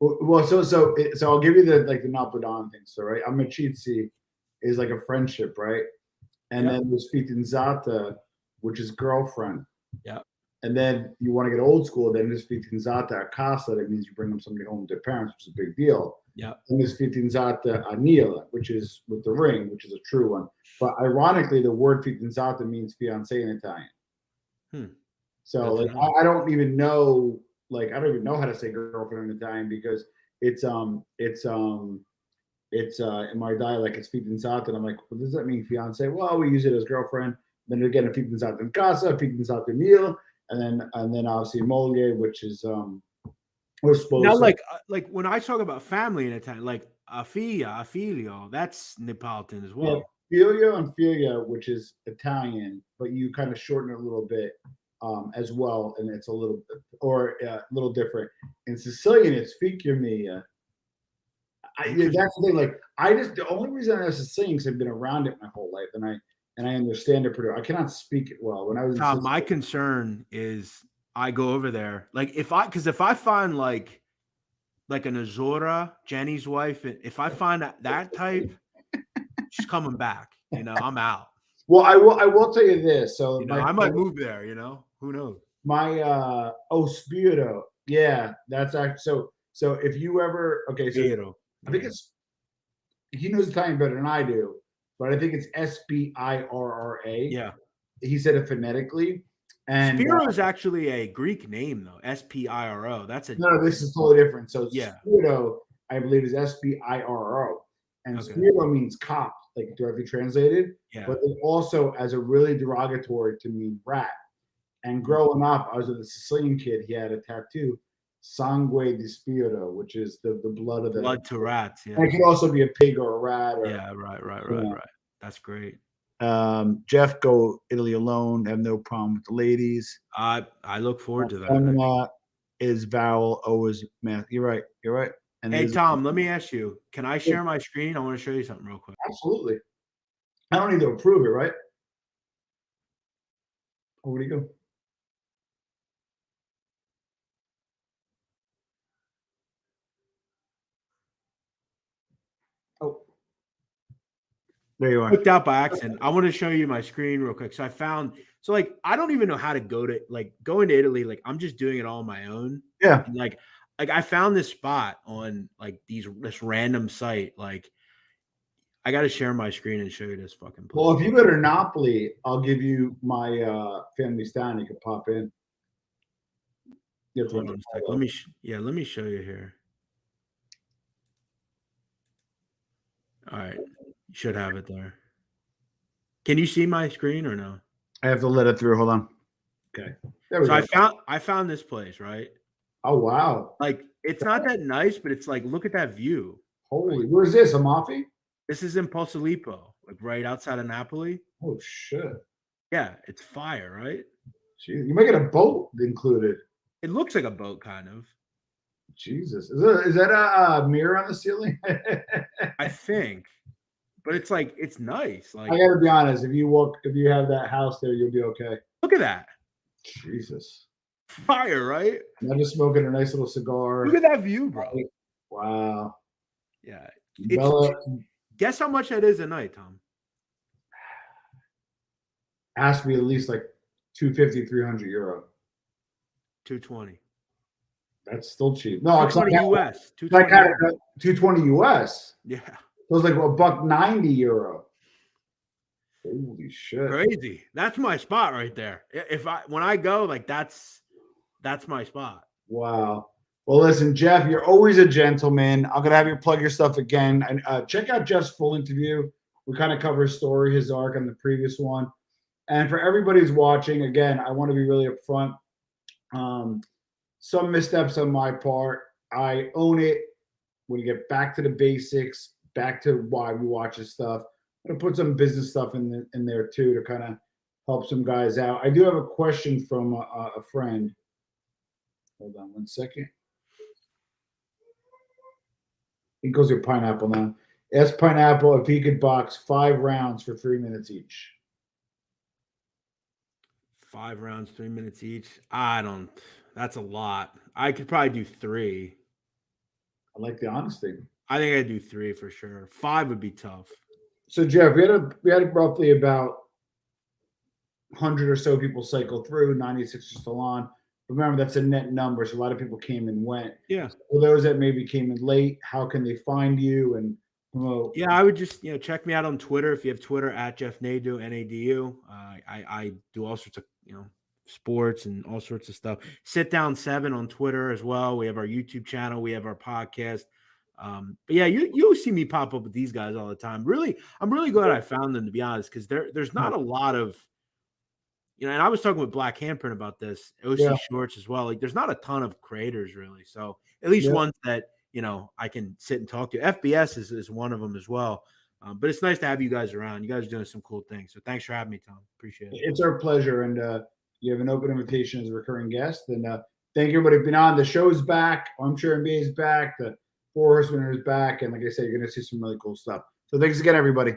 So I'll give you the Napoleon thing. So, right. Amicizia is like a friendship, right? And then there's fidanzata, which is girlfriend. Yeah. And then you want to get old school, then there's fidanzata a casa. That means you bring them somebody home to their parents, which is a big deal. Yeah. And there's fidanzata anila, which is with the ring, which is a true one. But ironically, the word fidanzata means fiance in Italian. So I don't even know, I don't even know how to say girlfriend in Italian because it's in my dialect, it's fidanzata, and I'm like, what does that mean, fiance? Well, we use it as girlfriend. Then again, fidanzata in casa, fidanzata meal, and then obviously moglie, which is we're supposed now, like when I talk about family in Italian, like a figlio, that's Neapolitan as well. Yeah, figlio and figlia, which is Italian, but you kind of shorten it a little bit as well, and it's a little different. In Sicilian, it's figlia mia. That's the thing. The only reason I know Sicilian is I've been around it my whole life, and I understand it pretty well. I cannot speak it well. When I was in my concern is I go over there, if I find like an Azora, Jenny's wife, if I find that type, she's coming back. I'm out. Well, I will tell you this. So I might move there. Who knows? My Spiro, that's actually so. If you ever I think he knows Italian better than I do, but I think it's Spirra. Yeah. He said it phonetically. And Spiro is actually a Greek name, though. Spiro. That's no, this is totally different. So Spiro, I believe, is Spiro. And Spiro means cop, directly translated. Yeah. But it also as a really derogatory to mean rat. And growing up, I was with a Sicilian kid. He had a tattoo. Sangue di Spiro, which is the blood of the blood to rats. Yeah, and it could also be a pig or a rat. Right. That's great. Jeff, go Italy alone. Have no problem with the ladies. I look forward to that. Is vowel always math? You're right. And hey Tom, let me ask you: can I share my screen? I want to show you something real quick. Absolutely. I don't need to approve it, right? Oh, where'd he go? Oh, there you are. Clicked out by accident. I want to show you my screen real quick. So I found, I don't even know how to going to Italy. I'm just doing it all on my own. Yeah. And I found this spot on this random site. I got to share my screen and show you this fucking place. Well, if you go to Napoli, I'll give you my family stand. You can pop in. Hold on a second. Let me show you here. All right. You should have it there. Can you see my screen or no? I have to let it through. Hold on. Okay. There we go. I found this place, right? Oh, wow. It's not that nice, but it's look at that view. Holy, where's this? Amalfi? This is in Posillipo, right outside of Napoli. Oh, shit. Yeah, it's fire, right? Jeez, you might get a boat included. It looks like a boat, kind of. Jesus, is that a mirror on the ceiling? I think, but it's like it's nice. Like I gotta be honest. If you have that house there, you'll be okay. look at that Jesus, fire, right? I'm just smoking a nice little cigar. Look at that view, bro. Wow. Yeah. Bella, Guess how much that is a night, Tom? has to be at least like 250, 300 euro. 220. That's still cheap. No, it's like US. 220 US. Yeah. So it's like €1.90. Holy shit. Crazy. That's my spot right there. When I go, like that's my spot. Wow. Well, listen, Jeff, you're always a gentleman. I'm gonna have you plug your stuff again. And check out Jeff's full interview. We kind of cover his story, his arc on the previous one. And for everybody who's watching, again, I want to be really upfront. Some missteps on my part. I own it. When you get back to the basics, back to why we watch this stuff, I'm gonna put some business stuff in there too to kind of help some guys out. I do have a question from a friend. Hold on 1 second. He goes with Pineapple now. Ask Pineapple if he could box 5 rounds for 3 minutes each. 5 rounds, 3 minutes each. That's a lot. I could probably do 3. I like the honesty. I think I'd do 3 for sure. 5 would be tough. So Jeff, we had roughly about 100 or so people cycle through. 96 are still on. Remember, that's a net number, so a lot of people came and went. Yeah. For those that maybe came in late, how can they find you and promote? Yeah, I would just check me out on Twitter if you have Twitter at Jeff Nadu, Nadu. I do all sorts of sports and all sorts of stuff. Sit Down 7 on Twitter as well. We have our YouTube channel. We have our podcast. But yeah, you see me pop up with these guys all the time. Really, I'm really glad I found them, to be honest, because there's not a lot of. And I was talking with Black Handprint about this, OC Shorts as well. Like, there's not a ton of creators really. So at least ones that, I can sit and talk to. FBS is one of them as well. But it's nice to have you guys around. You guys are doing some cool things. So thanks for having me, Tom. Appreciate it. It's our pleasure. And you have an open invitation as a recurring guest. And thank you, everybody, for being on. The show's back. I'm sure NBA is back. The Horsemen is back. And like I said, you're going to see some really cool stuff. So thanks again, everybody.